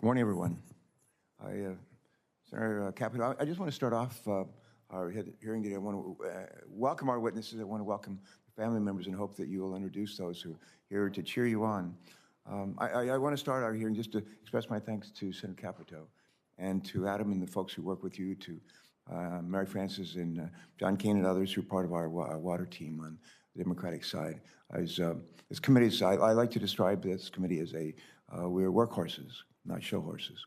Good morning, everyone. Senator Capito, I just want to start off our hearing today. I want to welcome our witnesses. I want to welcome family members and hope that you will introduce those who are here to cheer you on. I want to start our hearing just to express my thanks to Senator Capito and to Adam and the folks who work with you, to Mary Frances and John Kane and others who are part of our water team on the Democratic side. This committee, I like to describe this committee as we're workhorses, not show horses.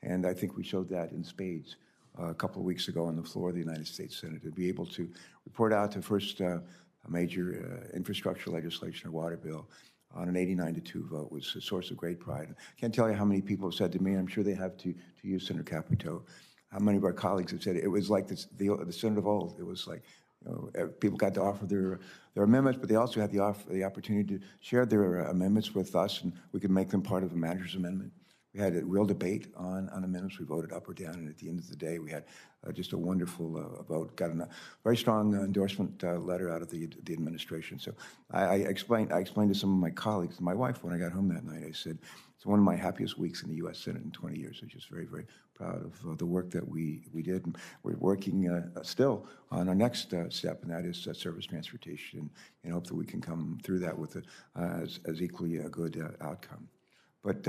And I think we showed that in spades a couple of weeks ago on the floor of the United States Senate, to be able to report out the first major infrastructure legislation or water bill on an 89-2 vote was a source of great pride. I can't tell you how many people have said to me, and I'm sure they have to you, Senator Capito, how many of our colleagues have said it was like the Senate of old. It was like, people got to offer their amendments, but they also had the opportunity to share their amendments with us, and we could make them part of a manager's amendment. We had a real debate on amendments. We voted up or down, and at the end of the day, we had just a wonderful vote. Got a very strong endorsement letter out of the administration. So I explained to some of my colleagues and my wife when I got home that night. I said, it's one of my happiest weeks in the U.S. Senate in 20 years. I'm just very, very proud of the work that we did. And we're working still on our next step, and that is service transportation, and hope that we can come through that with as equally a good outcome. But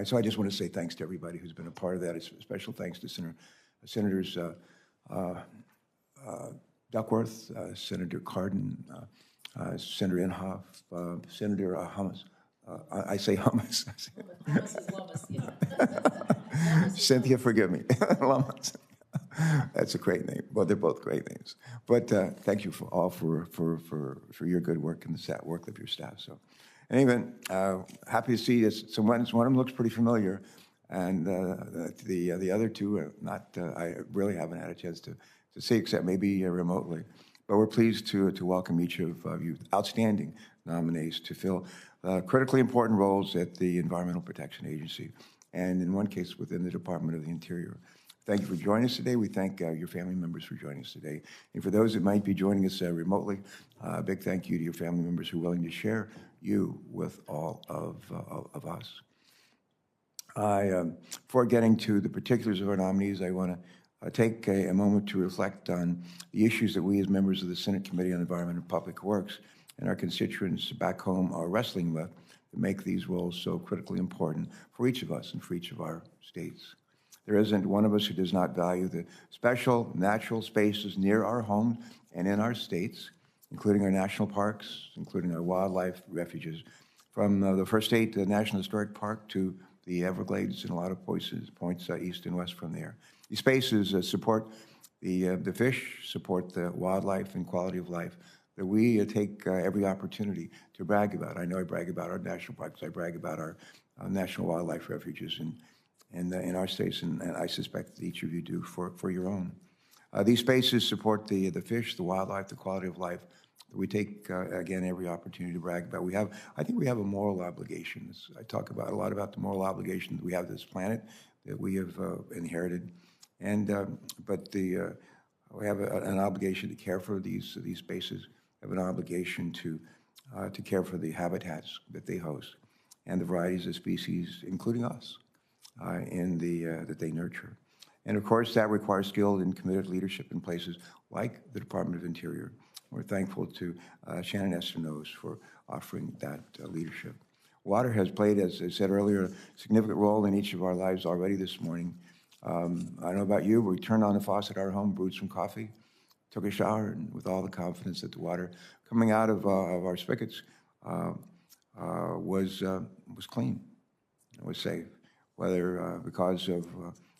so I just want to say thanks to everybody who's been a part of that. A special thanks to Senators Duckworth, Senator Cardin, Senator Inhofe, Senator Hummus. I say Hummus. Hummus is Lummus, yeah. Cynthia, forgive me. Lummus. That's a great name. Well, they're both great names. But thank you all for your good work and the work of your staff. So. Anyway, happy to see this. So one of them looks pretty familiar, and the other two not. I really haven't had a chance to see, except maybe remotely. But we're pleased to welcome each of you outstanding nominees to fill critically important roles at the Environmental Protection Agency, and in one case within the Department of the Interior. Thank you for joining us today. We thank your family members for joining us today. And for those that might be joining us remotely, a big thank you to your family members who are willing to share you with all of us. Before getting to the particulars of our nominees, I want to take a moment to reflect on the issues that we as members of the Senate Committee on Environment and Public Works and our constituents back home are wrestling with to make these roles so critically important for each of us and for each of our states. There isn't one of us who does not value the special natural spaces near our homes and in our states, including our national parks, including our wildlife refuges, from the First State National Historic Park to the Everglades and a lot of points east and west from there. These spaces support the fish, support the wildlife and quality of life that we take every opportunity to brag about. I know I brag about our national parks. I brag about our national wildlife refuges in our states, and I suspect that each of you do for your own. These spaces support the fish, the wildlife, the quality of life that we take, again, every opportunity to brag about. I think we have a moral obligation. I talk a lot about the moral obligation that we have to this planet that we have inherited, but we have an obligation to care for these spaces. We have an obligation to care for the habitats that they host and the varieties of species, including us, that they nurture. And of course, that requires skilled and committed leadership in places like the Department of Interior. We're thankful to Shannon Estenos for offering that leadership. Water has played, as I said earlier, a significant role in each of our lives already this morning. I don't know about you, but we turned on the faucet at our home, brewed some coffee, took a shower, and with all the confidence that the water coming out of our spigots was clean, it was safe, whether because of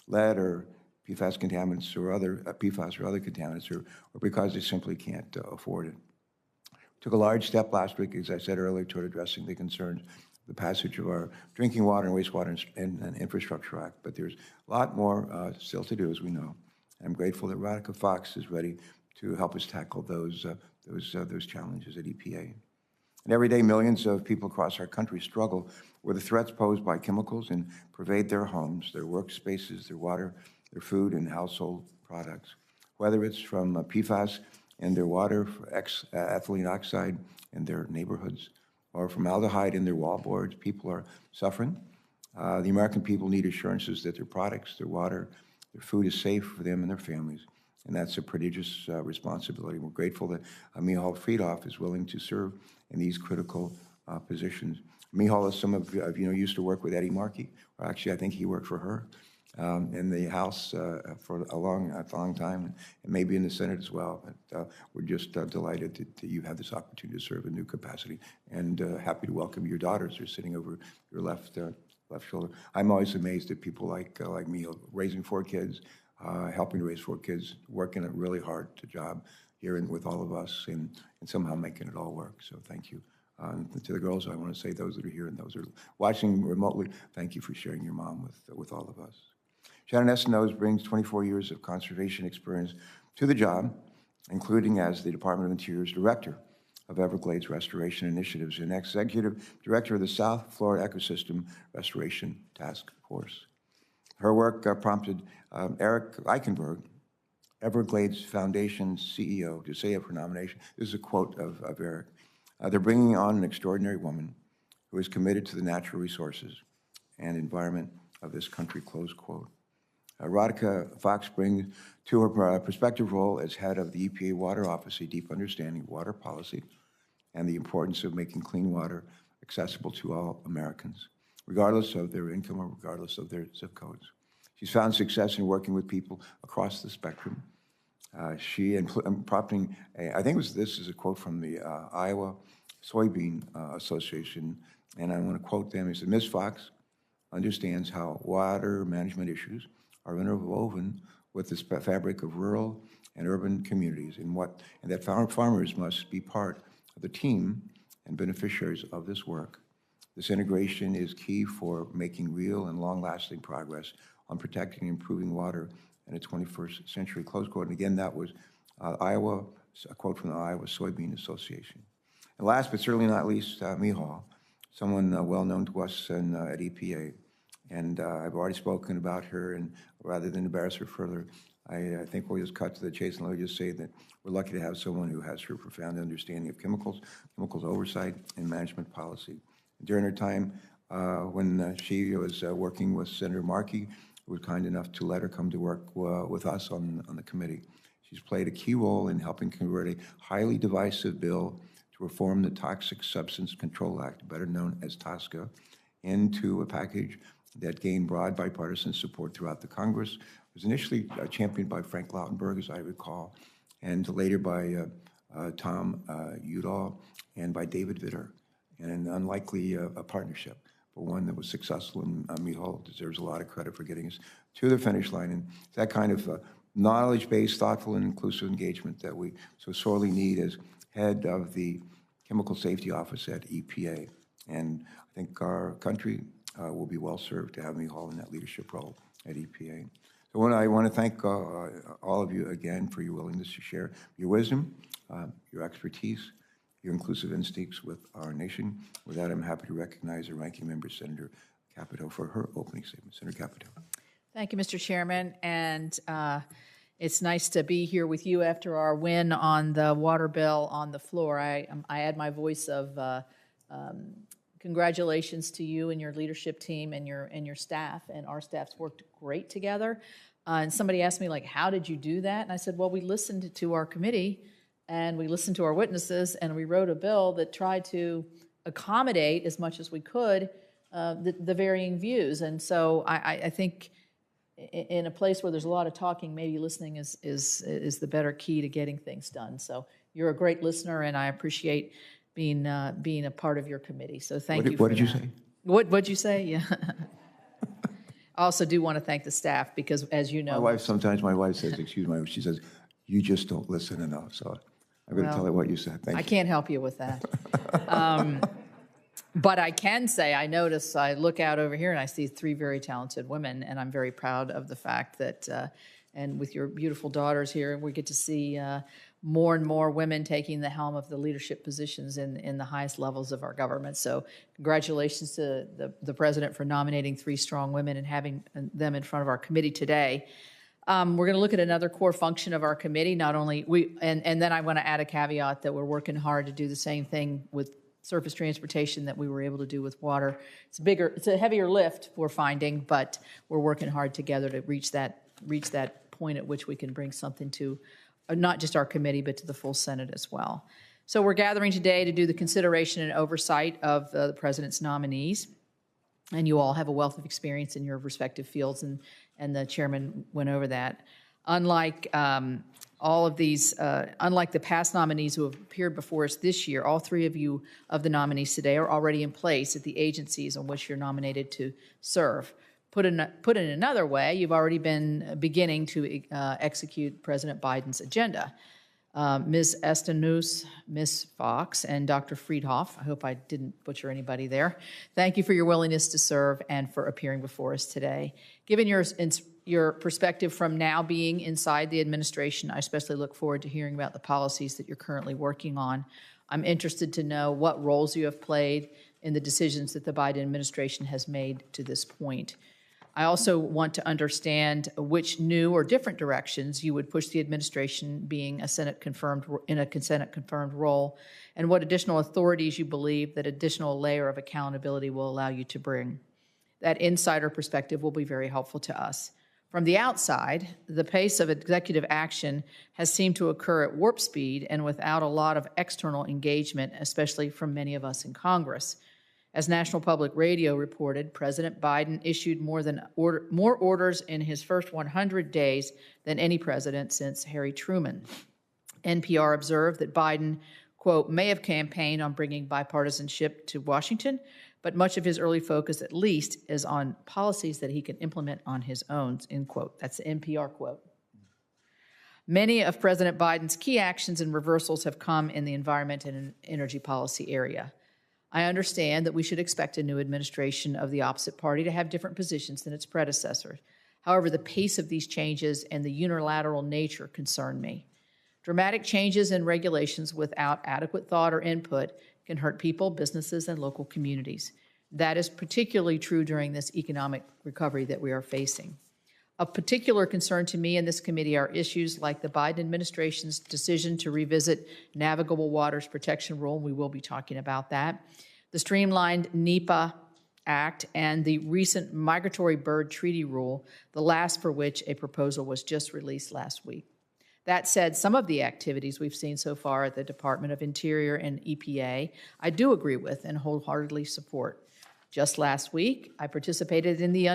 lead or PFAS contaminants or other PFAS or other contaminants, or because they simply can't afford it. Took a large step last week, as I said earlier, toward addressing the concerns, the passage of our Drinking Water and Wastewater and Infrastructure Act, but there's a lot more still to do, as we know. I'm grateful that Radhika Fox is ready to help us tackle those challenges at EPA. And every day, millions of people across our country struggle with the threats posed by chemicals and pervade their homes, their workspaces, their water, their food, and household products. Whether it's from PFAS in their water, ethylene oxide in their neighborhoods, or formaldehyde in their wallboards, people are suffering. The American people need assurances that their products, their water, their food is safe for them and their families, and that's a prodigious responsibility. We're grateful that Michal Friedhoff is willing to serve in these critical positions. Michal, as some of you know, used to work with Eddie Markey, or actually I think he worked for her in the House for a long time, and maybe in the Senate as well. But we're just delighted that you have this opportunity to serve in a new capacity, and happy to welcome your daughters who are sitting over your left shoulder. I'm always amazed at people like me, raising 4 kids, helping to raise 4 kids, working a really hard job here with all of us, and somehow making it all work. So thank you. To the girls, I want to say, those that are here and those that are watching remotely, thank you for sharing your mom with all of us. Shannon Espinosa brings 24 years of conservation experience to the job, including as the Department of Interior's Director of Everglades Restoration Initiatives and Executive Director of the South Florida Ecosystem Restoration Task Force. Her work prompted Eric Eichenberg, Everglades Foundation CEO, to say of her nomination, this is a quote of Eric, they're bringing on an extraordinary woman who is committed to the natural resources and environment of this country, close quote. Radhika Fox brings to her prospective role as head of the EPA Water Office a deep understanding of water policy and the importance of making clean water accessible to all Americans, regardless of their income or regardless of their zip codes. She's found success in working with people across the spectrum. She, prompting, I think this is a quote from the Iowa Soybean Association, and I want to quote them. He said, Ms. Fox understands how water management issues are interwoven with the fabric of rural and urban communities, and that farmers must be part of the team and beneficiaries of this work. This integration is key for making real and long-lasting progress on protecting and improving water in the 21st century, close quote. And again, that was a quote from the Iowa Soybean Association. And last but certainly not least, Michal, someone well known to us at EPA. And I've already spoken about her, and rather than embarrass her further, I think we'll just cut to the chase, and let me just say that we're lucky to have someone who has her profound understanding of chemicals oversight, and management policy. During her time when she was working with Senator Markey, who was kind enough to let her come to work with us on the committee. She's played a key role in helping convert a highly divisive bill to reform the Toxic Substance Control Act, better known as TSCA, into a package that gained broad bipartisan support throughout the Congress. It was initially championed by Frank Lautenberg, as I recall, and later by Tom Udall and by David Vitter, and an unlikely partnership, but one that was successful, and Michal deserves a lot of credit for getting us to the finish line. And that kind of knowledge-based, thoughtful, and inclusive engagement that we so sorely need as head of the Chemical Safety Office at EPA. And I think our country will be well served to have Michal in that leadership role at EPA. So I want to thank all of you again for your willingness to share your wisdom, your expertise, your inclusive instincts with our nation. With that, I'm happy to recognize the Ranking Member, Senator Capito, for her opening statement. Senator Capito. Thank you, Mr. Chairman, and it's nice to be here with you after our win on the water bill on the floor. I add my voice of congratulations to you and your leadership team and your staff, and our staff's worked great together. And somebody asked me, like, how did you do that? And I said, well, we listened to our committee and we listened to our witnesses, and we wrote a bill that tried to accommodate as much as we could the varying views. And so I think in a place where there's a lot of talking, maybe listening is the better key to getting things done. So you're a great listener, and I appreciate being a part of your committee. So thank you for What did you say? What'd you say? Yeah. I also do want to thank the staff because, as you know, Sometimes my wife says, excuse me, she says, you just don't listen enough. So I'm going to tell her what you said. Thank you. I can't help you with that. But I can say, I look out over here and I see 3 very talented women, and I'm very proud of the fact that, and with your beautiful daughters here, we get to see more and more women taking the helm of the leadership positions in the highest levels of our government. So congratulations to the President for nominating 3 strong women and having them in front of our committee today. We're going to look at another core function of our committee. Not only and then I want to add a caveat that we're working hard to do the same thing with surface transportation that we were able to do with water. It's a heavier lift, we're finding, but we're working hard together to reach that point at which we can bring something to not just our committee, but to the full Senate as well. So we're gathering today to do the consideration and oversight of the president's nominees. And you all have a wealth of experience in your respective fields, and the chairman went over that. Unlike unlike the past nominees who have appeared before us this year, all three of you of the nominees today are already in place at the agencies on which you're nominated to serve. Put in another way, you've already been beginning to execute President Biden's agenda. Ms. Estenus, Ms. Fox, and Dr. Friedhoff, I hope I didn't butcher anybody there. Thank you for your willingness to serve and for appearing before us today. Given your perspective from now being inside the administration, I especially look forward to hearing about the policies that you're currently working on. I'm interested to know what roles you have played in the decisions that the Biden administration has made to this point. I also want to understand which new or different directions you would push the administration being a Senate confirmed role, and what additional authorities you believe that additional layer of accountability will allow you to bring. That insider perspective will be very helpful to us. From the outside, the pace of executive action has seemed to occur at warp speed and without a lot of external engagement, especially from many of us in Congress. As National Public Radio reported, President Biden issued more orders in his first 100 days than any president since Harry Truman. NPR observed that Biden, quote, may have campaigned on bringing bipartisanship to Washington, but much of his early focus, at least, is on policies that he can implement on his own, end quote. That's the NPR quote. Many of President Biden's key actions and reversals have come in the environment and energy policy area. I understand that we should expect a new administration of the opposite party to have different positions than its predecessor. However, the pace of these changes and the unilateral nature concern me. Dramatic changes in regulations without adequate thought or input can hurt people, businesses, and local communities. That is particularly true during this economic recovery that we are facing. Of particular concern to me and this committee are issues like the Biden administration's decision to revisit Navigable Waters Protection Rule, and we will be talking about that, the streamlined NEPA Act, and the recent Migratory Bird Treaty Rule, the last for which a proposal was just released last week. That said, some of the activities we've seen so far at the Department of Interior and EPA, I do agree with and wholeheartedly support. Just last week, I participated in the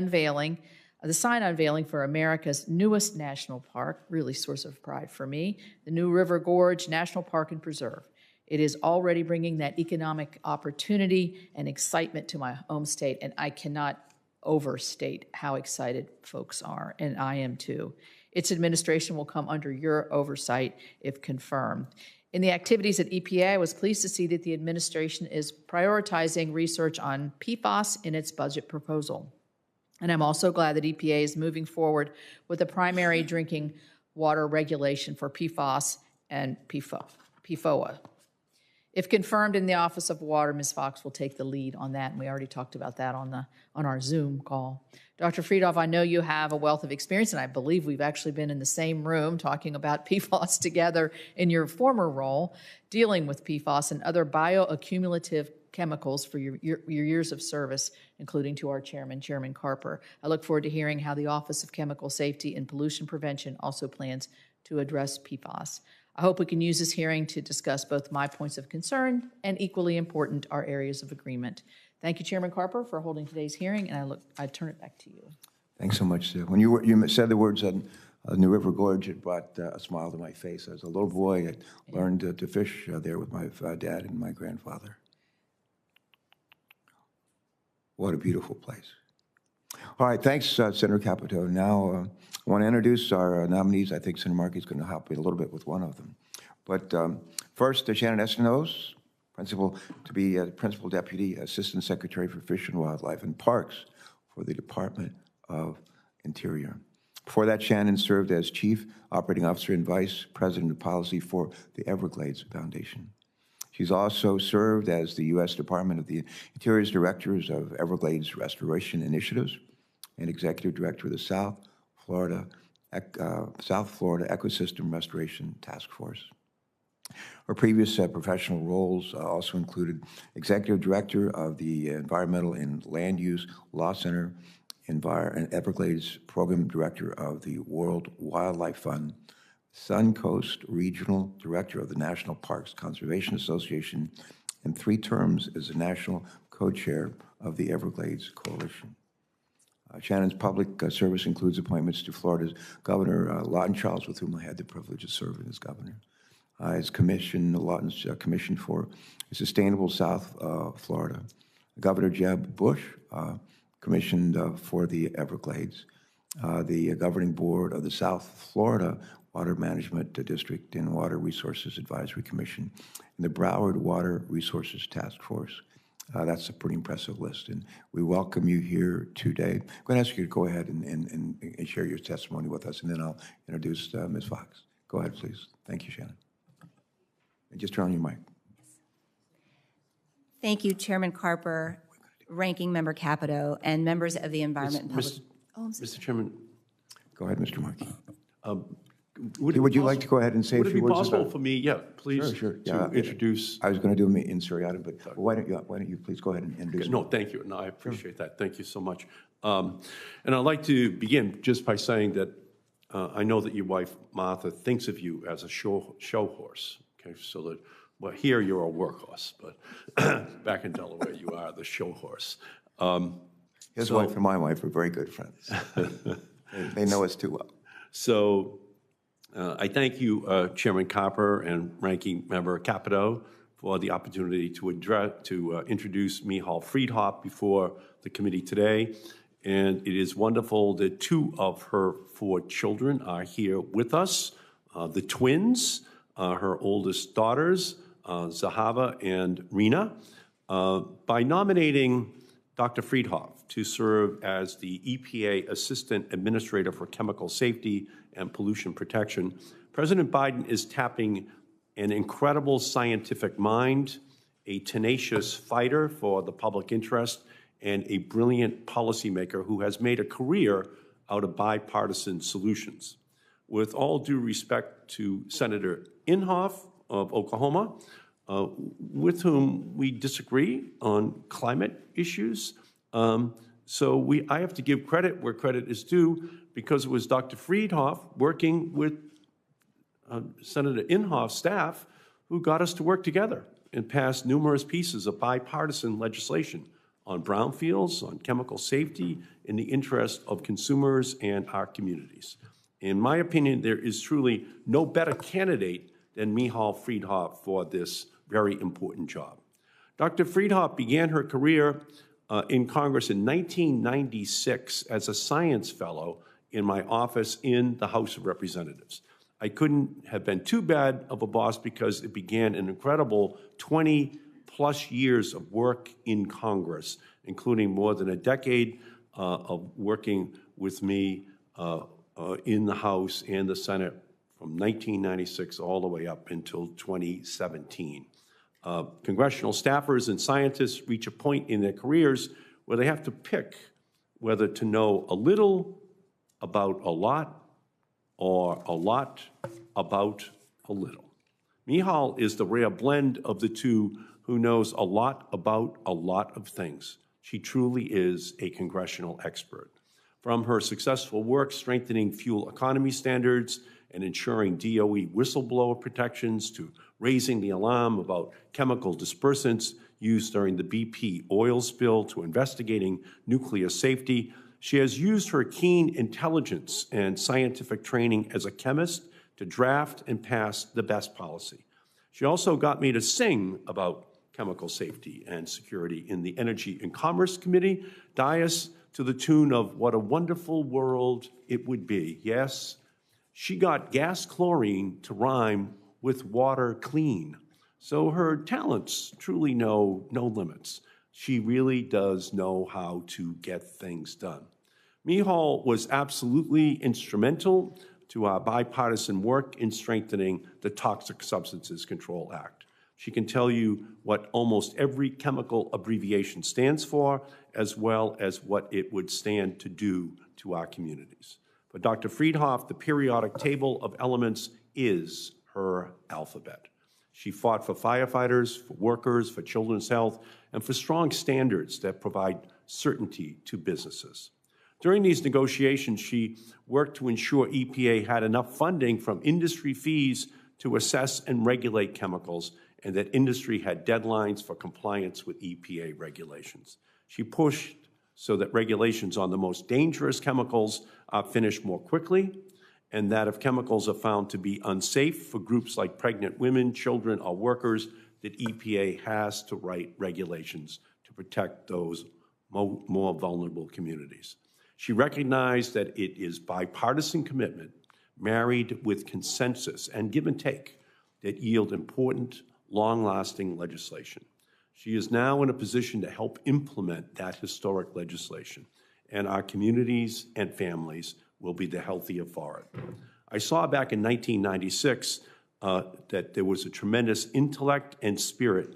sign unveiling for America's newest national park, really source of pride for me, the New River Gorge National Park and Preserve. It is already bringing that economic opportunity and excitement to my home state, and I cannot overstate how excited folks are, and I am too. Its administration will come under your oversight if confirmed. In the activities at EPA, I was pleased to see that the administration is prioritizing research on PFAS in its budget proposal. And I'm also glad that EPA is moving forward with a primary drinking water regulation for PFAS and PFOA. If confirmed in the Office of Water, Ms. Fox will take the lead on that, and we already talked about that on our Zoom call. Dr. Friedhoff, I know you have a wealth of experience, and I believe we've actually been in the same room talking about PFAS together in your former role, dealing with PFAS and other bioaccumulative chemicals for your years of service, including to our chairman, Chairman Carper. I look forward to hearing how the Office of Chemical Safety and Pollution Prevention also plans to address PFAS. I hope we can use this hearing to discuss both my points of concern and, equally important, our areas of agreement. Thank you, Chairman Carper, for holding today's hearing, and I turn it back to you. Thanks so much, Sue. When you said the words on New River Gorge, it brought a smile to my face. As a little boy, I learned to fish there with my dad and my grandfather. What a beautiful place. All right, thanks, Senator Capito. Now, I want to introduce our nominees. I think Senator Markey is going to help me a little bit with one of them. But first, Shannon Estenose, Principal Deputy Assistant Secretary for Fish and Wildlife and Parks for the Department of Interior. Before that, Shannon served as Chief Operating Officer and Vice President of Policy for the Everglades Foundation. She's also served as the U.S. Department of the Interior's Directors of Everglades Restoration Initiatives and Executive Director of the South Florida Ecosystem Restoration Task Force. Her previous professional roles also included Executive Director of the Environmental and Land Use Law Center, and Everglades Program Director of the World Wildlife Fund, Suncoast Regional Director of the National Parks Conservation Association, and 3 terms as the National Co-Chair of the Everglades Coalition. Shannon's public service includes appointments to Florida's Governor Lawton Charles, with whom I had the privilege of serving as governor. His commission, Lawton's commission for Sustainable South Florida. Governor Jeb Bush commissioned for the Everglades. The governing board of the South Florida Water Management District and Water Resources Advisory Commission, and the Broward Water Resources Task Force. That's a pretty impressive list, and we welcome you here today. I'm going to ask you to go ahead and share your testimony with us, and then I'll introduce Ms. Fox. Go ahead, please. Thank you, Shannon. And just turn on your mic. Thank you, Chairman Carper, Ranking Member Capito, and members of the Environment and Public... Mr. Chairman. Go ahead, Mr. Markey. Would you like to go ahead and say a few words? Would it be possible for me, please, Sure. to introduce... I was going to do them in seriatim, but why don't you please go ahead and introduce No, thank you. No, I appreciate that. Thank you so much. And I'd like to begin just by saying that I know that your wife, Martha, thinks of you as a show horse, okay? So that, well, here you're a workhorse, but back in Delaware, you are the show horse. His wife and my wife are very good friends. They know us too well. So I thank you, Chairman Copper and Ranking Member Capito, for the opportunity to introduce Michal Friedhoff before the committee today. And it is wonderful that 2 of her 4 children are here with us, the twins, her oldest daughters, Zahava and Rena. By nominating Dr. Friedhoff to serve as the EPA Assistant Administrator for Chemical Safety and Pollution Protection, President Biden is tapping an incredible scientific mind, a tenacious fighter for the public interest, and a brilliant policymaker who has made a career out of bipartisan solutions. With all due respect to Senator Inhofe of Oklahoma, with whom we disagree on climate issues, so I have to give credit where credit is due, because it was Dr. Friedhoff working with Senator Inhofe's staff who got us to work together and pass numerous pieces of bipartisan legislation on brownfields, on chemical safety, in the interest of consumers and our communities. In my opinion, there is truly no better candidate than Michal Friedhoff for this very important job. Dr. Friedhoff began her career in Congress in 1996 as a science fellow in my office in the House of Representatives. I couldn't have been too bad of a boss, because it began an incredible 20-plus years of work in Congress, including more than a decade of working with me in the House and the Senate from 1996 all the way up until 2017. Congressional staffers and scientists reach a point in their careers where they have to pick whether to know a little about a lot or a lot about a little. Michal is the rare blend of the two who knows a lot about a lot of things. She truly is a congressional expert. From her successful work strengthening fuel economy standards and ensuring DOE whistleblower protections, to raising the alarm about chemical dispersants used during the BP oil spill, to investigating nuclear safety, she has used her keen intelligence and scientific training as a chemist to draft and pass the best policy. She also got me to sing about chemical safety and security in the Energy and Commerce Committee dais to the tune of "What a Wonderful World It Would Be." Yes, she got gas chlorine to rhyme with water clean. So her talents truly know no limits. She really does know how to get things done. Michal was absolutely instrumental to our bipartisan work in strengthening the Toxic Substances Control Act. She can tell you what almost every chemical abbreviation stands for, as well as what it would stand to do to our communities. For Dr. Friedhoff, the periodic table of elements is her alphabet. She fought for firefighters, for workers, for children's health, and for strong standards that provide certainty to businesses. During these negotiations, she worked to ensure EPA had enough funding from industry fees to assess and regulate chemicals, and that industry had deadlines for compliance with EPA regulations. She pushed so that regulations on the most dangerous chemicals are finished more quickly, and that if chemicals are found to be unsafe for groups like pregnant women, children, or workers, that EPA has to write regulations to protect those more vulnerable communities. She recognized that it is bipartisan commitment, married with consensus and give and take, that yield important, long-lasting legislation. She is now in a position to help implement that historic legislation, and our communities and families will be the healthier for it. I saw back in 1996 that there was a tremendous intellect and spirit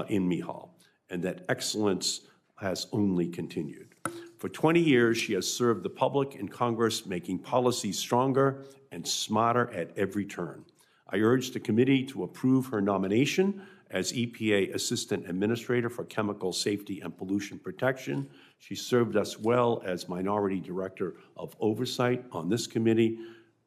in Mihal, and that excellence has only continued. For 20 years, she has served the public and Congress, making policies stronger and smarter at every turn. I urge the committee to approve her nomination as EPA Assistant Administrator for Chemical Safety and Pollution Protection. She served us well as Minority Director of Oversight on this committee,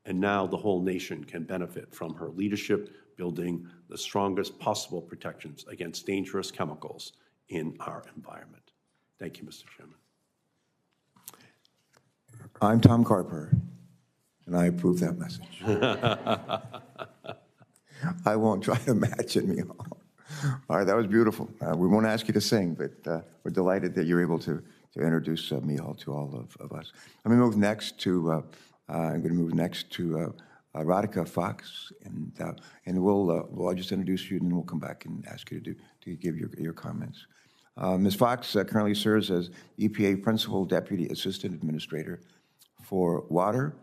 and now the whole nation can benefit from her leadership, building the strongest possible protections against dangerous chemicals in our environment. Thank you, Mr. Chairman. I'm Tom Carper, and I approve that message. I won't try to match it, Mihal. All right, that was beautiful. We won't ask you to sing, but we're delighted that you're able to introduce Mihal to all of us. I'm going to move next to Radhika Fox, and we'll just introduce you, and then we'll come back and ask you to give your comments. Ms. Fox currently serves as EPA Principal Deputy Assistant Administrator for Water,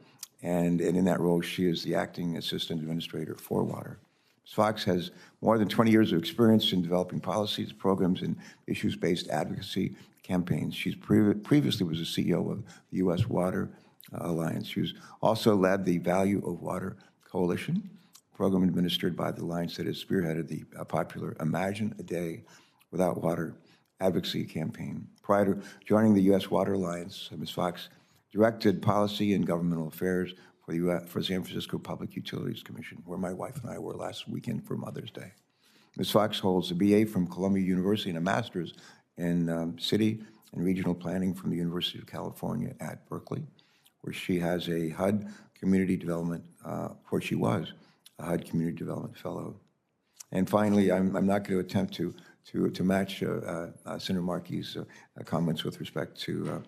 and in that role, she is the Acting Assistant Administrator for Water. Ms. Fox has more than 20 years of experience in developing policies, programs, and issues-based advocacy campaigns. She previously was the CEO of the U.S. Water Alliance. She also led the Value of Water Coalition, a program administered by the alliance that has spearheaded the popular Imagine a Day Without Water advocacy campaign. Prior to joining the U.S. Water Alliance, Ms. Fox directed policy and governmental affairs for San Francisco Public Utilities Commission, where my wife and I were last weekend for Mother's Day. Ms. Fox holds a BA from Columbia University and a master's in city and regional planning from the University of California at Berkeley, where she has a HUD Community Development, where she was a HUD Community Development Fellow. And finally, I'm not going to attempt to match Senator Markey's comments with respect to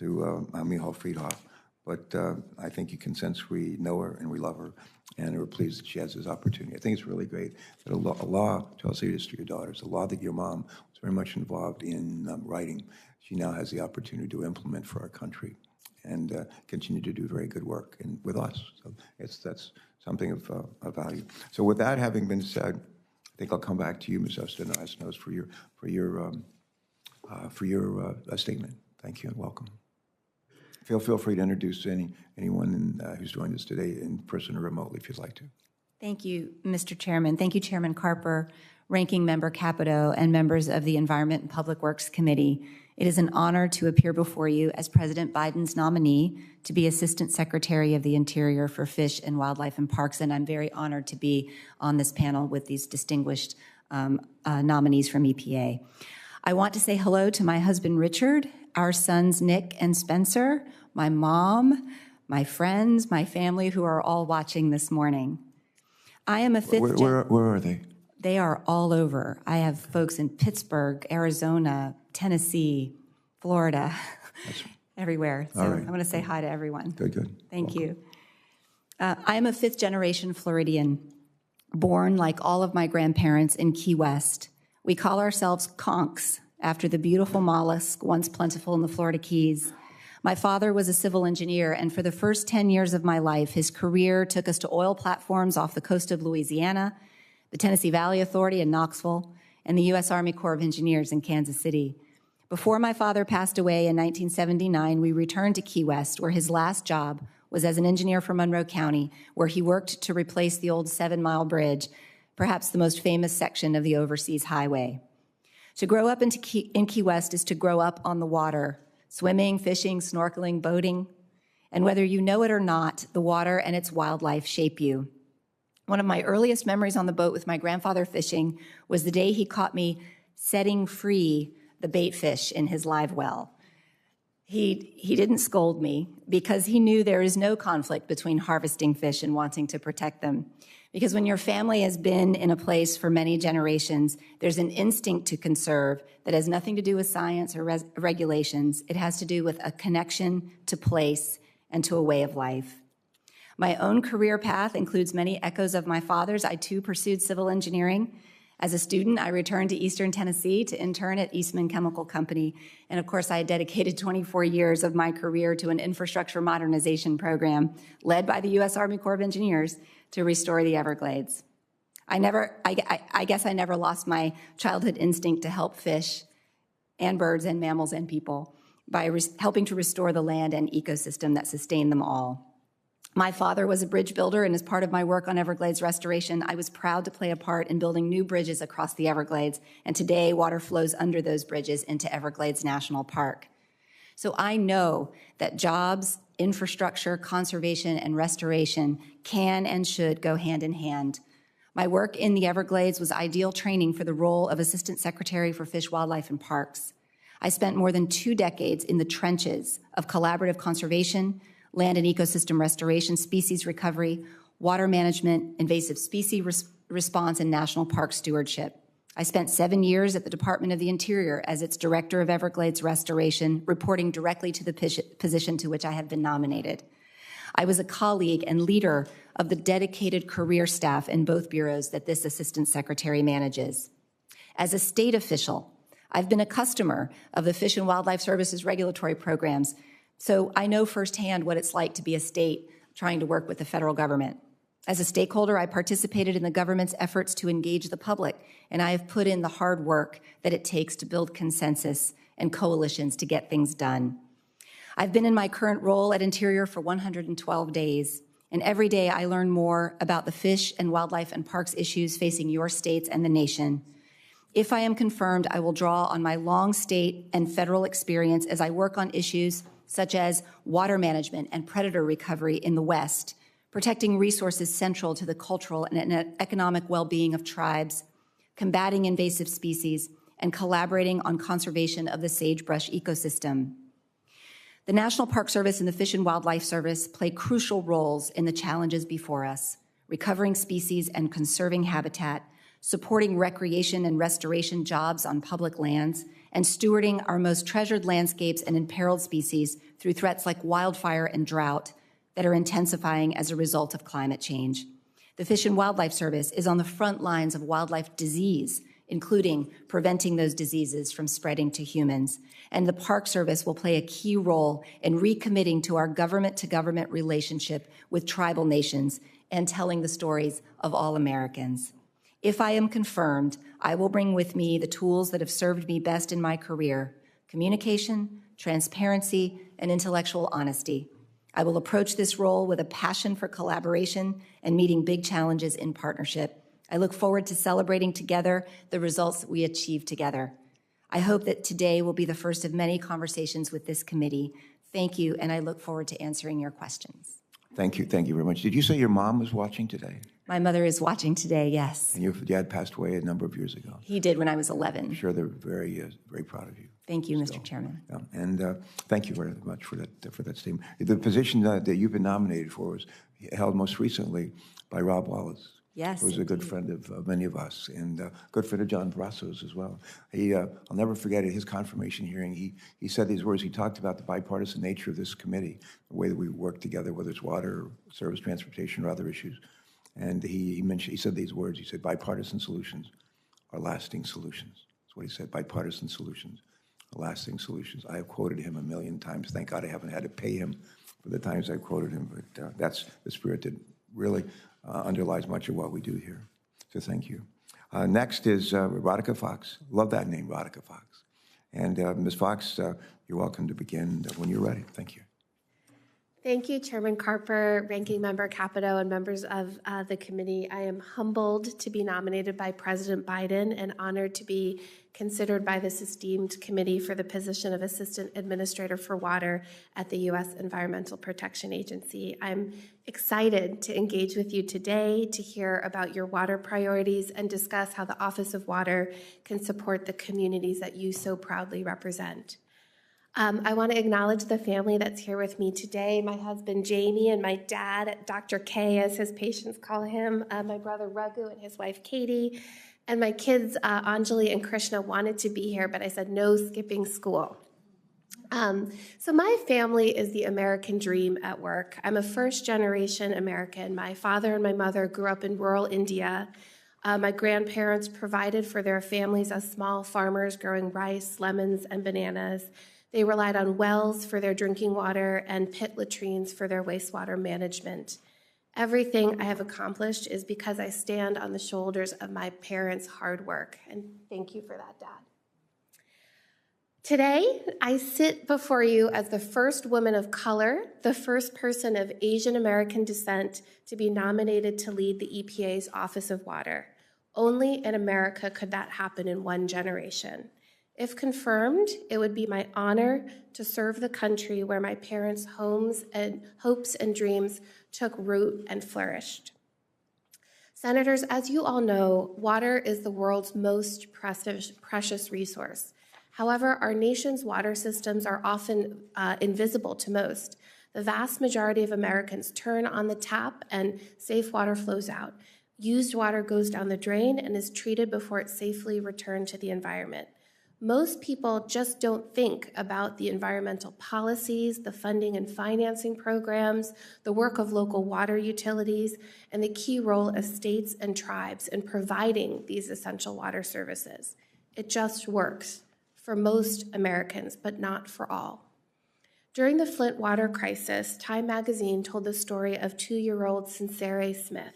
Mihal Friedhoff, but I think you can sense we know her and we love her, and we're pleased that she has this opportunity. I think it's really great that a law, I'll say this to your daughters, a law that your mom was very much involved in writing, she now has the opportunity to implement for our country and continue to do very good work and with us. So that's something of value. So with that having been said, I think I'll come back to you, Ms. Ostenos, for your statement. Thank you and welcome. Feel free to introduce anyone who's joined us today in person or remotely if you'd like to. Thank you, Mr. Chairman. Thank you, Chairman Carper, Ranking Member Capito, and members of the Environment and Public Works Committee. It is an honor to appear before you as President Biden's nominee to be Assistant Secretary of the Interior for Fish and Wildlife and Parks, and I'm very honored to be on this panel with these distinguished nominees from EPA. I want to say hello to my husband, Richard, our sons, Nick and Spencer, my mom, my friends, my family who are all watching this morning. I am a fifth... Where are they? They are all over. I have folks in Pittsburgh, Arizona, Tennessee, Florida, everywhere. So right. I want to say hi to everyone. Good. Thank you. I am a fifth-generation Floridian, born like all of my grandparents in Key West. We call ourselves conchs, after the beautiful mollusk once plentiful in the Florida Keys. My father was a civil engineer, and for the first 10 years of my life, his career took us to oil platforms off the coast of Louisiana, the Tennessee Valley Authority in Knoxville, and the U.S. Army Corps of Engineers in Kansas City. Before my father passed away in 1979, we returned to Key West, where his last job was as an engineer for Monroe County, where he worked to replace the old 7-mile bridge perhaps the most famous section of the Overseas Highway. To grow up in Key West is to grow up on the water, swimming, fishing, snorkeling, boating. And whether you know it or not, the water and its wildlife shape you. One of my earliest memories on the boat with my grandfather fishing was the day he caught me setting free the bait fish in his live well. He didn't scold me because he knew there is no conflict between harvesting fish and wanting to protect them. Because when your family has been in a place for many generations, there's an instinct to conserve that has nothing to do with science or regulations. It has to do with a connection to place and to a way of life. My own career path includes many echoes of my father's. I too pursued civil engineering. As a student, I returned to Eastern Tennessee to intern at Eastman Chemical Company. And of course, I dedicated 24 years of my career to an infrastructure modernization program led by the U.S. Army Corps of Engineers to restore the Everglades. I guess I never lost my childhood instinct to help fish and birds and mammals and people by helping to restore the land and ecosystem that sustain them all. My father was a bridge builder, and as part of my work on Everglades restoration, I was proud to play a part in building new bridges across the Everglades, and today water flows under those bridges into Everglades National Park. So I know that jobs, infrastructure, conservation, and restoration can and should go hand in hand. My work in the Everglades was ideal training for the role of Assistant Secretary for Fish, Wildlife, and Parks. I spent more than 2 decades in the trenches of collaborative conservation, land and ecosystem restoration, species recovery, water management, invasive species response, and national park stewardship. I spent 7 years at the Department of the Interior as its Director of Everglades Restoration, reporting directly to the position to which I have been nominated. I was a colleague and leader of the dedicated career staff in both bureaus that this Assistant Secretary manages. As a state official, I've been a customer of the Fish and Wildlife Service's regulatory programs, so I know firsthand what it's like to be a state trying to work with the federal government. As a stakeholder, I participated in the government's efforts to engage the public, and I have put in the hard work that it takes to build consensus and coalitions to get things done. I've been in my current role at Interior for 112 days, and every day I learn more about the fish and wildlife and parks issues facing your states and the nation. If I am confirmed, I will draw on my long state and federal experience as I work on issues such as water management and predator recovery in the West, protecting resources central to the cultural and economic well-being of tribes, combating invasive species, and collaborating on conservation of the sagebrush ecosystem. The National Park Service and the Fish and Wildlife Service play crucial roles in the challenges before us, recovering species and conserving habitat, supporting recreation and restoration jobs on public lands, and stewarding our most treasured landscapes and imperiled species through threats like wildfire and drought that are intensifying as a result of climate change. The Fish and Wildlife Service is on the front lines of wildlife disease, including preventing those diseases from spreading to humans. And the Park Service will play a key role in recommitting to our government-to-government relationship with tribal nations and telling the stories of all Americans. If I am confirmed, I will bring with me the tools that have served me best in my career: communication, transparency, and intellectual honesty. I will approach this role with a passion for collaboration and meeting big challenges in partnership. I look forward to celebrating together the results that we achieve together. I hope that today will be the first of many conversations with this committee. Thank you, and I look forward to answering your questions. Thank you very much. Did you say your mom was watching today? My mother is watching today, yes. And your dad passed away a number of years ago. He did when I was 11. I'm sure they're very proud of you. Thank you, Mr. Chairman. Yeah, and thank you very much for that statement. The position that you've been nominated for was held most recently by Rob Wallace. Yes, who's a good friend of many of us, and a good friend of John Barrasso's as well. I'll never forget at his confirmation hearing, he said these words. He talked about the bipartisan nature of this committee, the way that we work together, whether it's water, service, transportation, or other issues. And he said these words. He said, bipartisan solutions are lasting solutions. That's what he said, bipartisan solutions are lasting solutions. I have quoted him a million times. Thank God I haven't had to pay him for the times I've quoted him, but that's the spirit that really underlies much of what we do here. So thank you. Next is Radhika Fox. Love that name, Radhika Fox. And Ms. Fox, you're welcome to begin when you're ready. Thank you. Thank you, Chairman Carper, Ranking Member Capito, and members of the committee. I am humbled to be nominated by President Biden and honored to be considered by this esteemed committee for the position of Assistant Administrator for Water at the U.S. Environmental Protection Agency. I'm excited to engage with you today to hear about your water priorities and discuss how the Office of Water can support the communities that you so proudly represent. I want to acknowledge the family that's here with me today, my husband Jamie and my dad, Dr. K, as his patients call him, my brother Raghu and his wife Katie, and my kids Anjali and Krishna wanted to be here, but I said no skipping school. So my family is the American dream at work. I'm a first-generation American. My father and my mother grew up in rural India. My grandparents provided for their families as small farmers growing rice, lemons, and bananas. They relied on wells for their drinking water and pit latrines for their wastewater management. Everything I have accomplished is because I stand on the shoulders of my parents' hard work, and thank you for that, Dad. Today, I sit before you as the first woman of color, the first person of Asian American descent to be nominated to lead the EPA's Office of Water. Only in America could that happen in one generation. If confirmed, it would be my honor to serve the country where my parents' hopes and dreams took root and flourished. Senators, as you all know, water is the world's most precious resource. However, our nation's water systems are often invisible to most. The vast majority of Americans turn on the tap and safe water flows out. Used water goes down the drain and is treated before it's safely returned to the environment. Most people just don't think about the environmental policies, the funding and financing programs, the work of local water utilities, and the key role of states and tribes in providing these essential water services. It just works for most Americans, but not for all. During the Flint water crisis, Time magazine told the story of 2-year-old Sincere Smith,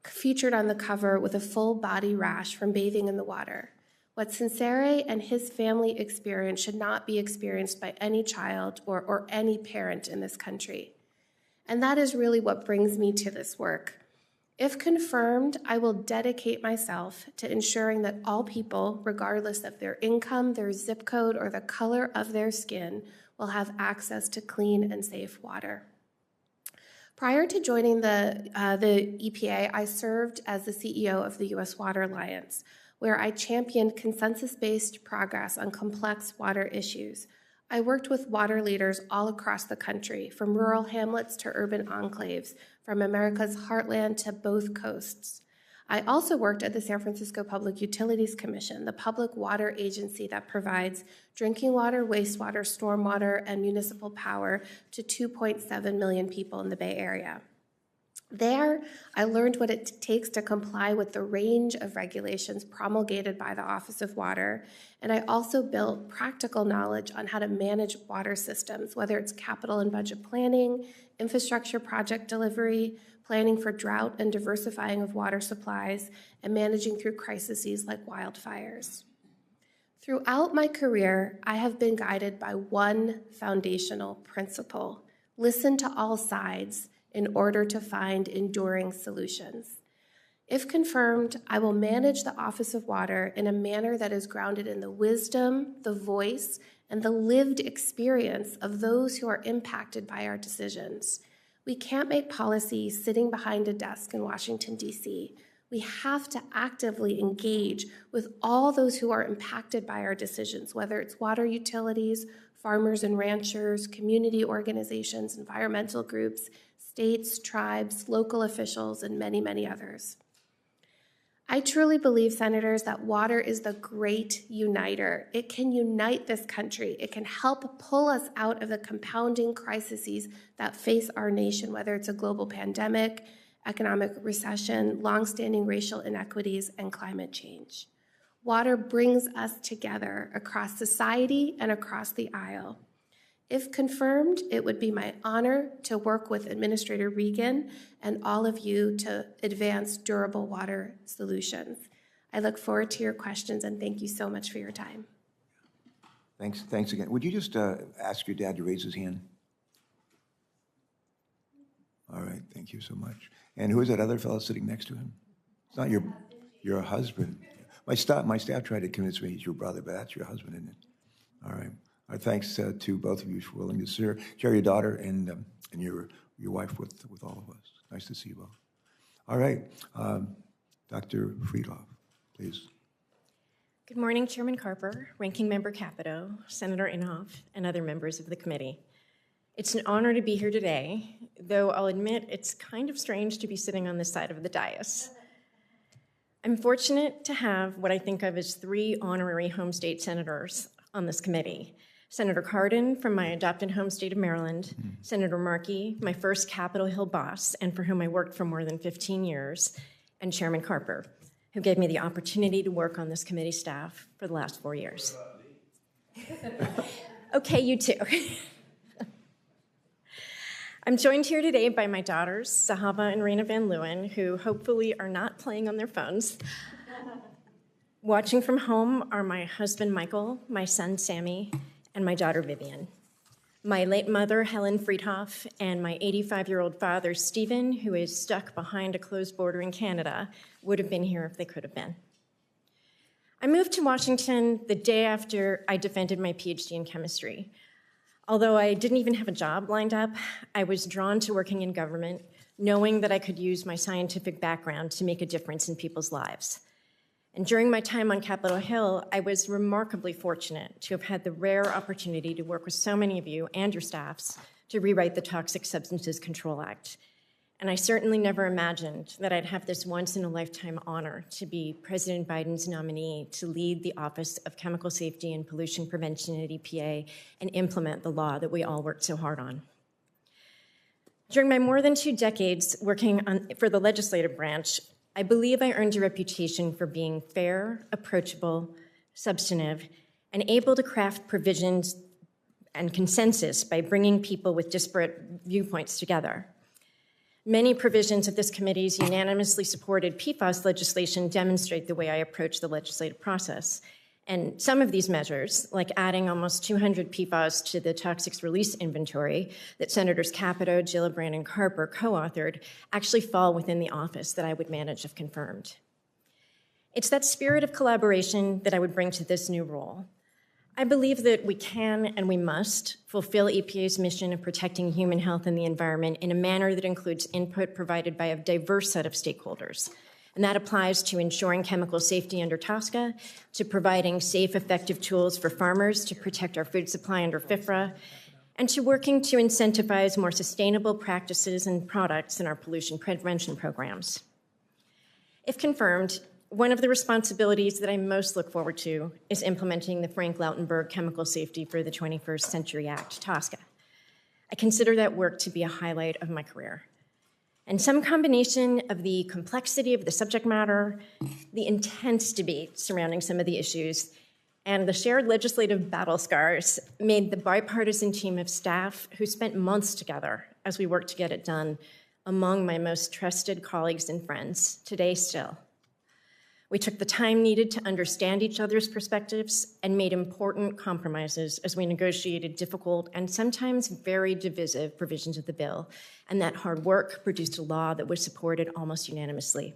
featured on the cover with a full body rash from bathing in the water. What Sincere and his family experienced should not be experienced by any child or any parent in this country. And that is really what brings me to this work. If confirmed, I will dedicate myself to ensuring that all people, regardless of their income, their zip code, or the color of their skin, will have access to clean and safe water. Prior to joining the EPA, I served as the CEO of the U.S. Water Alliance, where I championed consensus-based progress on complex water issues. I worked with water leaders all across the country, from rural hamlets to urban enclaves, from America's heartland to both coasts. I also worked at the San Francisco Public Utilities Commission, the public water agency that provides drinking water, wastewater, stormwater, and municipal power to 2.7 million people in the Bay Area. There, I learned what it takes to comply with the range of regulations promulgated by the Office of Water, and I also built practical knowledge on how to manage water systems, whether it's capital and budget planning, infrastructure project delivery, planning for drought and diversifying of water supplies, and managing through crises like wildfires. Throughout my career, I have been guided by one foundational principle: listen to all sides in order to find enduring solutions. If confirmed, I will manage the Office of Water in a manner that is grounded in the wisdom, the voice, and the lived experience of those who are impacted by our decisions. We can't make policy sitting behind a desk in Washington, D.C. We have to actively engage with all those who are impacted by our decisions, whether it's water utilities, farmers and ranchers, community organizations, environmental groups, states, tribes, local officials, and many, many others. I truly believe, Senators, that water is the great uniter. It can unite this country. It can help pull us out of the compounding crises that face our nation, whether it's a global pandemic, economic recession, longstanding racial inequities, and climate change. Water brings us together across society and across the aisle. If confirmed, it would be my honor to work with Administrator Regan and all of you to advance durable water solutions. I look forward to your questions, and thank you so much for your time. Thanks again. Would you just ask your dad to raise his hand? Thank you so much. And who is that other fellow sitting next to him? It's not your husband. My staff tried to convince me he's your brother, but that's your husband, isn't it? All right. Our thanks to both of you for willing to share your daughter and your wife with all of us. Nice to see you both. All right. Dr. Friedhoff, please. Good morning, Chairman Carper, Ranking Member Capito, Senator Inhofe, and other members of the committee. It's an honor to be here today, though I'll admit it's kind of strange to be sitting on this side of the dais. I'm fortunate to have what I think of as 3 honorary home state senators on this committee. Senator Cardin from my adopted home state of Maryland, Senator Markey, my first Capitol Hill boss, and for whom I worked for more than 15 years, and Chairman Carper, who gave me the opportunity to work on this committee staff for the last 4 years. Okay, you too. I'm joined here today by my daughters, Sahaba and Rena Van Leeuwen, who hopefully are not playing on their phones. Watching from home are my husband, Michael, my son, Sammy, and my daughter, Vivian. My late mother, Helen Friedhoff, and my 85-year-old father, Stephen, who is stuck behind a closed border in Canada, would have been here if they could have been. I moved to Washington the day after I defended my PhD in chemistry. Although I didn't even have a job lined up, I was drawn to working in government, knowing that I could use my scientific background to make a difference in people's lives. And during my time on Capitol Hill, I was remarkably fortunate to have had the rare opportunity to work with so many of you and your staffs to rewrite the Toxic Substances Control Act. And I certainly never imagined that I'd have this once-in-a-lifetime honor to be President Biden's nominee to lead the Office of Chemical Safety and Pollution Prevention at EPA and implement the law that we all worked so hard on. During my more than 2 decades working for the legislative branch, I believe I earned a reputation for being fair, approachable, substantive, and able to craft provisions and consensus by bringing people with disparate viewpoints together. Many provisions of this committee's unanimously supported PFAS legislation demonstrate the way I approach the legislative process. And some of these measures, like adding almost 200 PFAS to the toxics release inventory that Senators Capito, Gillibrand, and Carper co-authored, actually fall within the office that I would manage if confirmed. It's that spirit of collaboration that I would bring to this new role. I believe that we can and we must fulfill EPA's mission of protecting human health and the environment in a manner that includes input provided by a diverse set of stakeholders. And that applies to ensuring chemical safety under TSCA, to providing safe, effective tools for farmers to protect our food supply under FIFRA, and to working to incentivize more sustainable practices and products in our pollution prevention programs. If confirmed, one of the responsibilities that I most look forward to is implementing the Frank Lautenberg Chemical Safety for the 21st Century Act, TSCA. I consider that work to be a highlight of my career. And some combination of the complexity of the subject matter, the intense debate surrounding some of the issues, and the shared legislative battle scars made the bipartisan team of staff who spent months together as we worked to get it done among my most trusted colleagues and friends, today still. We took the time needed to understand each other's perspectives and made important compromises as we negotiated difficult and sometimes very divisive provisions of the bill, and that hard work produced a law that was supported almost unanimously.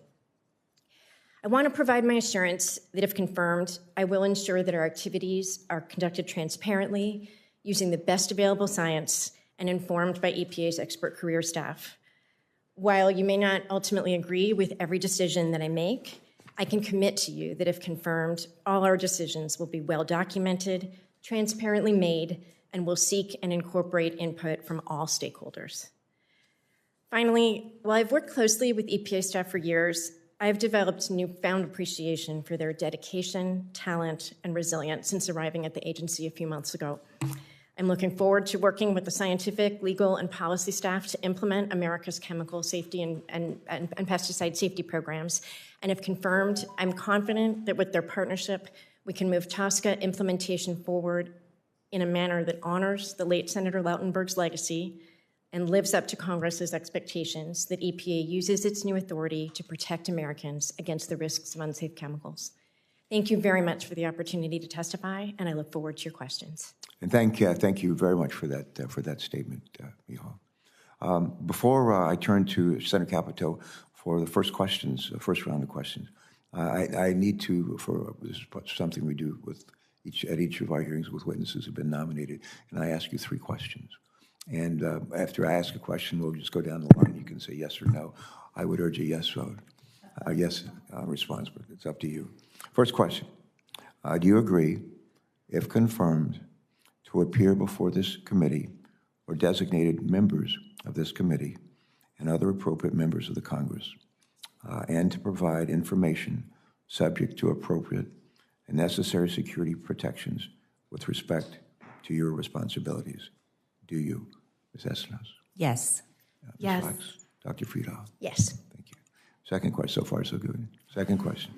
I want to provide my assurance that if confirmed, I will ensure that our activities are conducted transparently, using the best available science, and informed by EPA's expert career staff. While you may not ultimately agree with every decision that I make, I can commit to you that if confirmed, all our decisions will be well documented, transparently made, and will seek and incorporate input from all stakeholders. Finally, while I've worked closely with EPA staff for years, I've developed newfound appreciation for their dedication, talent, and resilience since arriving at the agency a few months ago. I'm looking forward to working with the scientific, legal, and policy staff to implement America's chemical safety and pesticide safety programs. And if confirmed, I'm confident that with their partnership, we can move TSCA implementation forward in a manner that honors the late Senator Lautenberg's legacy and lives up to Congress's expectations that EPA uses its new authority to protect Americans against the risks of unsafe chemicals. Thank you very much for the opportunity to testify, and I look forward to your questions. And thank you very much for that statement, Michal. Before I turn to Senator Capito for the first round of questions, I need to, this is something we do at each of our hearings with witnesses who have been nominated, and I ask you 3 questions. And after I ask a question, we'll just go down the line. You can say yes or no. I would urge a yes vote, yes response, but it's up to you. First question, do you agree, if confirmed, to appear before this committee or designated members of this committee and other appropriate members of the Congress, and to provide information subject to appropriate and necessary security protections with respect to your responsibilities? Do you, Ms. Estenos? Yes. Ms. Yes. Fox? Dr. Friedhoff? Yes. Thank you. Second question, so far so good. Second question,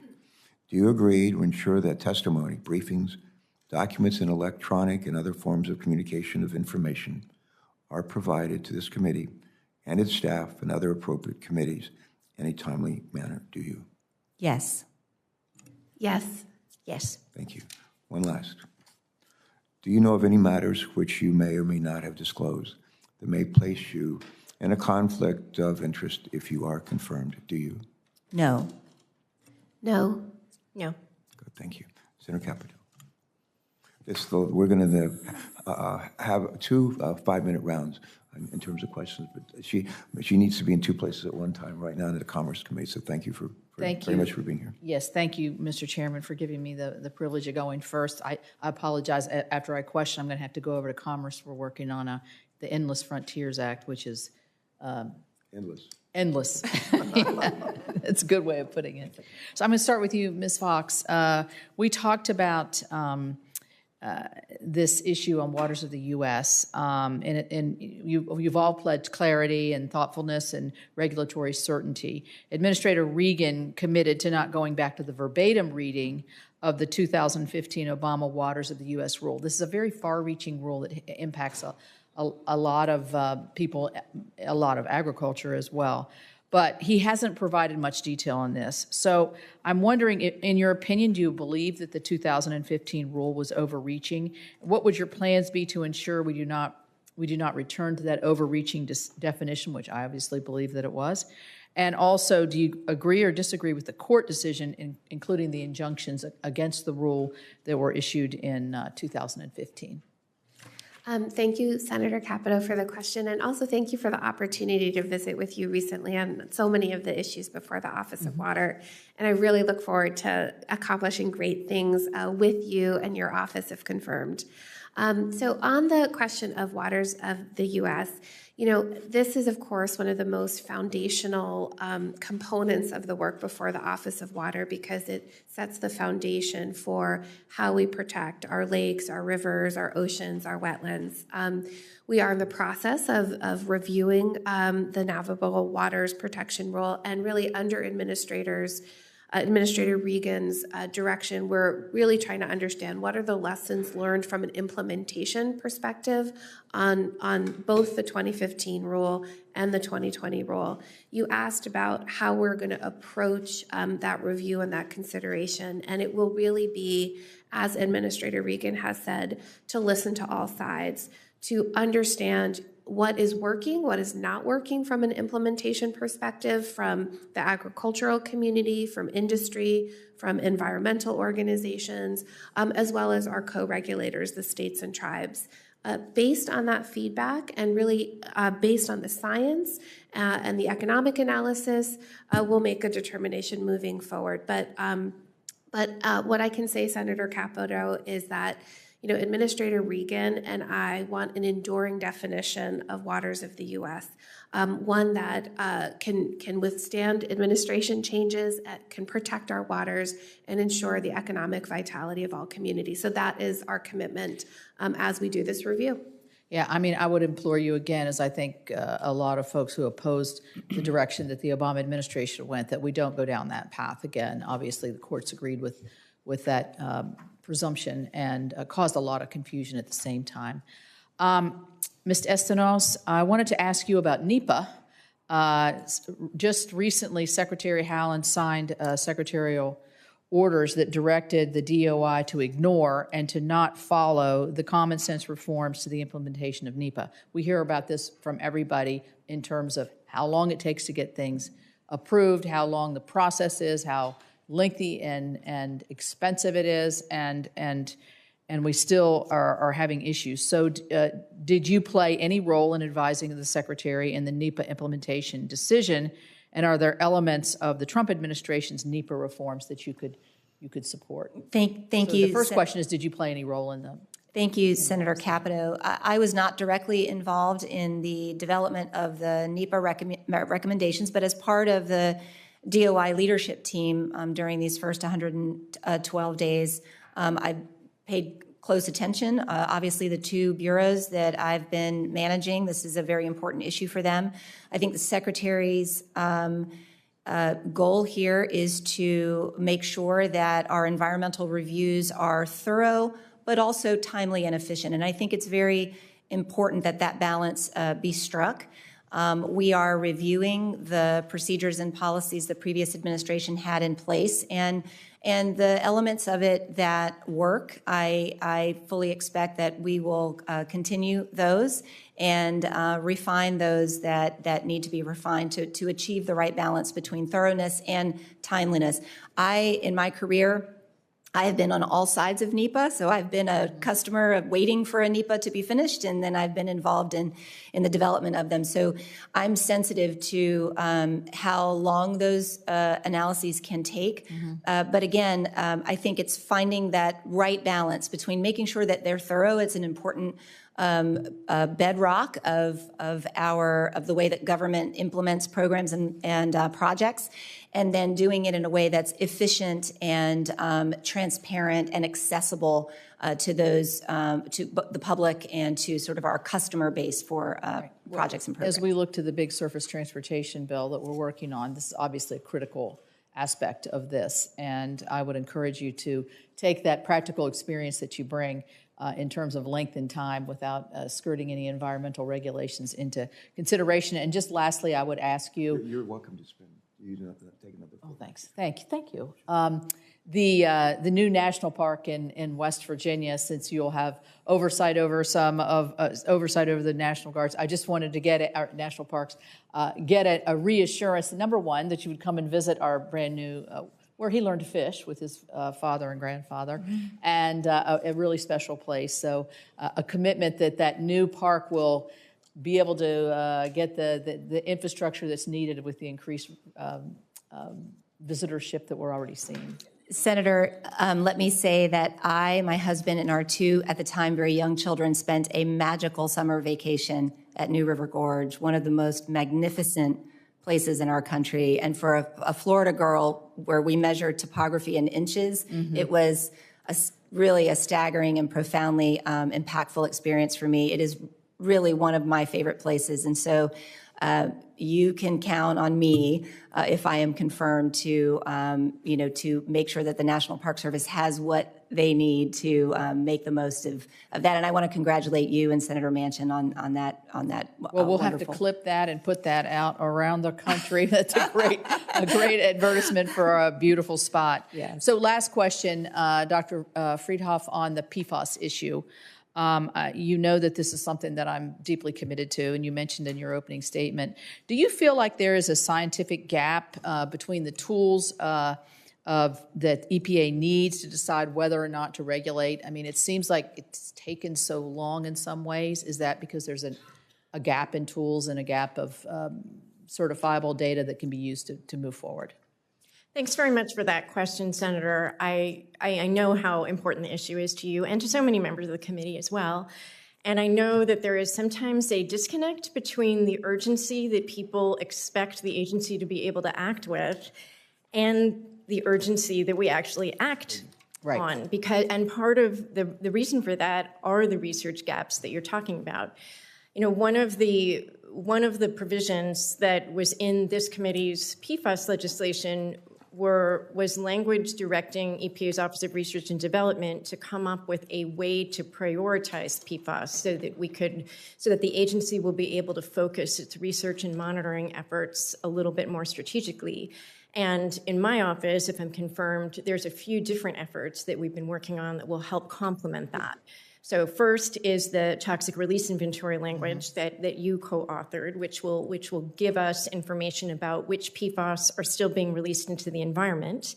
do you agree to ensure that testimony, briefings, documents, and electronic and other forms of communication of information are provided to this committee and its staff and other appropriate committees in a timely manner? Do you? Yes. Yes. Yes. Thank you. One last. Do you know of any matters which you may or may not have disclosed that may place you in a conflict of interest if you are confirmed? Do you? No. No. No. Good, thank you. Senator Capito. We're going to have 2 5-minute rounds in terms of questions, but she needs to be in 2 places at one time right now in the Commerce Committee, so thank you very much for being here. Yes, thank you, Mr. Chairman, for giving me the privilege of going first. I apologize. After I question, I'm going to have to go over to Commerce. We're working on the Endless Frontiers Act, which is endless. It's a good way of putting it. So I'm going to start with you, Ms. Fox. We talked about this issue on waters of the U.S., and you've all pledged clarity and thoughtfulness and regulatory certainty. Administrator Regan committed to not going back to the verbatim reading of the 2015 Obama Waters of the U.S. rule. This is a very far-reaching rule that impacts a lot of people, a lot of agriculture as well. But he hasn't provided much detail on this. So I'm wondering, in your opinion, do you believe that the 2015 rule was overreaching? What would your plans be to ensure we do not return to that overreaching definition, which I obviously believe that it was? And also, do you agree or disagree with the court decision, including the injunctions against the rule that were issued in 2015? Thank you, Senator Capito, for the question, and also thank you for the opportunity to visit with you recently on so many of the issues before the Office of Water. And I really look forward to accomplishing great things with you and your office if confirmed. So on the question of waters of the U.S., this is, of course, one of the most foundational components of the work before the Office of Water because it sets the foundation for how we protect our lakes, our rivers, our oceans, our wetlands. We are in the process of reviewing the Navigable Waters Protection Rule, and really under Administrator Regan's direction, we're really trying to understand what are the lessons learned from an implementation perspective on both the 2015 rule and the 2020 rule. You asked about how we're going to approach that review and that consideration, and it will really be, as Administrator Regan has said, to listen to all sides, to understand what is working, what is not working from an implementation perspective, from the agricultural community, from industry, from environmental organizations, as well as our co-regulators, the states and tribes. Based on that feedback and really based on the science and the economic analysis, we'll make a determination moving forward. But what I can say, Senator Capito, is that Administrator Regan and I want an enduring definition of waters of the U.S., one that can withstand administration changes, can protect our waters, and ensure the economic vitality of all communities. So that is our commitment as we do this review. Yeah, I would implore you again, as I think a lot of folks who opposed the direction that the Obama administration went, that we don't go down that path again. Obviously, the courts agreed with that presumption and caused a lot of confusion at the same time. Ms. Estenos, I wanted to ask you about NEPA. Just recently, Secretary Haaland signed a secretarial orders that directed the DOI to ignore and to not follow the common sense reforms to the implementation of NEPA. We hear about this from everybody in terms of how long it takes to get things approved, how long the process is, how lengthy and expensive it is, and we still are having issues. So did you play any role in advising the Secretary in the NEPA implementation decision? And are there elements of the Trump administration's NEPA reforms that you could support? Thank So you. the first question is, did you play any role in them? Thank you, Senator Capito. I was not directly involved in the development of the NEPA recommendations, but as part of the DOI leadership team during these first 112 days, I paid close attention. Obviously, the two bureaus that I've been managing, this is a very important issue for them. I think the Secretary's goal here is to make sure that our environmental reviews are thorough, but also timely and efficient. And I think it's very important that that balance be struck. We are reviewing the procedures and policies the previous administration had in place, and the elements of it that work, I fully expect that we will continue those and refine those that need to be refined to achieve the right balance between thoroughness and timeliness. In my career, I have been on all sides of NEPA, so I've been a customer of waiting for a NEPA to be finished, and then I've been involved in the development of them. So I'm sensitive to how long those analyses can take. But again, I think it's finding that right balance between making sure that they're thorough. It's an important bedrock of the way that government implements programs and projects, and then doing it in a way that's efficient and transparent and accessible to those to the public and to sort of our customer base for projects and programs. As we look to the big surface transportation bill that we're working on, this is obviously a critical aspect of this, and I would encourage you to take that practical experience that you bring in terms of length and time without skirting any environmental regulations into consideration. And just lastly, I would ask you... You're welcome to spend. You don't have to take another. Oh, thanks. Thank you. The new national park in West Virginia, since you'll have oversight over the National Guards, I just wanted to get our national parks get a reassurance. Number one, that you would come and visit our brand new where he learned to fish with his father and grandfather, and a really special place. So a commitment that new park will be able to get the infrastructure that's needed with the increased visitorship that we're already seeing. Senator, let me say that my husband, and our two, at the time, very young children spent a magical summer vacation at New River Gorge, one of the most magnificent places in our country. And for a Florida girl, where we measure topography in inches, it was really a staggering and profoundly impactful experience for me. It is really one of my favorite places. And so you can count on me if I am confirmed to make sure that the National Park Service has what they need to make the most of that. And I want to congratulate you and Senator Manchin on that. Well, we'll have to clip that and put that out around the country. That's a great advertisement for a beautiful spot. Yes. So last question, Dr. Friedhoff, on the PFAS issue. You know that this is something that I'm deeply committed to, and you mentioned in your opening statement. Do you feel like there is a scientific gap between the tools that EPA needs to decide whether or not to regulate? I mean, it seems like it's taken so long in some ways. Is that because there's a gap in tools and a gap of certifiable data that can be used to move forward? Thanks very much for that question, Senator. I know how important the issue is to you and to so many members of the committee as well. And I know that there is sometimes a disconnect between the urgency that people expect the agency to be able to act with and the urgency that we actually act on. And part of the reason for that are the research gaps that you're talking about. You know, one of the provisions that was in this committee's PFAS legislation was language directing EPA's Office of Research and Development to come up with a way to prioritize PFAS so that the agency will be able to focus its research and monitoring efforts a little bit more strategically. And in my office, if I'm confirmed, there's a few different efforts that we've been working on that will help complement that. So first is the toxic release inventory language that you co-authored, which will give us information about which PFAS are still being released into the environment.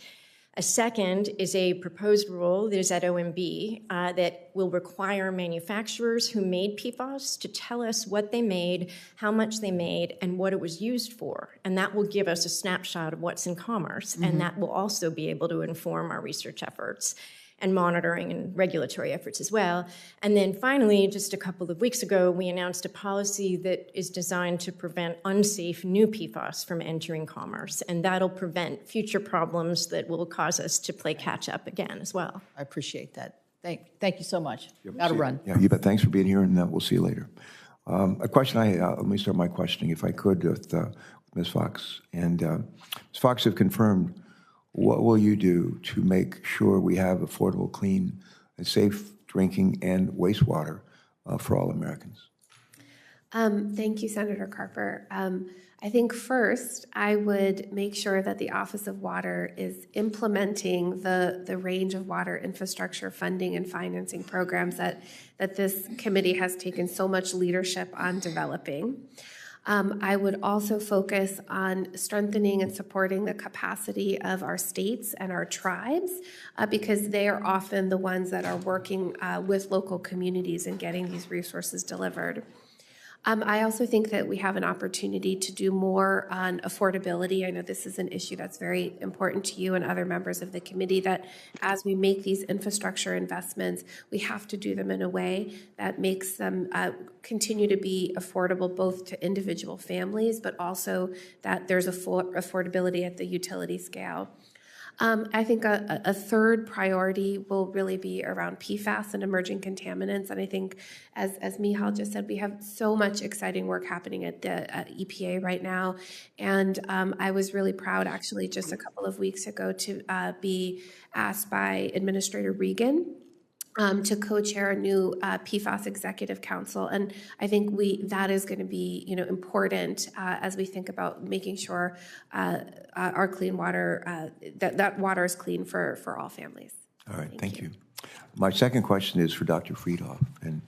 A second is a proposed rule that is at OMB that will require manufacturers who made PFAS to tell us what they made, how much they made, and what it was used for. And that will give us a snapshot of what's in commerce, and that will also be able to inform our research efforts and monitoring and regulatory efforts as well. And then finally, just a couple of weeks ago, we announced a policy that is designed to prevent unsafe new PFAS from entering commerce, and that'll prevent future problems that will cause us to play catch up again as well. I appreciate that. Thank you so much. Yep, Got to see you. run. Yeah, you bet. Thanks for being here, and we'll see you later. A question let me start my questioning, if I could, with Ms. Fox. And Ms. Fox have confirmed, what will you do to make sure we have affordable, clean, and safe drinking and wastewater for all Americans? Thank you, Senator Carper. I think first, I would make sure that the Office of Water is implementing the range of water infrastructure funding and financing programs that this committee has taken so much leadership on developing. I would also focus on strengthening and supporting the capacity of our states and our tribes because they are often the ones that are working with local communities and getting these resources delivered. I also think that we have an opportunity to do more on affordability. I know this is an issue that's very important to you and other members of the committee, that as we make these infrastructure investments, we have to do them in a way that makes them continue to be affordable both to individual families, but also that there's affordability at the utility scale. I think a third priority will really be around PFAS and emerging contaminants. And I think, as Michal just said, we have so much exciting work happening at the EPA right now. And I was really proud, actually, just a couple of weeks ago to be asked by Administrator Regan to co-chair a new PFAS Executive Council, and I think that is going to be important as we think about making sure our clean water that water is clean for all families. All right, thank you. My second question is for Dr. Friedhoff. And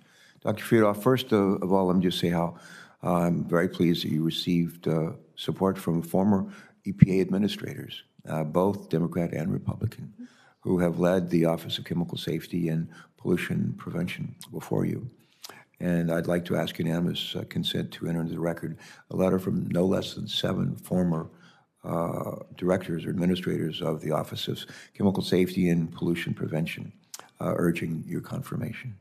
Dr. Friedhoff, first of all, let me just say how I'm very pleased that you received support from former EPA administrators, both Democrat and Republican, who have led the Office of Chemical Safety and Pollution Prevention before you. And I'd like to ask unanimous consent to enter into the record a letter from no less than 7 former directors or administrators of the Office of Chemical Safety and Pollution Prevention, urging your confirmation.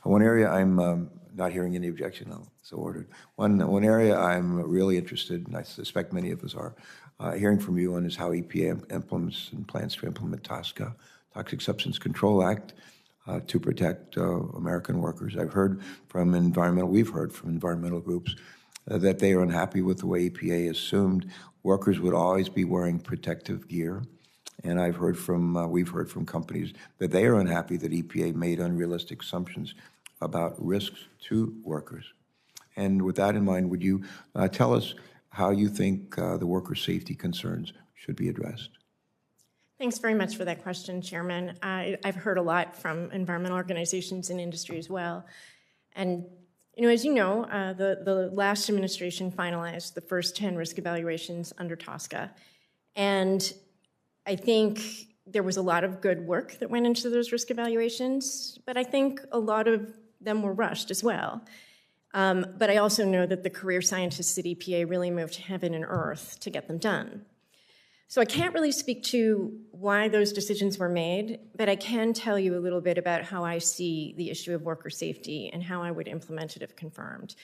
One area I'm not hearing any objection, so ordered. One area I'm really interested, and I suspect many of us are, hearing from you on is how EPA implements and plans to implement TSCA, Toxic Substance Control Act, to protect American workers. We've heard from environmental groups that they are unhappy with the way EPA assumed workers would always be wearing protective gear. And we've heard from companies that they are unhappy that EPA made unrealistic assumptions about risks to workers. And with that in mind, would you tell us how you think the worker safety concerns should be addressed? Thanks very much for that question, Chairman. I've heard a lot from environmental organizations and industry as well. And as you know, the last administration finalized the first 10 risk evaluations under TSCA. And I think there was a lot of good work that went into those risk evaluations, but I think a lot of them were rushed as well. But I also know that the career scientists at EPA really moved heaven and earth to get them done. So I can't really speak to why those decisions were made, but I can tell you a little bit about how I see the issue of worker safety and how I would implement it if confirmed.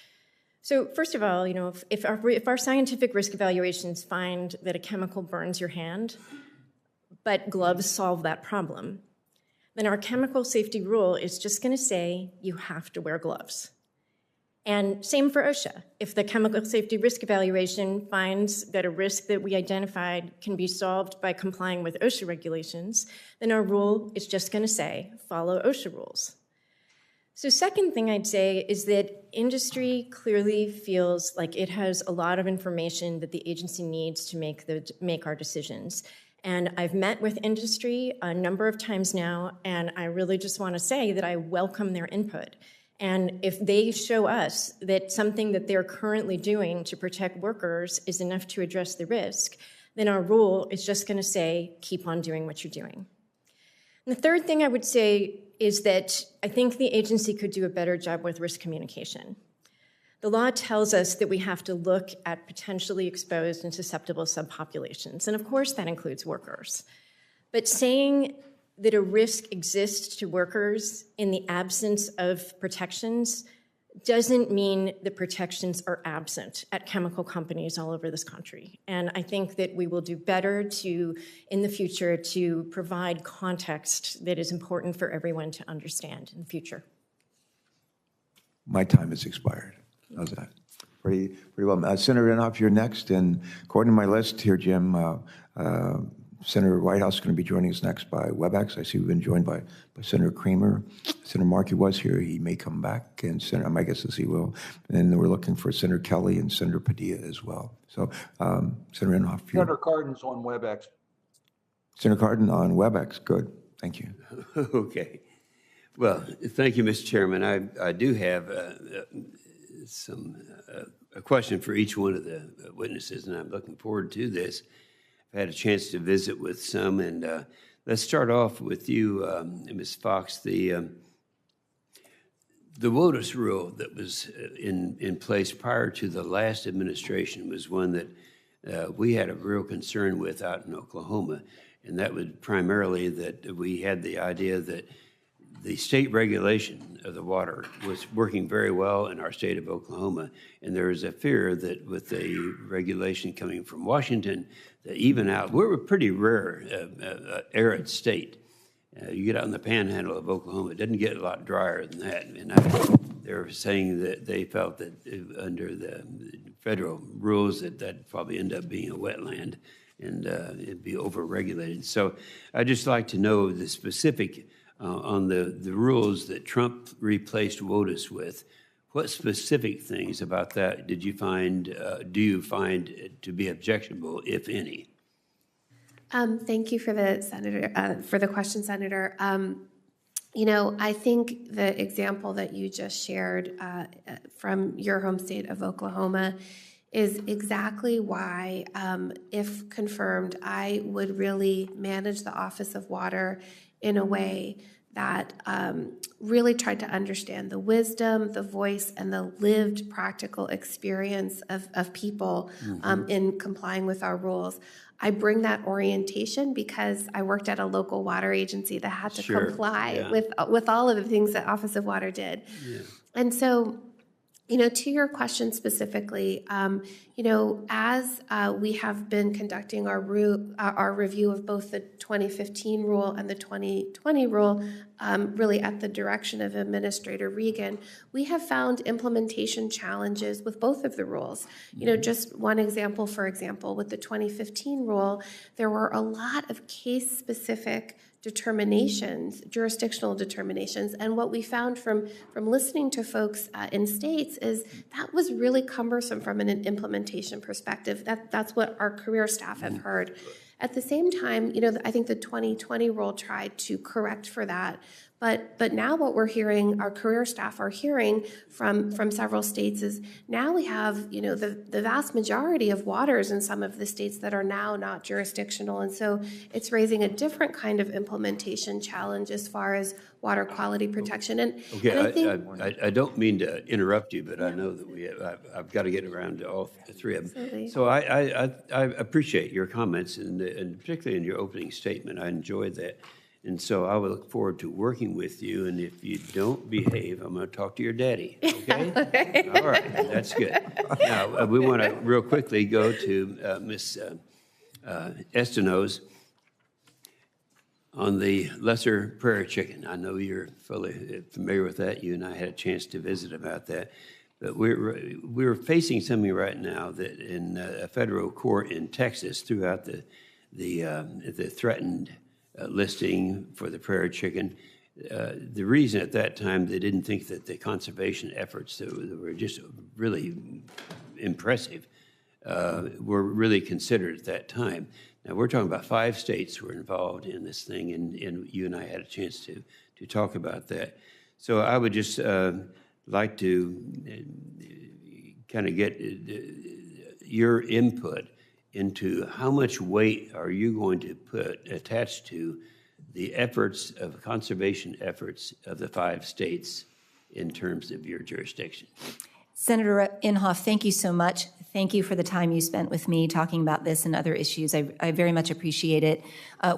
So first of all, if our scientific risk evaluations find that a chemical burns your hand, but gloves solve that problem, then our chemical safety rule is just going to say you have to wear gloves. And same for OSHA. If the chemical safety risk evaluation finds that a risk that we identified can be solved by complying with OSHA regulations, then our rule is just going to say, follow OSHA rules. So second thing I'd say is that industry clearly feels like it has a lot of information that the agency needs to make our decisions. And I've met with industry a number of times now, and I really just want to say that I welcome their input. And if they show us that something that they're currently doing to protect workers is enough to address the risk, then our rule is just going to say, keep on doing what you're doing. And the third thing I would say is that I think the agency could do a better job with risk communication. The law tells us that we have to look at potentially exposed and susceptible subpopulations, and of course that includes workers. But saying that a risk exists to workers in the absence of protections doesn't mean the protections are absent at chemical companies all over this country. And I think that we will do better in the future to provide context that is important for everyone to understand in the future. My time has expired. How's that? Pretty well. Senator Inhofe, you're next. And according to my list here, Jim, Senator Whitehouse is going to be joining us next by WebEx. I see we've been joined by Senator Kramer. Senator Markey was here. He may come back, and my guess is he will. And we're looking for Senator Kelly and Senator Padilla as well. So, Senator Inhofe. Senator Cardin's on WebEx. Senator Cardin on WebEx. Good. Thank you. Okay. Well, thank you, Mr. Chairman. I do have a question for each one of the witnesses, and I'm looking forward to this. I've had a chance to visit with some, and let's start off with you, Ms. Fox. The WOTUS rule that was in place prior to the last administration was one that we had a real concern with out in Oklahoma, and that was primarily that we had the idea that the state regulation of the water was working very well in our state of Oklahoma, and there is a fear that with the regulation coming from Washington, that even out, we're a pretty rare arid state. You get out in the panhandle of Oklahoma, it doesn't get a lot drier than that. And they're saying that they felt that under the federal rules that'd probably end up being a wetland and it'd be over-regulated. So I'd just like to know the specific on the rules that Trump replaced WOTUS with. What specific things about that do you find to be objectionable, if any? Thank you for the question, Senator. I think the example that you just shared from your home state of Oklahoma is exactly why, if confirmed, I would really manage the Office of Water in a way that really tried to understand the wisdom, the voice, and the lived practical experience of people in complying with our rules. I bring that orientation because I worked at a local water agency that had to comply with all of the things that Office of Water did. Yeah. And so, to your question specifically, as we have been conducting our review of both the 2015 rule and the 2020 rule, really at the direction of Administrator Regan, we have found implementation challenges with both of the rules. Just one example, for example, with the 2015 rule, there were a lot of case-specific determinations, jurisdictional determinations, and what we found from listening to folks in states is that was really cumbersome from an implementation perspective. That's what our career staff have heard. At the same time, I think the 2020 rule tried to correct for that. But now what we're hearing, our career staff are hearing from several states is now we have, the vast majority of waters in some of the states that are now not jurisdictional. And so it's raising a different kind of implementation challenge as far as water quality protection. And I think, I don't mean to interrupt you, but I know that I've got to get around to all three of them. Absolutely. So I appreciate your comments, and particularly in your opening statement. I enjoyed that. And so I will look forward to working with you. And if you don't behave, I'm going to talk to your daddy. Okay? Okay. All right. That's good. Now, we want to real quickly go to Ms. Estenos on the lesser prairie chicken. I know you're fully familiar with that. You and I had a chance to visit about that. But we're facing something right now that in a federal court in Texas throughout the threatened listing for the prairie chicken. The reason at that time they didn't think that the conservation efforts that were just really impressive were really considered at that time. Now, we're talking about 5 states were involved in this thing, and you and I had a chance to talk about that. So I would just like to kind of get your input into how much weight are you going to attach to the efforts of conservation efforts of the 5 states in terms of your jurisdiction. Senator Inhofe, thank you so much. Thank you for the time you spent with me talking about this and other issues. I very much appreciate it.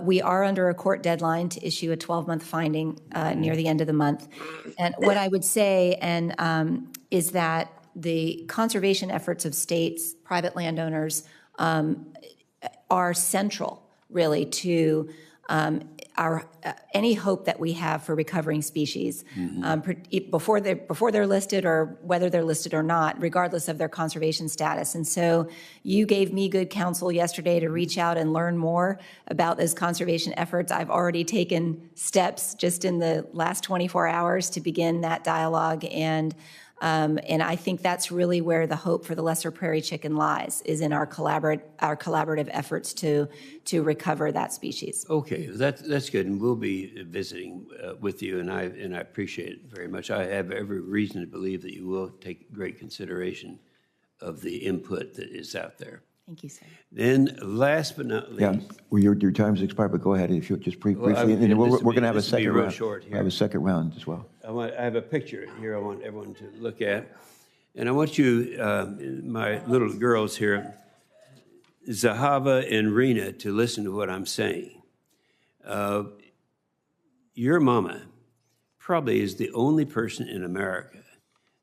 We are under a court deadline to issue a 12-month finding near the end of the month. And what I would say is that the conservation efforts of states, private landowners, are central, really, to our any hope that we have for recovering species before they're listed or whether they're listed or not, regardless of their conservation status. And so you gave me good counsel yesterday to reach out and learn more about those conservation efforts. I've already taken steps just in the last 24 hours to begin that dialogue, and I think that's really where the hope for the lesser prairie chicken lies, is in our collaborative efforts to recover that species. Okay, that's good, and we'll be visiting with you, and I appreciate it very much. I have every reason to believe that you will take great consideration of the input that is out there. Thank you, sir. Then, last but not least, Yeah, well, your time's expired, but go ahead if you just briefly. And we're going to have a second round. I have a second round as well. I have a picture here I want everyone to look at. And I want you, my little girls here, Zahava and Rena, to listen to what I'm saying. Your mama probably is the only person in America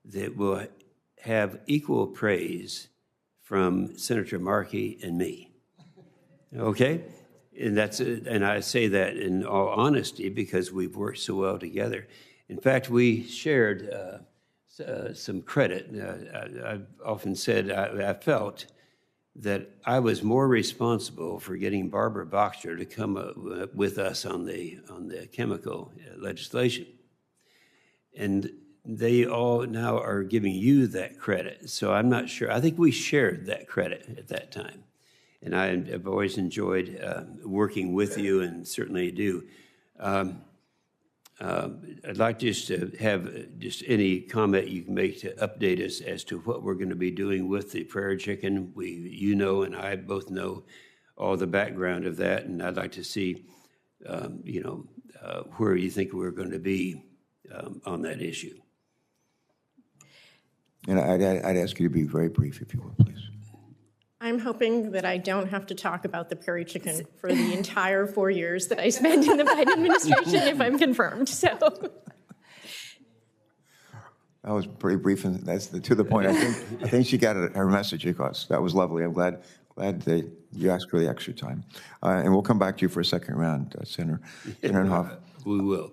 that will have equal praise from Senator Markey and me. Okay? And I say that in all honesty because we've worked so well together. In fact, we shared some credit. I've often said I felt that I was more responsible for getting Barbara Boxer to come with us on the chemical legislation. And they all now are giving you that credit. So I'm not sure. I think we shared that credit at that time. And I've always enjoyed working with you, and certainly do. I'd like just to have just any comment you can make to update us as to what we're going to be doing with the prairie chicken. You know, and I both know all the background of that, and I'd like to see, where you think we're going to be on that issue. And I'd ask you to be very brief, if you will, please. I'm hoping that I don't have to talk about the prairie chicken for the entire 4 years that I spent in the Biden administration if I'm confirmed. So that was pretty brief, and that's to the point. I think she got her message across. That was lovely. I'm glad that you asked for the extra time. And we'll come back to you for a second round, Senator Inhofe. We will.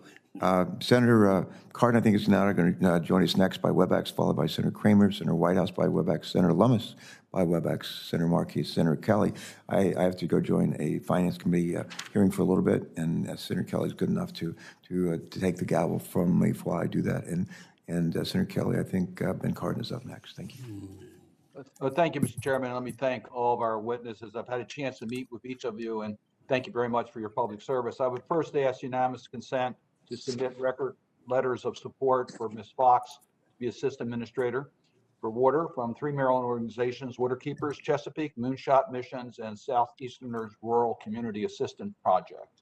Senator Cardin, I think, is now going to join us next by WebEx, followed by Senator Kramer, Senator Whitehouse by WebEx, Senator Lummis by WebEx, Senator Markey, Senator Kelly. I have to go join a Finance Committee hearing for a little bit, and Senator Kelly is good enough to take the gavel from me while I do that. And Senator Kelly, I think Ben Cardin is up next. Thank you. Thank you, Mr. Chairman. Let me thank all of our witnesses. I've had a chance to meet with each of you, and thank you very much for your public service. I would first ask unanimous consent to submit record letters of support for Ms. Fox to be Assistant Administrator for Water from 3 Maryland organizations: Waterkeepers Chesapeake, Moonshot Missions, and Southeasterners Rural Community Assistance Project.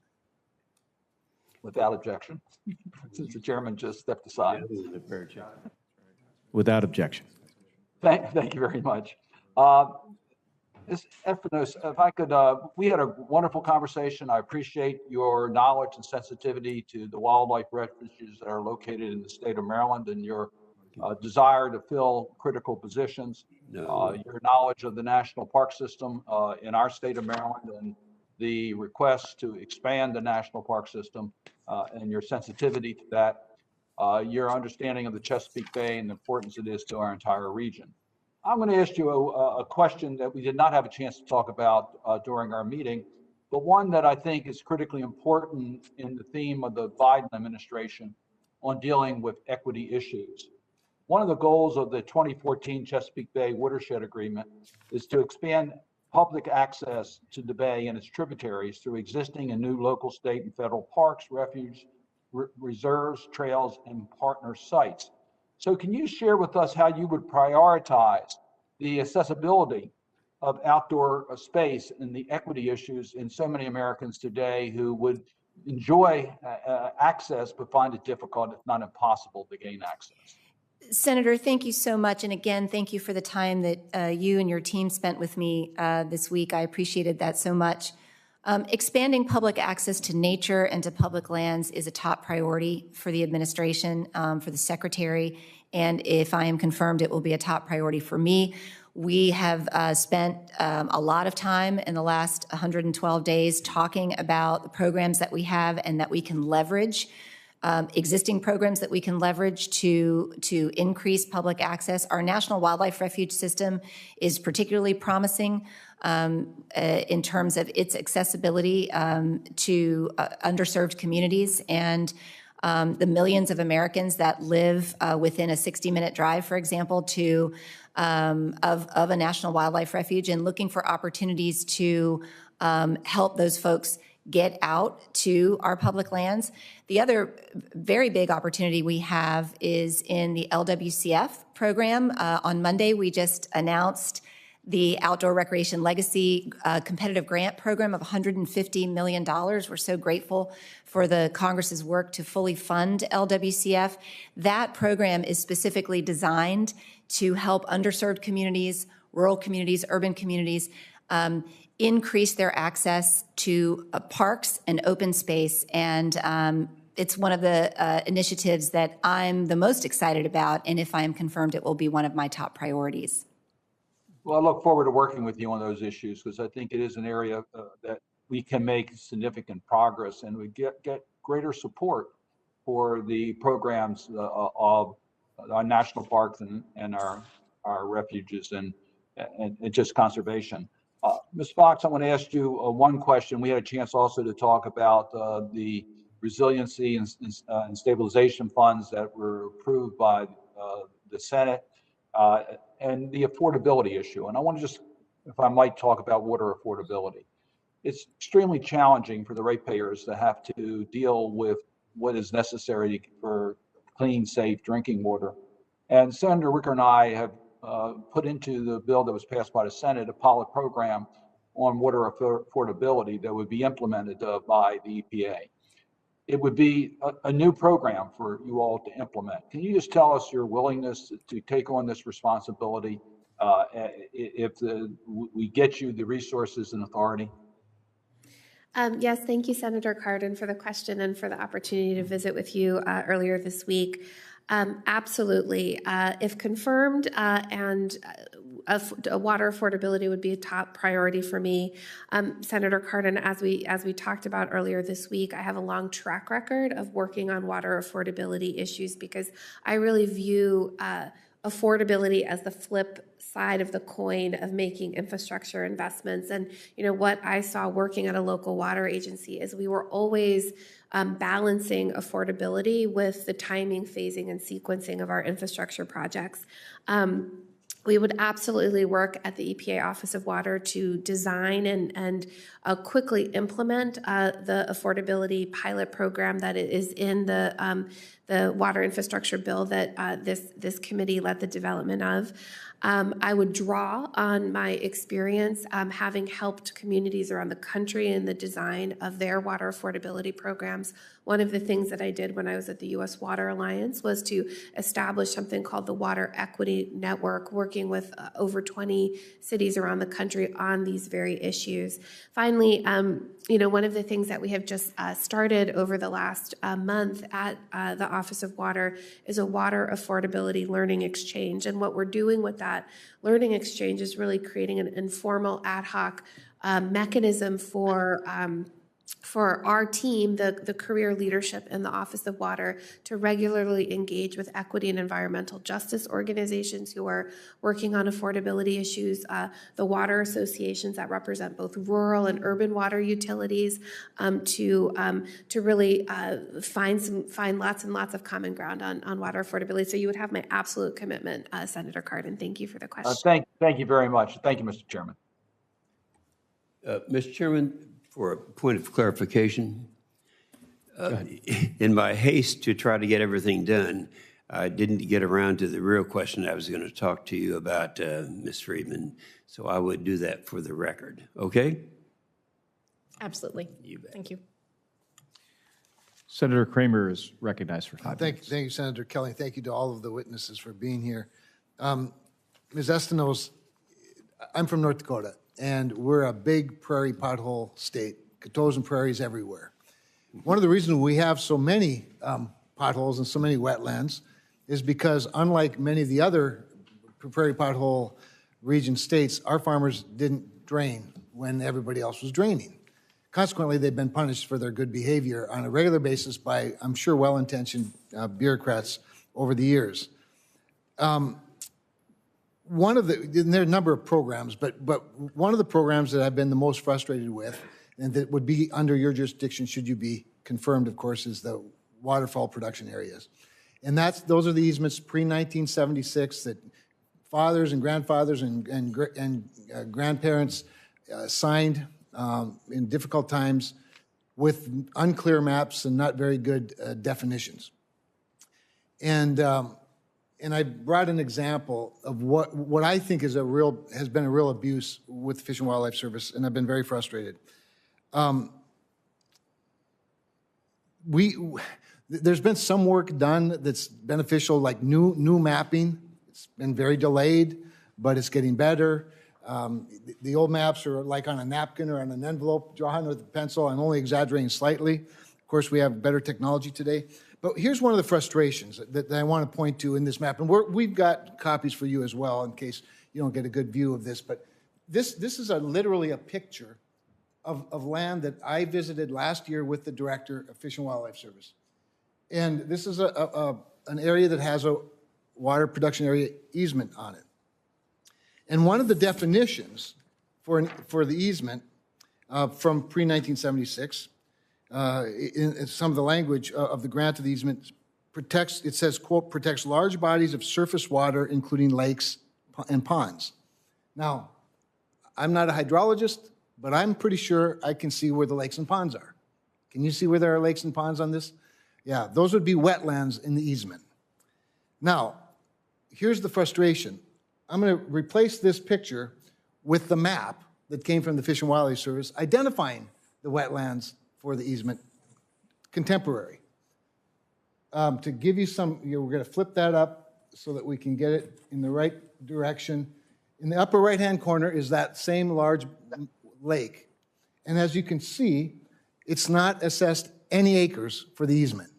Without objection, since the chairman just stepped aside. Without objection. Thank you very much. Ms. Efinos, if I could, we had a wonderful conversation. I appreciate your knowledge and sensitivity to the wildlife refuges that are located in the state of Maryland, and your desire to fill critical positions, your knowledge of the national park system in our state of Maryland, and the request to expand the national park system, and your sensitivity to that. your understanding of the Chesapeake Bay and the importance it is to our entire region. I'm going to ask you a question that we did not have a chance to talk about during our meeting, but one that I think is critically important in the theme of the Biden administration on dealing with equity issues. One of the goals of the 2014 Chesapeake Bay Watershed Agreement is to expand public access to the bay and its tributaries through existing and new local, state, and federal parks, refuge, reserves, trails, and partner sites. So can you share with us how you would prioritize the accessibility of outdoor space and the equity issues in so many Americans today who would enjoy access but find it difficult, if not impossible, to gain access? Senator, thank you so much. And again, thank you for the time that you and your team spent with me this week. I appreciated that so much. Expanding public access to nature and to public lands is a top priority for the administration, for the secretary, and if I am confirmed, it will be a top priority for me. We have spent a lot of time in the last 112 days talking about the programs that we have and that we can leverage, existing programs that we can leverage to increase public access. Our National Wildlife Refuge System is particularly promising in terms of its accessibility to underserved communities and the millions of Americans that live within a 60-minute drive, for example, to of a national wildlife refuge, and looking for opportunities to help those folks get out to our public lands. The other very big opportunity we have is in the LWCF program. On Monday, we just announced the Outdoor Recreation Legacy competitive grant program of $150 million. We're so grateful for the Congress's work to fully fund LWCF. That program is specifically designed to help underserved communities, rural communities, urban communities, increase their access to parks and open space. And it's one of the initiatives that I'm the most excited about. And if I am confirmed, it will be one of my top priorities. Well, I look forward to working with you on those issues because I think it is an area that we can make significant progress and we get greater support for the programs of our national parks and our refuges and just conservation. Ms. Fox, I want to ask you one question. We had a chance also to talk about the resiliency and stabilization funds that were approved by the Senate and the affordability issue. And I want to just, if I might, talk about water affordability. It's extremely challenging for the ratepayers to have to deal with what is necessary for clean, safe drinking water. And Senator Wicker and I have put into the bill that was passed by the Senate a pilot program on water affordability that would be implemented by the EPA. It would be a new program for you all to implement. Can you just tell us your willingness to take on this responsibility if we get you the resources and authority? Yes, thank you, Senator Cardin, for the question and for the opportunity to visit with you earlier this week. Absolutely. If confirmed, and water affordability would be a top priority for me. Senator Cardin, as we talked about earlier this week, I have a long track record of working on water affordability issues because I really view affordability as the flip side of the coin of making infrastructure investments. And what I saw working at a local water agency is we were always balancing affordability with the timing, phasing, and sequencing of our infrastructure projects. We would absolutely work at the EPA Office of Water to design and quickly implement the affordability pilot program that is in the water infrastructure bill that this committee led the development of. I would draw on my experience having helped communities around the country in the design of their water affordability programs. One of the things that I did when I was at the U.S. Water Alliance was to establish something called the Water Equity Network, working with over 20 cities around the country on these very issues. Finally, one of the things that we have just started over the last month at the Office of Water is a water affordability learning exchange. And what we're doing with that learning exchange is really creating an informal ad hoc mechanism for for our team, the career leadership in the Office of Water, to regularly engage with equity and environmental justice organizations who are working on affordability issues, the water associations that represent both rural and urban water utilities, to really find lots and lots of common ground on water affordability. So you would have my absolute commitment, Senator Cardin. Thank you for the question. Thank you very much. Thank you, Mr. Chairman. Mr. Chairman, for a point of clarification, in my haste to try to get everything done, I didn't get around to the real question I was going to talk to you about, Ms. Friedman, so I would do that for the record, okay? Absolutely. You bet. Thank you. Senator Kramer is recognized for 5 minutes. Thank you, Senator Kelly. Thank you to all of the witnesses for being here. Ms. Estenos, I'm from North Dakota, and we're a big prairie pothole state, cotos and prairies everywhere. One of the reasons we have so many potholes and so many wetlands is because, unlike many of the other prairie pothole region states, our farmers didn't drain when everybody else was draining. Consequently, they've been punished for their good behavior on a regular basis by, I'm sure, well-intentioned bureaucrats over the years. One of the, and there are a number of programs, but one of the programs that I've been the most frustrated with, and that would be under your jurisdiction should you be confirmed, of course, is the waterfall production areas. And those are the easements pre-1976 that fathers and grandfathers and grandparents signed in difficult times with unclear maps and not very good definitions. And I brought an example of what I think is has been a real abuse with the Fish and Wildlife Service, and I've been very frustrated. There's been some work done that's beneficial, like new mapping. It's been very delayed, but it's getting better. The old maps are like on a napkin or on an envelope, drawn with a pencil. I'm only exaggerating slightly. Of course, we have better technology today. But here's one of the frustrations that I want to point to in this map. And we've got copies for you as well in case you don't get a good view of this. But this is literally a picture of land that I visited last year with the Director of Fish and Wildlife Service. And this is an area that has a water production area easement on it. And one of the definitions for the easement from pre-1976, in some of the language of the grant of the easement, it says, quote, protects large bodies of surface water, including lakes and ponds. Now, I'm not a hydrologist, but I'm pretty sure I can see where the lakes and ponds are. Can you see where there are lakes and ponds on this? Yeah, those would be wetlands in the easement. Now, here's the frustration. I'm going to replace this picture with the map that came from the Fish and Wildlife Service identifying the wetlands for the easement, contemporary. To give you some, we're going to flip that up so that we can get it in the right direction. In the upper right-hand corner is that same large lake. And as you can see, it's not assessed any acres for the easement.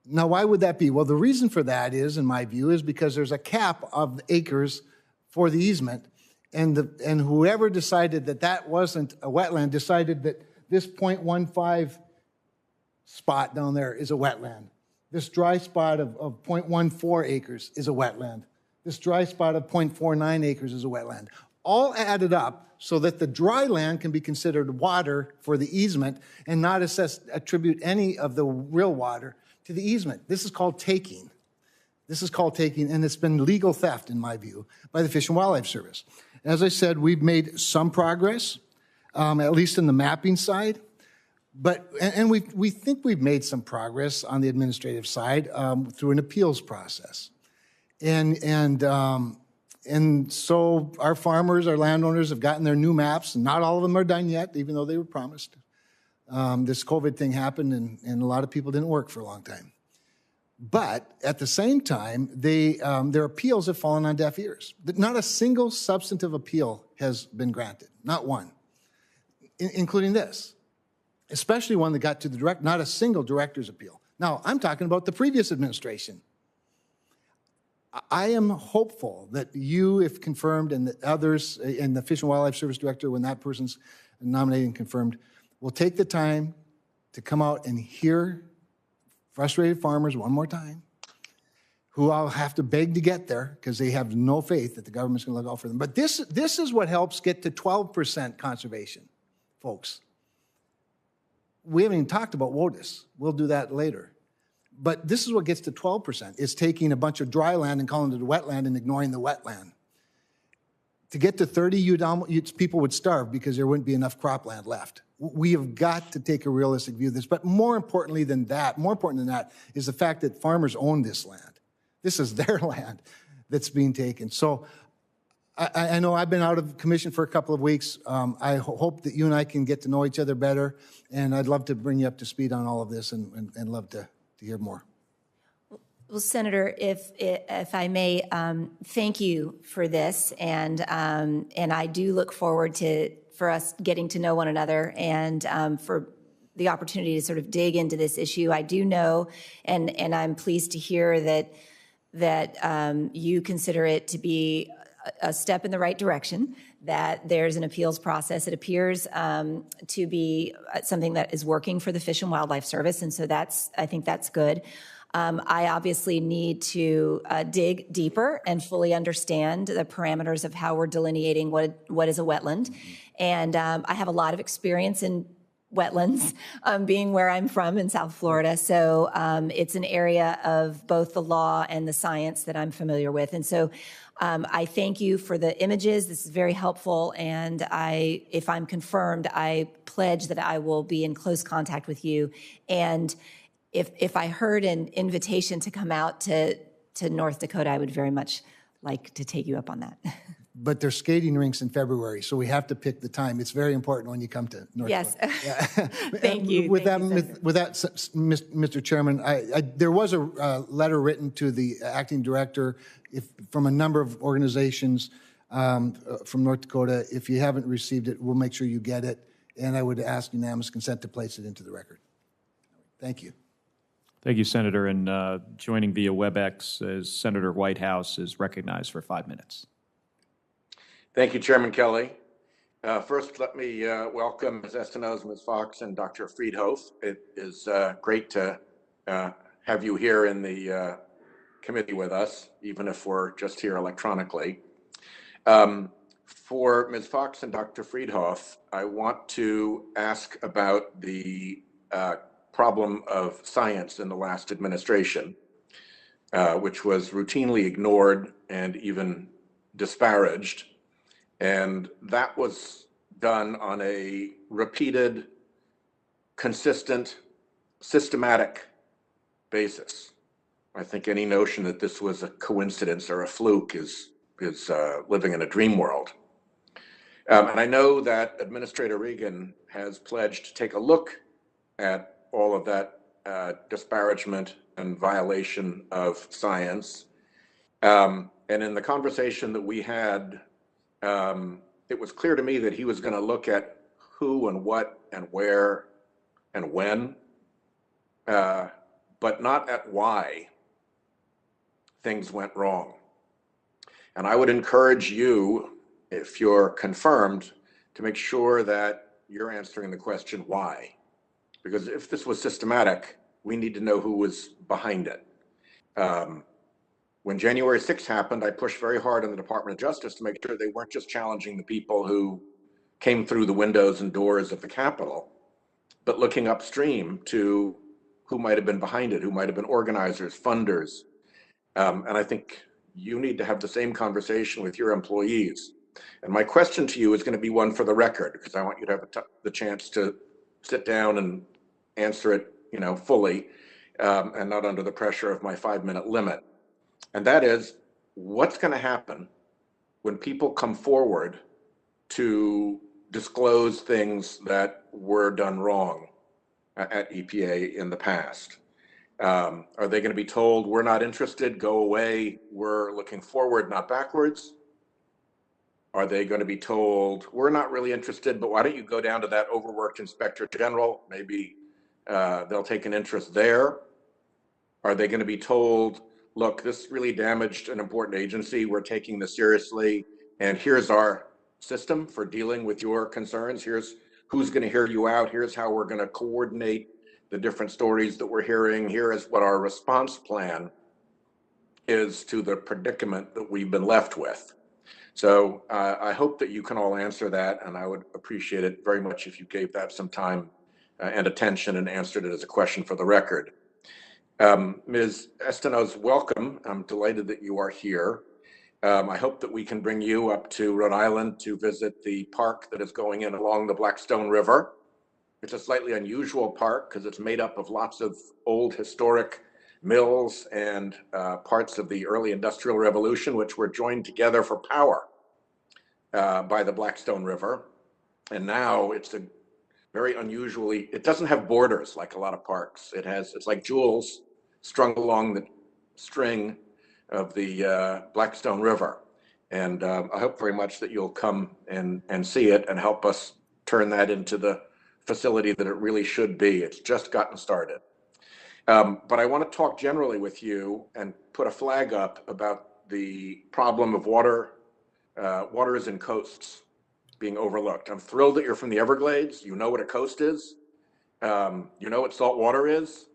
Now, why would that be? Well, the reason for that is, in my view, is because there's a cap of acres for the easement, and whoever decided that wasn't a wetland decided that this 0.15 spot down there is a wetland. This dry spot of 0.14 acres is a wetland. This dry spot of 0.49 acres is a wetland. All added up so that the dry land can be considered water for the easement and not attribute any of the real water to the easement. This is called taking. This is called taking, and it's been legal theft, in my view, by the Fish and Wildlife Service. As I said, we've made some progress, at least in the mapping side, and we think we've made some progress on the administrative side through an appeals process. And so our farmers, our landowners have gotten their new maps, and not all of them are done yet, even though they were promised. This COVID thing happened, and a lot of people didn't work for a long time. But at the same time, their appeals have fallen on deaf ears. Not a single substantive appeal has been granted, not one, including this, especially one that got to the direct, not a single director's appeal. Now, I'm talking about the previous administration. I am hopeful that you, if confirmed, and the others, and the Fish and Wildlife Service Director, when that person's nominated and confirmed, will take the time to come out and hear frustrated farmers one more time, who I'll have to beg to get there because they have no faith that the government's going to look out for them. But this is what helps get to 12% conservation, folks. We haven't even talked about WOTUS. We'll do that later. But this is what gets to 12%. It's taking a bunch of dry land and calling it a wetland and ignoring the wetland. To get to 30, people would starve because there wouldn't be enough cropland left. We have got to take a realistic view of this. But more important than that, is the fact that farmers own this land. This is their land that's being taken. So I know I've been out of commission for a couple of weeks. I hope that you and I can get to know each other better, and I'd love to bring you up to speed on all of this and love to hear more. Well, Senator, if I may, thank you for this, and I do look forward for us getting to know one another and for the opportunity to sort of dig into this issue. I do know, and I'm pleased to hear that you consider it to be a step in the right direction, that there's an appeals process. It appears to be something that is working for the Fish and Wildlife Service, and so I think that's good. I obviously need to dig deeper and fully understand the parameters of how we're delineating what is a wetland. And I have a lot of experience in wetlands, being where I'm from in South Florida. So it's an area of both the law and the science that I'm familiar with. And so I thank you for the images. This is very helpful. And if I'm confirmed, I pledge that I will be in close contact with you. And if I heard an invitation to come out to North Dakota, I would very much like to take you up on that. But there's skating rinks in February, so we have to pick the time. It's very important when you come to North Dakota. Yes. Thank you. With that, Mr. Chairman, there was a letter written to the acting director from a number of organizations from North Dakota. If you haven't received it, we'll make sure you get it. And I would ask unanimous consent to place it into the record. Thank you. Thank you, Senator. And joining via WebEx is Senator Whitehouse is recognized for 5 minutes. Thank you, Chairman Kelly. First, let me welcome Ms. Estenos, Ms. Fox, and Dr. Friedhof. It is great to have you here in the committee with us, even if we're just here electronically. For Ms. Fox and Dr. Friedhof, I want to ask about the problem of science in the last administration, which was routinely ignored and even disparaged. And that was done on a repeated, consistent, systematic basis. I think any notion that this was a coincidence or a fluke is living in a dream world. And I know that Administrator Regan has pledged to take a look at all of that disparagement and violation of science. And in the conversation that we had, it was clear to me that he was going to look at who and what and where and when, but not at why things went wrong. And I would encourage you, if you're confirmed, to make sure that you're answering the question why. Because if this was systematic, we need to know who was behind it. When January 6th happened, I pushed very hard on the Department of Justice to make sure they weren't just challenging the people who came through the windows and doors of the Capitol, but looking upstream to who might have been behind it, who might have been organizers, funders. And I think you need to have the same conversation with your employees. And my question to you is going to be one for the record, because I want you to have the chance to sit down and answer it, fully, and not under the pressure of my 5-minute limit. And that is, what's going to happen when people come forward to disclose things that were done wrong at EPA in the past? Are they going to be told, we're not interested, go away, we're looking forward, not backwards? Are they going to be told, we're not really interested, but why don't you go down to that overworked Inspector General? Maybe they'll take an interest there. Are they going to be told, look, this really damaged an important agency, we're taking this seriously, and here's our system for dealing with your concerns. Here's who's going to hear you out. Here's how we're going to coordinate the different stories that we're hearing. Here is what our response plan is to the predicament that we've been left with. So I hope that you can all answer that, and I would appreciate it very much if you gave that some time and attention and answered it as a question for the record. Ms. Estenos, welcome. I'm delighted that you are here. I hope that we can bring you up to Rhode Island to visit the park that is going in along the Blackstone River. It's a slightly unusual park because it's made up of lots of old historic mills and parts of the early Industrial Revolution, which were joined together for power by the Blackstone River. And now it's a very unusually, it doesn't have borders like a lot of parks. It's like jewels strung along the string of the Blackstone River. And I hope very much that you'll come and see it and help us turn that into the facility that it really should be. It's just gotten started. But I want to talk generally with you and put a flag up about the problem of waters and coasts being overlooked. I'm thrilled that you're from the Everglades. You know what a coast is. You know what salt water is.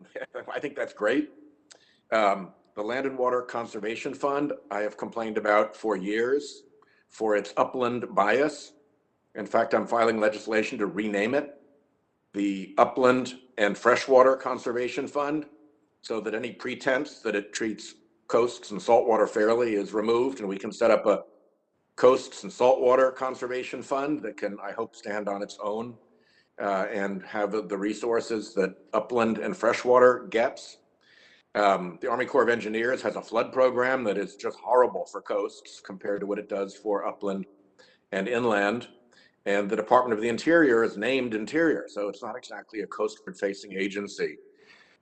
I think that's great. The Land and Water Conservation Fund, I have complained about for years for its upland bias. In fact, I'm filing legislation to rename it the Upland and Freshwater Conservation Fund, so that any pretense that it treats coasts and saltwater fairly is removed, and we can set up a Coasts and Saltwater Conservation Fund that can, I hope, stand on its own and have the resources that upland and freshwater gets. The Army Corps of Engineers has a flood program that is just horrible for coasts compared to what it does for upland and inland. And the Department of the Interior is named Interior, so it's not exactly a coastward-facing agency.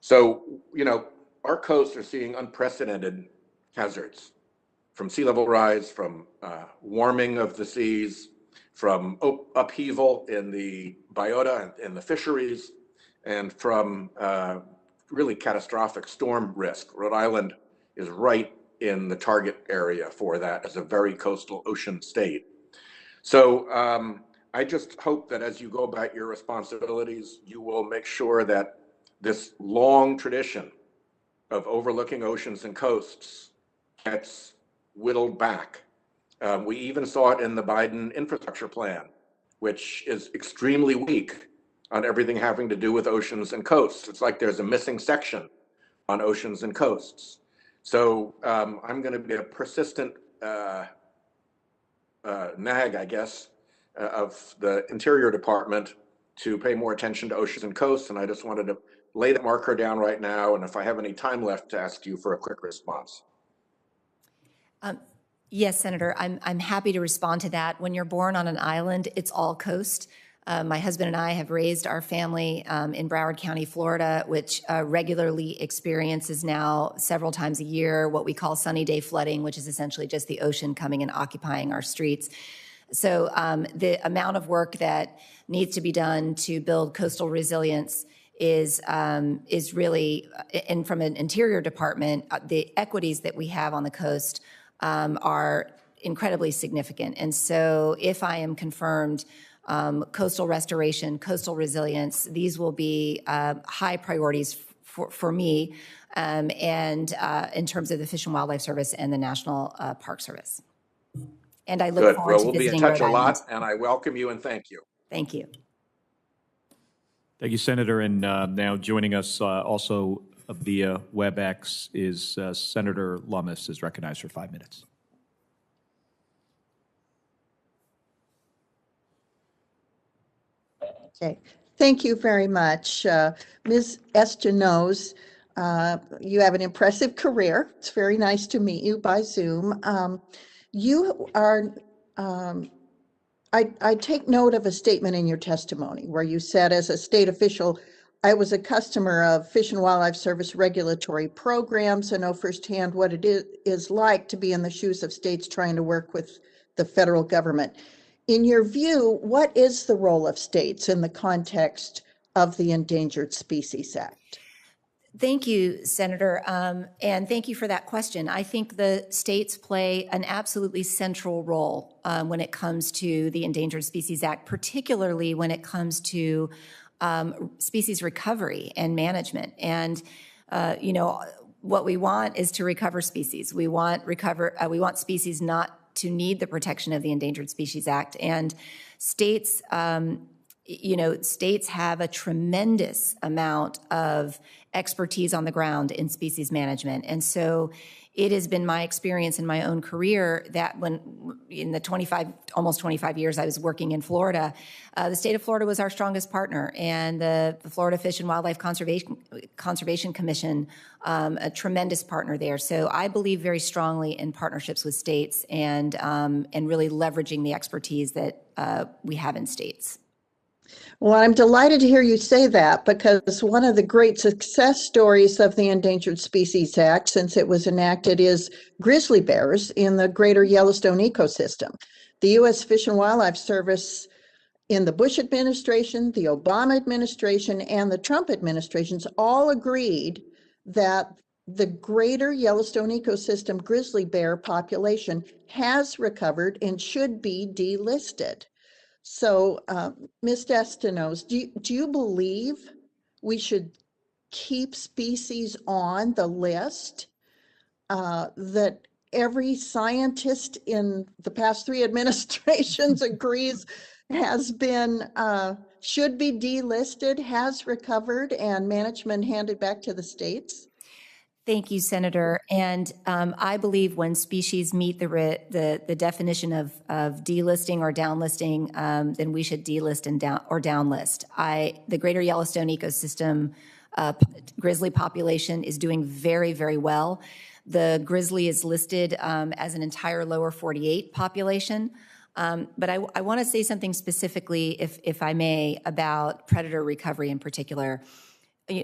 So, you know, our coasts are seeing unprecedented hazards from sea level rise, from warming of the seas, from upheaval in the biota and the fisheries, and from really catastrophic storm risk. Rhode Island is right in the target area for that as a very coastal ocean state. So I just hope that as you go about your responsibilities, you will make sure that this long tradition of overlooking oceans and coasts gets whittled back. We even saw it in the Biden infrastructure plan, which is extremely weak on everything having to do with oceans and coasts. It's like there's a missing section on oceans and coasts. So I'm going to be a persistent nag, I guess, of the Interior Department to pay more attention to oceans and coasts. And I just wanted to lay that marker down right now. And if I have any time left, to ask you for a quick response. Yes, Senator, I'm happy to respond to that. When you're born on an island, it's all coast. My husband and I have raised our family in Broward County, Florida, which regularly experiences now several times a year what we call sunny day flooding, which is essentially just the ocean coming and occupying our streets. So the amount of work that needs to be done to build coastal resilience is really, and from an Interior Department, the equities that we have on the coast are incredibly significant. And so if I am confirmed, coastal restoration, coastal resilience, these will be high priorities for me and in terms of the Fish and Wildlife Service and the National Park Service. And I look forward to visiting Rhode Island. We'll be in touch a lot, and I welcome you and thank you. Thank you. Thank you, Senator. And now joining us also via WebEx is Senator Lummis is recognized for 5 minutes. Okay, thank you very much. Ms. Estenos, you have an impressive career. It's very nice to meet you by Zoom. You are, I take note of a statement in your testimony where you said, as a state official, I was a customer of Fish and Wildlife Service regulatory programs and know firsthand what it is like to be in the shoes of states trying to work with the federal government. In your view, what is the role of states in the context of the Endangered Species Act? Thank you, Senator, and thank you for that question. I think the states play an absolutely central role when it comes to the Endangered Species Act, particularly when it comes to species recovery and management. And what we want is to recover species. We want species not to need the protection of the Endangered Species Act. And states, states have a tremendous amount of expertise on the ground in species management. And so it has been my experience in my own career that when in the almost 25 years I was working in Florida, the state of Florida was our strongest partner, and the Florida Fish and Wildlife Conservation Commission, a tremendous partner there. So I believe very strongly in partnerships with states and really leveraging the expertise that we have in states. Well, I'm delighted to hear you say that, because one of the great success stories of the Endangered Species Act since it was enacted is grizzly bears in the greater Yellowstone ecosystem. The U.S. Fish and Wildlife Service in the Bush administration, the Obama administration, and the Trump administrations all agreed that the greater Yellowstone ecosystem grizzly bear population has recovered and should be delisted. So, Ms. Destinos, do you believe we should keep species on the list that every scientist in the past 3 administrations agrees has been, should be delisted, has recovered, and management handed back to the states? Thank you, Senator. And I believe when species meet the definition of delisting or downlisting, then we should delist and downlist. The greater Yellowstone ecosystem grizzly population is doing very, very well. The grizzly is listed as an entire lower 48 population. But I want to say something specifically, if I may, about predator recovery in particular.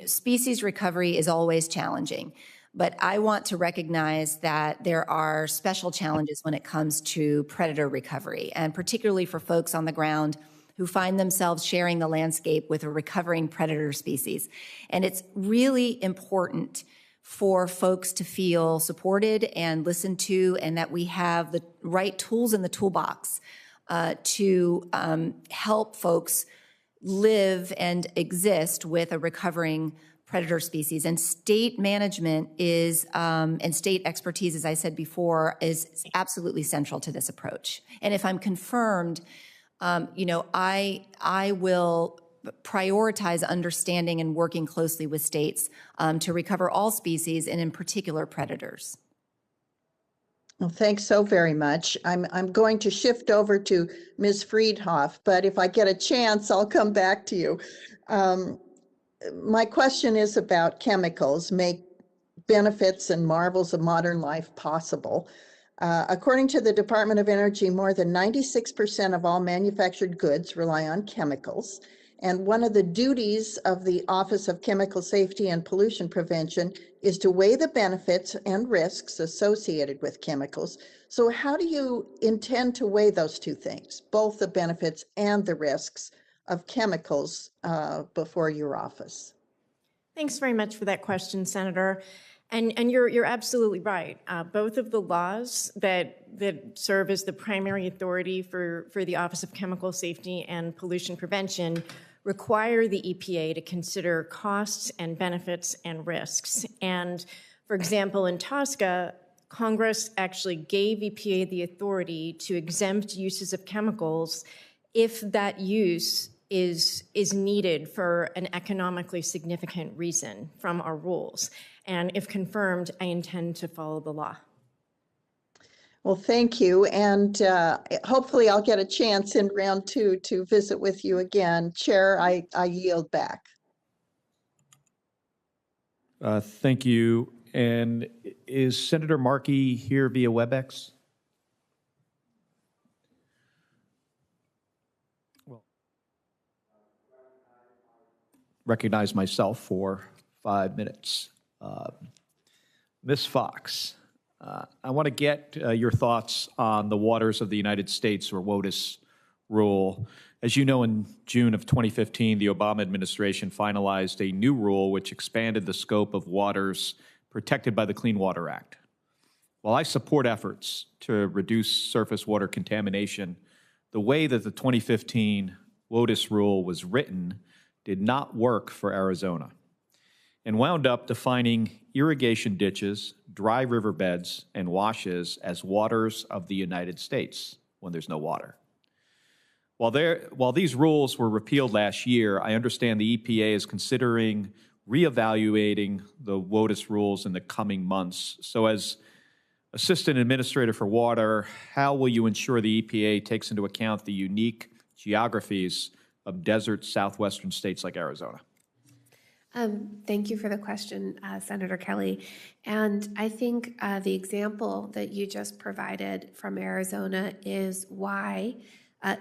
Species recovery is always challenging, but I want to recognize that there are special challenges when it comes to predator recovery, and particularly for folks on the ground who find themselves sharing the landscape with a recovering predator species. And it's really important for folks to feel supported and listened to, and that we have the right tools in the toolbox to help folks live and exist with a recovering predator species. And state management is, and state expertise, as I said before, is absolutely central to this approach. And if I'm confirmed, I will prioritize understanding and working closely with states to recover all species, and in particular predators. Well, thanks so very much. I'm going to shift over to Ms. Friedhoff, but if I get a chance, I'll come back to you. My question is about chemicals make benefits and marvels of modern life possible. According to the Department of Energy, more than 96% of all manufactured goods rely on chemicals. And one of the duties of the Office of Chemical Safety and Pollution Prevention is to weigh the benefits and risks associated with chemicals. So how do you intend to weigh those two things, both the benefits and the risks of chemicals before your office? Thanks very much for that question, Senator. And you're absolutely right. Both of the laws that serve as the primary authority for the Office of Chemical Safety and Pollution Prevention require the EPA to consider costs and benefits and risks. And for example, in TSCA, Congress actually gave EPA the authority to exempt uses of chemicals if that use is needed for an economically significant reason from our rules. And if confirmed, I intend to follow the law. Well, thank you. And hopefully I'll get a chance in round 2 to visit with you again. Chair, I yield back. Thank you. And is Senator Markey here via WebEx? Well, recognize myself for 5 minutes. Ms. Fox, I want to get your thoughts on the waters of the United States, or WOTUS, rule. As you know, in June of 2015, the Obama administration finalized a new rule which expanded the scope of waters protected by the Clean Water Act. While I support efforts to reduce surface water contamination, the way that the 2015 WOTUS rule was written did not work for Arizona and wound up defining irrigation ditches, dry riverbeds, and washes as waters of the United States when there's no water. While these rules were repealed last year, I understand the EPA is considering reevaluating the WOTUS rules in the coming months. So as Assistant Administrator for Water, how will you ensure the EPA takes into account the unique geographies of desert southwestern states like Arizona? Thank you for the question, Senator Kelly. And I think the example that you just provided from Arizona is why,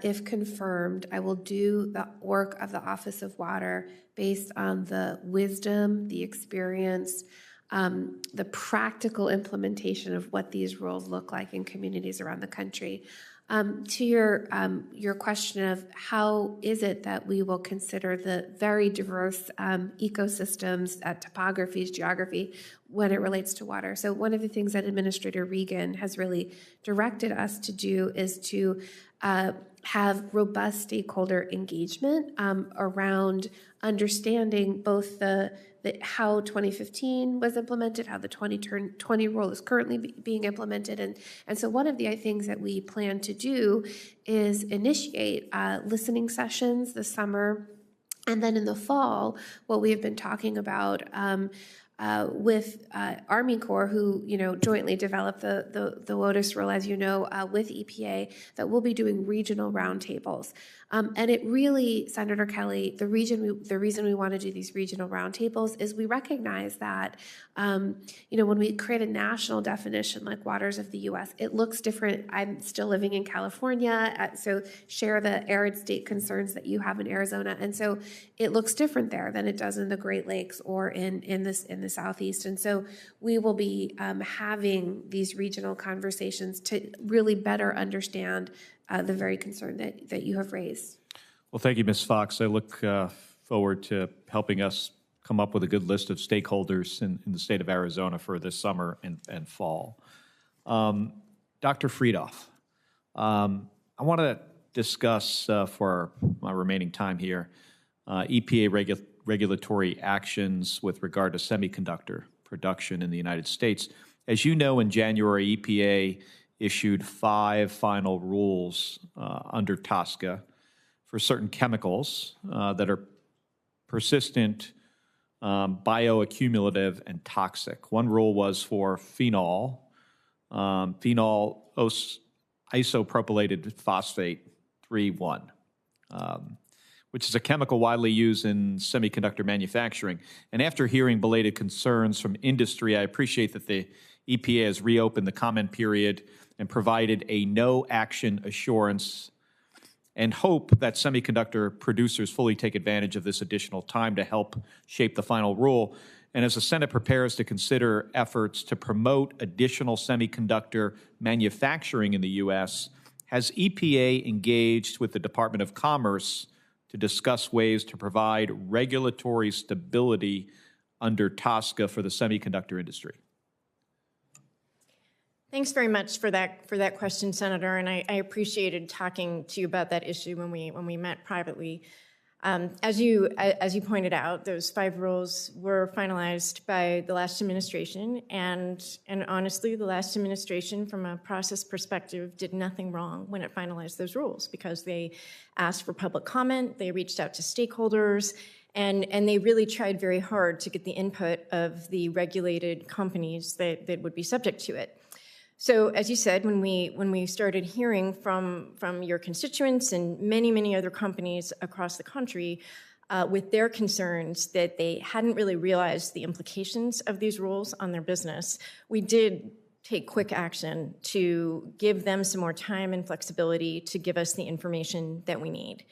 if confirmed, I will do the work of the Office of Water based on the wisdom, the experience, the practical implementation of what these rules look like in communities around the country. To your question of how is it that we will consider the very diverse ecosystems, topographies, geography, when it relates to water. So one of the things that Administrator Regan has really directed us to do is to have robust stakeholder engagement around understanding both how 2015 was implemented, how the 2020 rule is currently being implemented. And so one of the things that we plan to do is initiate listening sessions this summer. And then in the fall, what we have been talking about with Army Corps, who jointly developed the WOTUS rule, as you know, with EPA, that we'll be doing regional roundtables. And it really, Senator Kelly, the reason we want to do these regional roundtables is we recognize that, when we create a national definition like waters of the U.S., it looks different. I'm still living in California, so share the arid state concerns that you have in Arizona, and so it looks different there than it does in the Great Lakes or in the Southeast. And so we will be having these regional conversations to really better understand the very concern that you have raised. Well, thank you, Ms. Fox. I look forward to helping us come up with a good list of stakeholders in the state of Arizona for this summer and fall. Dr. Friedoff, I want to discuss for my remaining time here EPA regulatory actions with regard to semiconductor production in the United States. As you know, in January, EPA issued 5 final rules under TSCA for certain chemicals that are persistent, bioaccumulative, and toxic. One rule was for phenol isopropylated phosphate 3,1, which is a chemical widely used in semiconductor manufacturing. And after hearing belated concerns from industry, I appreciate that the EPA has reopened the comment period and provided a no-action assurance, and hope that semiconductor producers fully take advantage of this additional time to help shape the final rule. And as the Senate prepares to consider efforts to promote additional semiconductor manufacturing in the U.S., has EPA engaged with the Department of Commerce to discuss ways to provide regulatory stability under TSCA for the semiconductor industry? Thanks very much for that question, Senator, and I appreciated talking to you about that issue when we met privately. As you pointed out, those 5 rules were finalized by the last administration, and honestly, the last administration, from a process perspective, did nothing wrong when it finalized those rules, because they asked for public comment, they reached out to stakeholders, and they really tried very hard to get the input of the regulated companies that would be subject to it. So, as you said, when we started hearing from your constituents and many other companies across the country with their concerns that they hadn't really realized the implications of these rules on their business, we did take quick action to give them some more time and flexibility to give us the information that we need.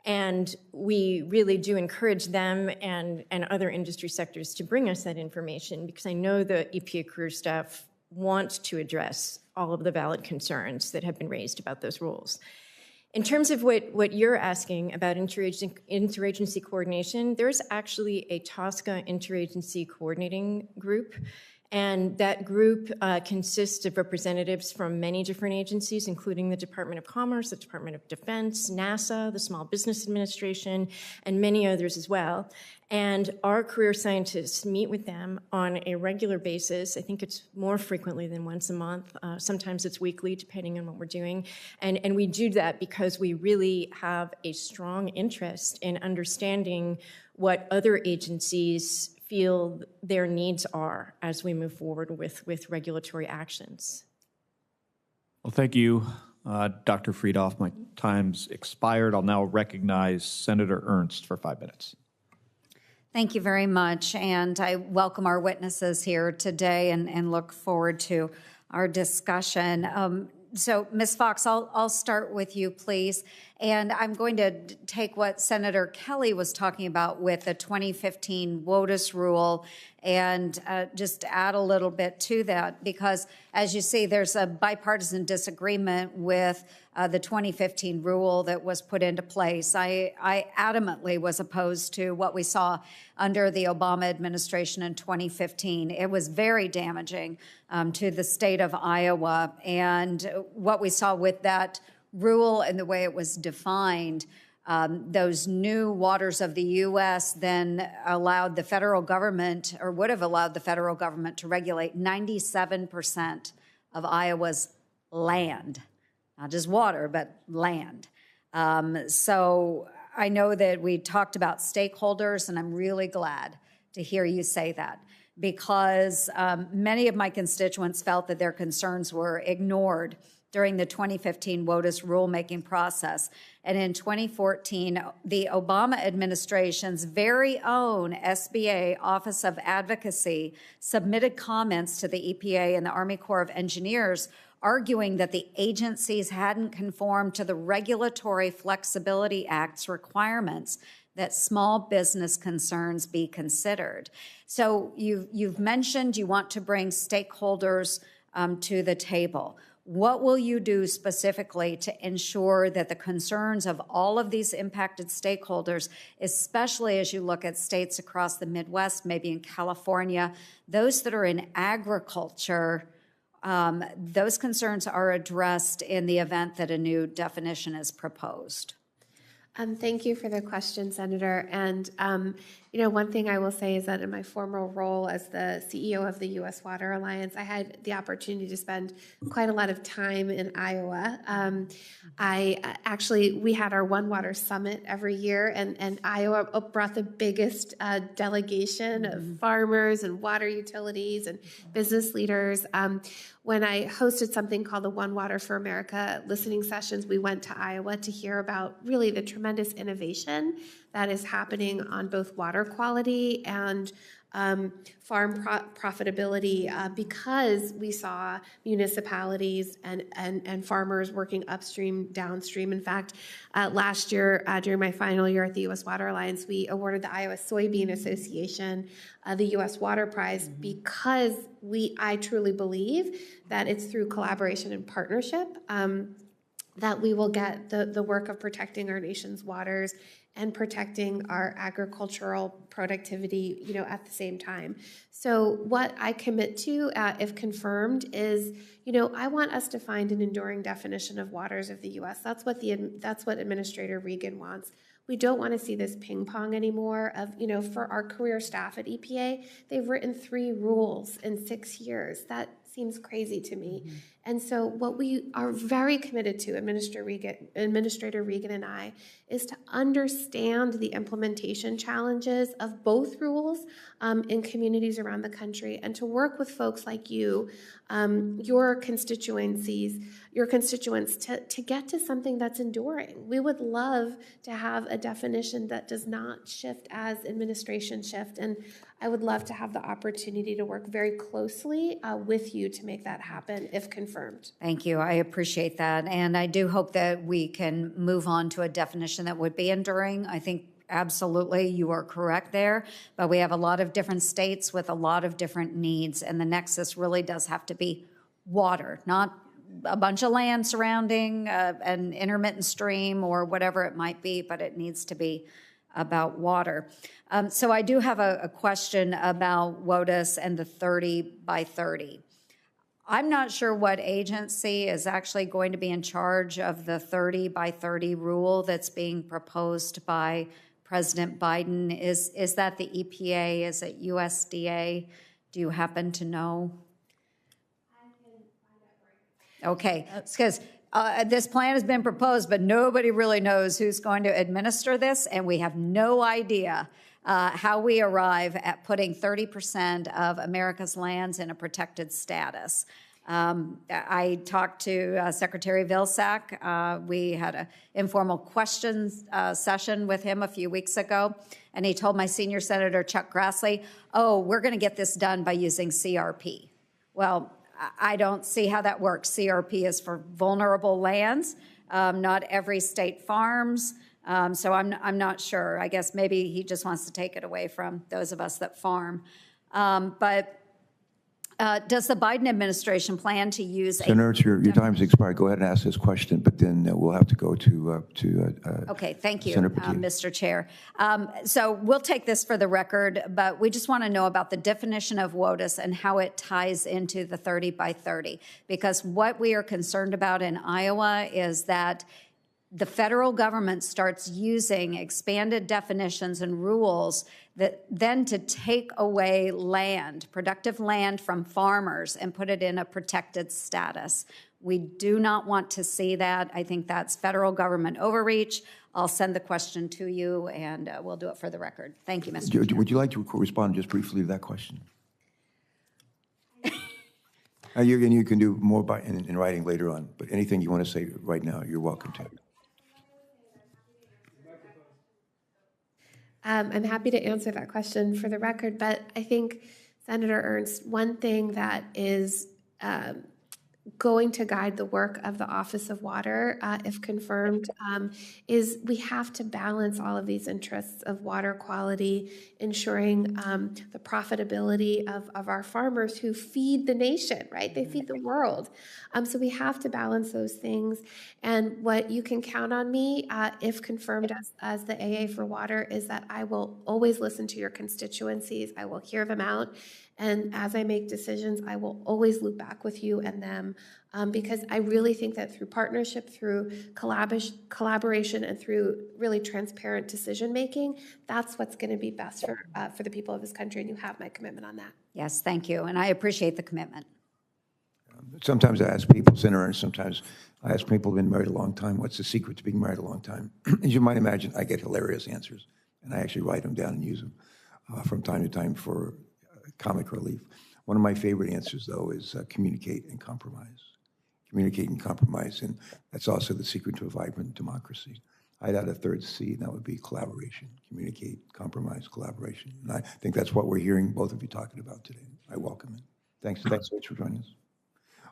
And we really do encourage them and other industry sectors to bring us that information, because I know the EPA career staff want to address all of the valid concerns that have been raised about those rules. In terms of what you're asking about interagency coordination, there's actually a TSCA interagency coordinating group, and that group consists of representatives from many different agencies, including the Department of Commerce, the Department of Defense, NASA, the Small Business Administration, and many others as well. And our career scientists meet with them on a regular basis. I think it's more frequently than once a month. Sometimes it's weekly, depending on what we're doing. And we do that because we really have a strong interest in understanding what other agencies feel their needs are as we move forward with regulatory actions. Well, thank you, Dr. Friedhoff. My time's expired. I'll now recognize Senator Ernst for 5 minutes. Thank you very much, and I welcome our witnesses here today and look forward to our discussion. So, Ms. Fox, I'll start with you, please. And I'm going to take what Senator Kelly was talking about with the 2015 WOTUS rule and just add a little bit to that, because as you see, there's a bipartisan disagreement with the 2015 rule that was put into place. I adamantly was opposed to what we saw under the Obama administration in 2015. It was very damaging to the state of Iowa, and what we saw with that rule and the way it was defined, those new waters of the U.S. then allowed the federal government, or would have allowed the federal government, to regulate 97% of Iowa's land, not just water, but land. So I know that we talked about stakeholders, and I'm really glad to hear you say that, because many of my constituents felt that their concerns were ignored during the 2015 WOTUS rulemaking process. And in 2014, the Obama administration's very own SBA Office of Advocacy submitted comments to the EPA and the Army Corps of Engineers arguing that the agencies hadn't conformed to the Regulatory Flexibility Act's requirements that small business concerns be considered. So you've mentioned you want to bring stakeholders to the table. What will you do specifically to ensure that the concerns of all of these impacted stakeholders, especially as you look at states across the Midwest, maybe in California, those that are in agriculture, those concerns are addressed in the event that a new definition is proposed? Thank you for the question, Senator. And, one thing I will say is that in my former role as the CEO of the U.S. Water Alliance, I had the opportunity to spend quite a lot of time in Iowa. We had our One Water Summit every year, and Iowa brought the biggest delegation of farmers and water utilities and business leaders. When I hosted something called the One Water for America listening sessions, we went to Iowa to hear about really the tremendous innovation that is happening on both water quality and farm profitability, because we saw municipalities and farmers working upstream, downstream. In fact, last year, during my final year at the U.S. Water Alliance, we awarded the Iowa Soybean Association the U.S. Water Prize because I truly believe that it's through collaboration and partnership that we will get the work of protecting our nation's waters and protecting our agricultural productivity, at the same time. So what I commit to, if confirmed, is, I want us to find an enduring definition of waters of the U.S. That's what Administrator Regan wants. We don't want to see this ping pong anymore of, for our career staff at EPA, they've written 3 rules in 6 years. That seems crazy to me. Mm-hmm. And so what we are very committed to, Administrator Regan and I, is to understand the implementation challenges of both rules in communities around the country, and to work with folks like you, your constituents, to get to something that's enduring. We would love to have a definition that does not shift as administration shift, and I would love to have the opportunity to work very closely with you to make that happen, if confirmed. Thank you. I appreciate that. And I do hope that we can move on to a definition that would be enduring. I think absolutely you are correct there, but we have a lot of different states with a lot of different needs, and the nexus really does have to be water, not a bunch of land surrounding an intermittent stream or whatever it might be, but it needs to be about water. So I do have a question about WOTUS and the 30 by 30. I'm not sure what agency is actually going to be in charge of the 30 by 30 rule that's being proposed by President Biden. Is that the EPA? Is it USDA? Do you happen to know? Okay, because this plan has been proposed, but nobody really knows who's going to administer this, and we have no idea how we arrive at putting 30% of America's lands in a protected status. I talked to Secretary Vilsack. We had an informal questions session with him a few weeks ago, and he told my senior senator, Chuck Grassley, oh, we're going to get this done by using CRP. Well, I don't see how that works. CRP is for vulnerable lands. Not every state farms. So I'm not sure. I guess maybe he just wants to take it away from those of us that farm. But does the Biden administration plan to use Senator, your time's expired. Go ahead and ask this question, but then we'll have to go to okay, thank you, Senator Petit. Mr. Chair. So we'll take this for the record, but we just want to know about the definition of WOTUS and how it ties into the 30 by 30, because what we are concerned about in Iowa is that the federal government starts using expanded definitions and rules that then to take away land, productive land from farmers and put it in a protected status. We do not want to see that. I think that's federal government overreach. I'll send the question to you and we'll do it for the record. Thank you, Mr. Chair. Would you like to respond just briefly to that question? You can do more in writing later on, but anything you want to say right now, you're welcome to. I'm happy to answer that question for the record, but I think, Senator Ernst, one thing that is going to guide the work of the Office of Water, if confirmed, is we have to balance all of these interests of water quality, ensuring the profitability of our farmers who feed the nation, right? They feed the world. So we have to balance those things. And what you can count on me, if confirmed as the AA for water, is that I will always listen to your constituencies. I will hear them out. And as I make decisions, I will always loop back with you and them, because I really think that through partnership, through collaboration, and through really transparent decision-making, that's what's going to be best for the people of this country, and you have my commitment on that. Yes, thank you, and I appreciate the commitment. Sometimes I ask people, Senator Ernst, sometimes I ask people who've been married a long time, what's the secret to being married a long time? As you might imagine, I get hilarious answers, and I actually write them down and use them from time to time for comic relief. One of my favorite answers, though, is communicate and compromise. Communicate and compromise, and that's also the secret to a vibrant democracy. I'd add a third C, and that would be collaboration. Communicate, compromise, collaboration. And I think that's what we're hearing both of you talking about today. I welcome it. Thanks so much for joining us.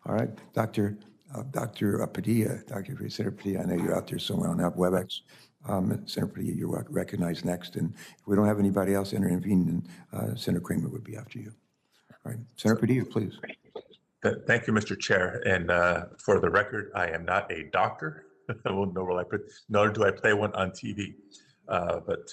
All right, Dr. Padilla, Senator Padilla, I know you're out there somewhere on that WebEx. Senator Padilla, you're recognized next, and if we don't have anybody else intervene, then Senator Kramer would be after you. All right, Senator Padilla, please. Thank you, Mr. Chair. And for the record, I am not a doctor, nor do I play one on TV. But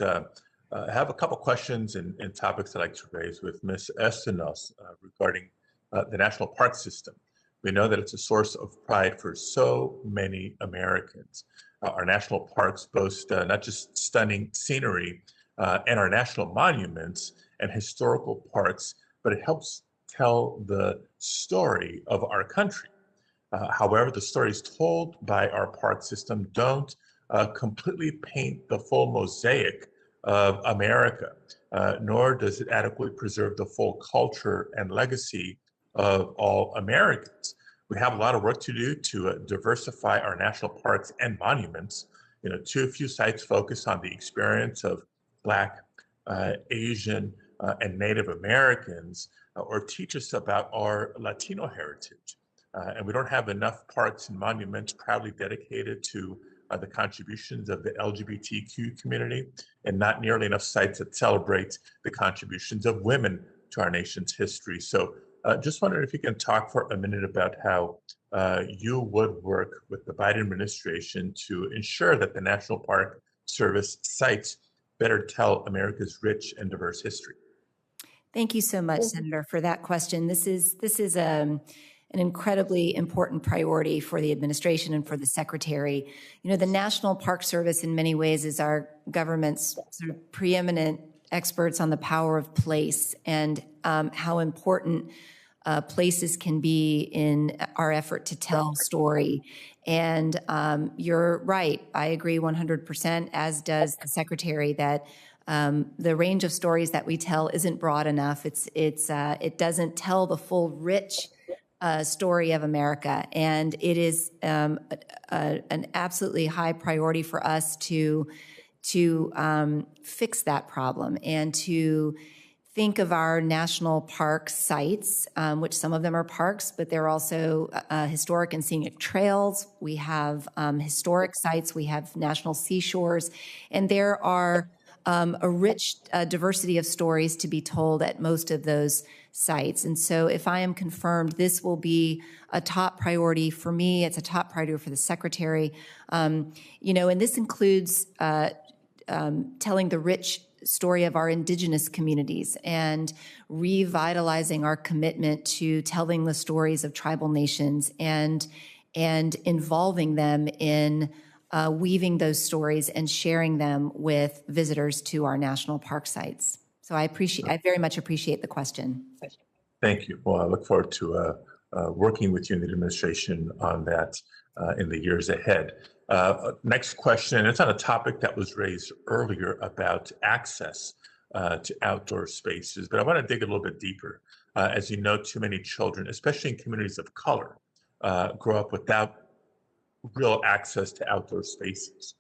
I have a couple questions and topics I'd like to raise with Ms. Estenos regarding the national park system. We know that it's a source of pride for so many Americans. Our national parks boast not just stunning scenery and our national monuments and historical parks, but it helps tell the story of our country. However, the stories told by our park system don't completely paint the full mosaic of America, nor does it adequately preserve the full culture and legacy of all Americans. We have a lot of work to do to diversify our national parks and monuments. Too few sites focus on the experience of Black, Asian, and Native Americans, or teach us about our Latino heritage. And we don't have enough parks and monuments proudly dedicated to the contributions of the LGBTQ community, and not nearly enough sites that celebrate the contributions of women to our nation's history. So just wondering if you can talk for a minute about how you would work with the Biden administration to ensure that the National Park Service sites better tell America's rich and diverse history? Thank you so much, Senator, for that question. This is an incredibly important priority for the administration and for the secretary. You know, the National Park Service in many ways is our government's sort of preeminent experts on the power of place and how important places can be in our effort to tell story. And you're right. I agree 100%, as does the secretary, that the range of stories that we tell isn't broad enough. It doesn't tell the full, rich story of America, and it is an absolutely high priority for us to fix that problem and to think of our national park sites, which some of them are parks, but they're also historic and scenic trails. We have historic sites. We have national seashores, and there are a rich diversity of stories to be told at most of those sites. And so if I am confirmed, this will be a top priority for me. It's a top priority for the secretary. You know, and this includes telling the rich story of our indigenous communities and revitalizing our commitment to telling the stories of tribal nations and involving them in weaving those stories and sharing them with visitors to our national park sites. So I very much appreciate the question. Thank you. Well, I look forward to working with you in the administration on that in the years ahead. Next question, it's on a topic that was raised earlier about access to outdoor spaces, but I want to dig a little bit deeper. As you know, too many children, especially in communities of color, grow up without real access to outdoor spaces.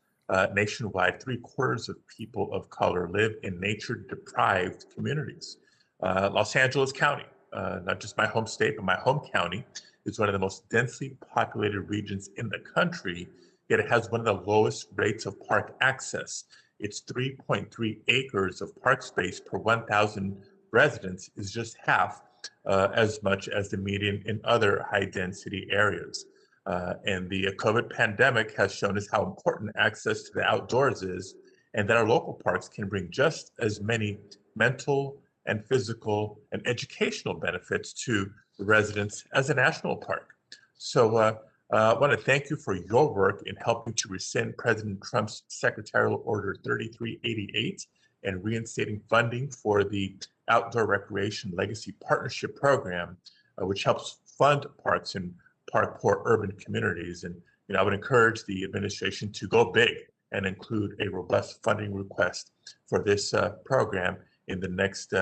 Nationwide, 3/4 of people of color live in nature-deprived communities. Los Angeles County, not just my home state, but my home county, is one of the most densely populated regions in the country, yet it has one of the lowest rates of park access. Its 3.3 acres of park space per 1,000 residents is just half as much as the median in other high-density areas. And the COVID pandemic has shown us how important access to the outdoors is, and that our local parks can bring just as many mental and physical and educational benefits to the residents as a national park. So I want to thank you for your work in helping to rescind President Trump's Secretarial Order 3388 and reinstating funding for the Outdoor Recreation Legacy Partnership Program, which helps fund parks in park-poor urban communities. And I would encourage the administration to go big and include a robust funding request for this program in the next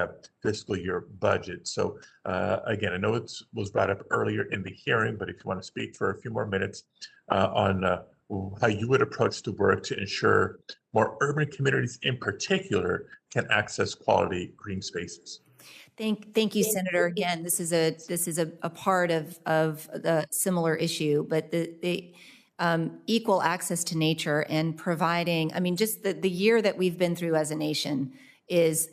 fiscal year budget. So again, I know it was brought up earlier in the hearing, but if you want to speak for a few more minutes on how you would approach the work to ensure more urban communities in particular can access quality green spaces. Thank you, Senator. Again, this is a part of the similar issue, but the equal access to nature and providing, I mean, just the year that we've been through as a nation is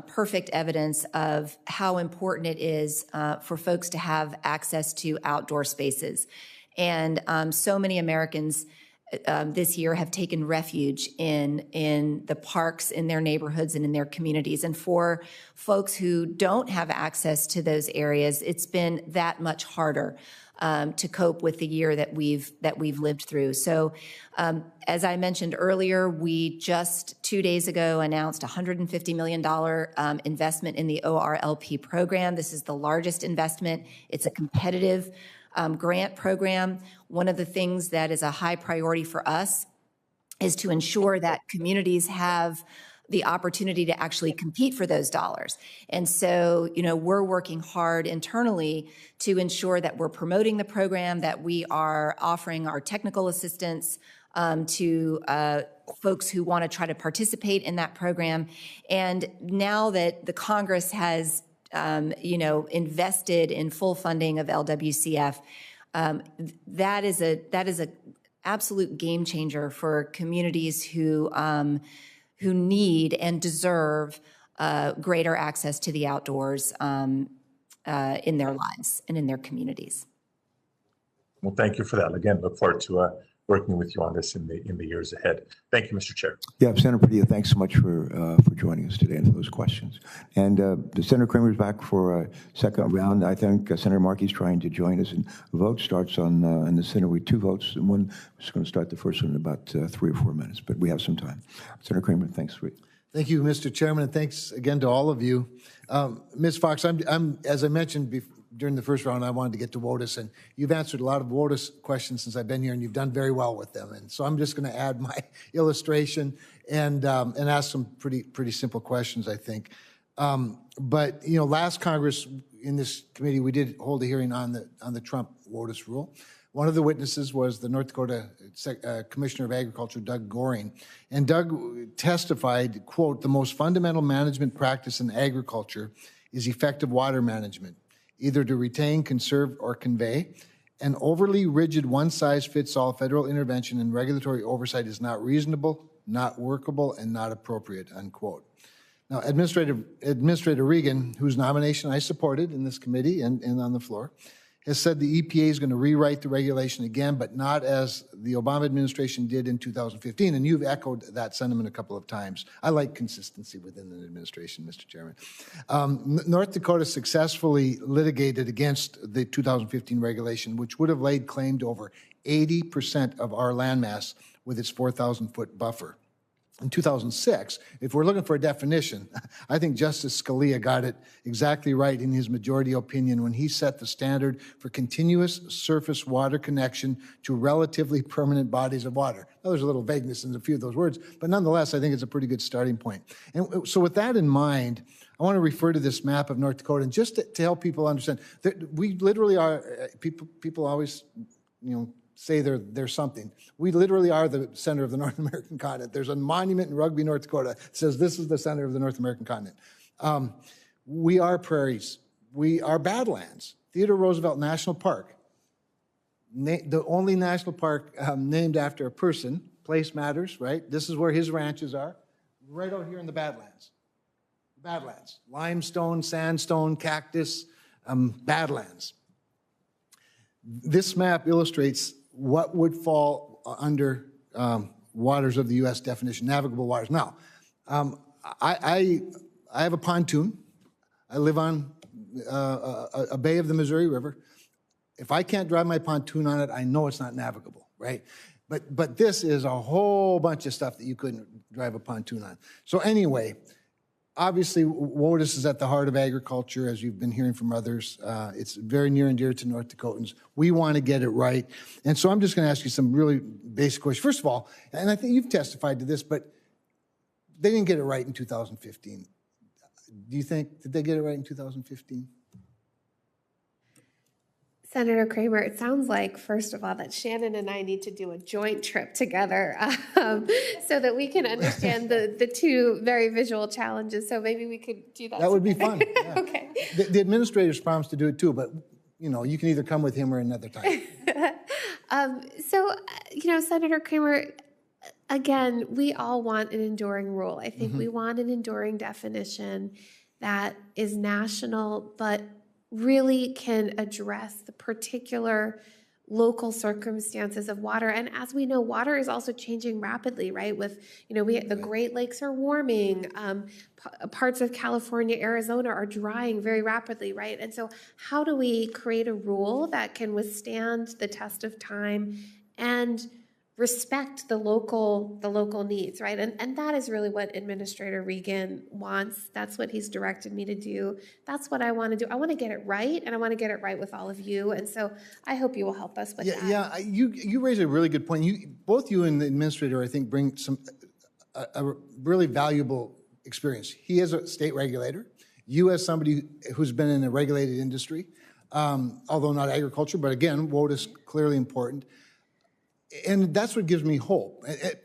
perfect evidence of how important it is for folks to have access to outdoor spaces. And so many Americans this year have taken refuge in the parks in their neighborhoods and in their communities. And for folks who don't have access to those areas, it's been that much harder to cope with the year that we've lived through. So as I mentioned earlier, we just 2 days ago announced a $150 million investment in the ORLP program. This is the largest investment. It's a competitive grant program. One of the things that is a high priority for us is to ensure that communities have the opportunity to actually compete for those dollars. And so, we're working hard internally to ensure that we're promoting the program, that we are offering our technical assistance to folks who want to try to participate in that program. And now that the Congress has invested in full funding of LWCF, that is a absolute game changer for communities who need and deserve greater access to the outdoors in their lives and in their communities. Well, thank you for that. Again, look forward to working with you on this in the years ahead. Thank you, Mr. Chair. Yeah, Senator Padilla, thanks so much for joining us today and for those questions. And Senator Kramer is back for a second round. I think Senator Markey's trying to join us, and the vote starts on in the Senate with 2 votes, and one is going to start the first one in about 3 or 4 minutes, but we have some time. Senator Kramer, thanks for it. Thank you, Mr. Chairman, and thanks again to all of you. Ms. Fox, I'm as I mentioned during the first round, I wanted to get to WOTUS, and you've answered a lot of WOTUS questions since I've been here, and you've done very well with them. And so I'm just going to add my illustration and ask some pretty simple questions, I think. But you know, last Congress in this committee, we did hold a hearing on the Trump WOTUS rule. One of the witnesses was the North Dakota Commissioner of Agriculture, Doug Goring. And Doug testified, quote, "The most fundamental management practice in agriculture is effective water management, either to retain, conserve, or convey. An overly rigid one-size-fits-all federal intervention and regulatory oversight is not reasonable, not workable, and not appropriate," unquote. Now, Administrator Regan, whose nomination I supported in this committee and on the floor, has said the EPA is going to rewrite the regulation again, but not as the Obama administration did in 2015. And you've echoed that sentiment a couple of times. I like consistency within the administration, Mr. Chairman. North Dakota successfully litigated against the 2015 regulation, which would have laid claim to over 80% of our landmass with its 4,000-foot buffer. In 2006, if we're looking for a definition, I think Justice Scalia got it exactly right in his majority opinion when he set the standard for continuous surface water connection to relatively permanent bodies of water. Now, there's a little vagueness in a few of those words, but nonetheless, I think it's a pretty good starting point. And so with that in mind, I want to refer to this map of North Dakota, and just to help people understand, we literally are, people always, say they're something. We literally are the center of the North American continent. There's a monument in Rugby, North Dakota that says this is the center of the North American continent. We are prairies. We are badlands. Theodore Roosevelt National Park, the only national park named after a person. Place matters, right? This is where his ranches are, right out here in the Badlands. Badlands, limestone, sandstone, cactus, badlands. This map illustrates what would fall under waters of the U.S. definition, navigable waters. Now, I have a pontoon. I live on a bay of the Missouri River. If I can't drive my pontoon on it, I know it's not navigable, right? But this is a whole bunch of stuff that you couldn't drive a pontoon on. So anyway, obviously, WOTUS is at the heart of agriculture, as you've been hearing from others. It's very near and dear to North Dakotans. We want to get it right. And so I'm just going to ask you some really basic questions. First of all, and I think you've testified to this, but they didn't get it right in 2015. Do you think, did they get it right in 2015? Senator Kramer, it sounds like, first of all, that Shannon and I need to do a joint trip together so that we can understand the two very visual challenges. So maybe we could do that. That would be fun. Yeah. Okay. The administrators promised to do it too, but you can either come with him or another time. Senator Kramer, again, we all want an enduring rule. I think we want an enduring definition that is national, but really can address the particular local circumstances of water. And as we know, water is also changing rapidly, right? With, the Great Lakes are warming, parts of California, Arizona are drying very rapidly, right? And so how do we create a rule that can withstand the test of time and respect the local needs, right? And that is really what Administrator Regan wants. That's what he's directed me to do. That's what I want to do. I want to get it right, and I want to get it right with all of you. And so I hope you will help us with that. Yeah, you raise a really good point. Both you and the administrator, I think, bring a really valuable experience. He is a state regulator. You as somebody who's been in a regulated industry, although not agriculture, but again, WOTUS clearly important. And that's what gives me hope,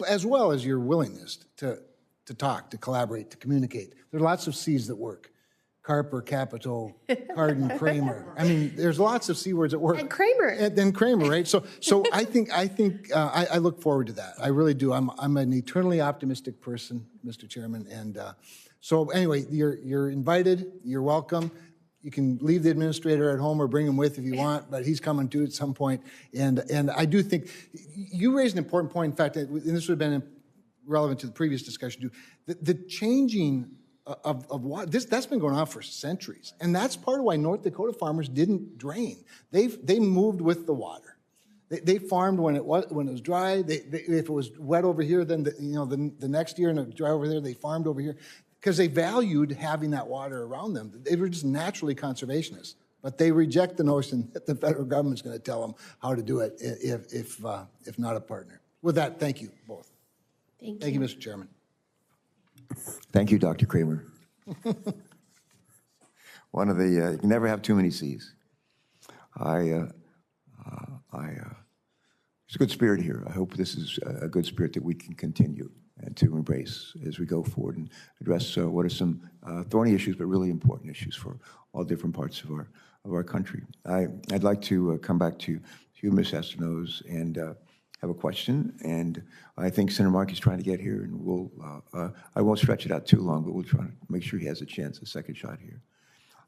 as well as your willingness to talk, to collaborate, to communicate. There are lots of C's that work. Carper, Capito, Cardin, Kramer. I mean, there's lots of C words that work. And Kramer. And then Kramer, right? So I think I look forward to that. I really do. I'm an eternally optimistic person, Mr. Chairman. And so anyway, you're invited. You're welcome. You can leave the administrator at home or bring him with if you want, but he's coming too at some point. And I do think you raised an important point. In fact, and this would have been relevant to the previous discussion too. The changing of water, that's been going on for centuries, and that's part of why North Dakota farmers didn't drain. They moved with the water. They farmed when it was dry. If it was wet over here, then the next year and it was dry over there, they farmed over here because they valued having that water around them. They were just naturally conservationists, but they reject the notion that the federal government's going to tell them how to do it if not a partner. With that, thank you both. Thank you, Mr. Chairman. Thank you, Dr. Kramer. One of the, you can never have too many C's. There's a good spirit here. I hope this is a good spirit that we can continue and to embrace as we go forward and address what are some thorny issues, but really important issues for all different parts of our country. I'd like to come back to you, Ms. Estenos, and have a question. And I think Senator Markey is trying to get here, and I won't stretch it out too long, but we'll try to make sure he has a second shot here.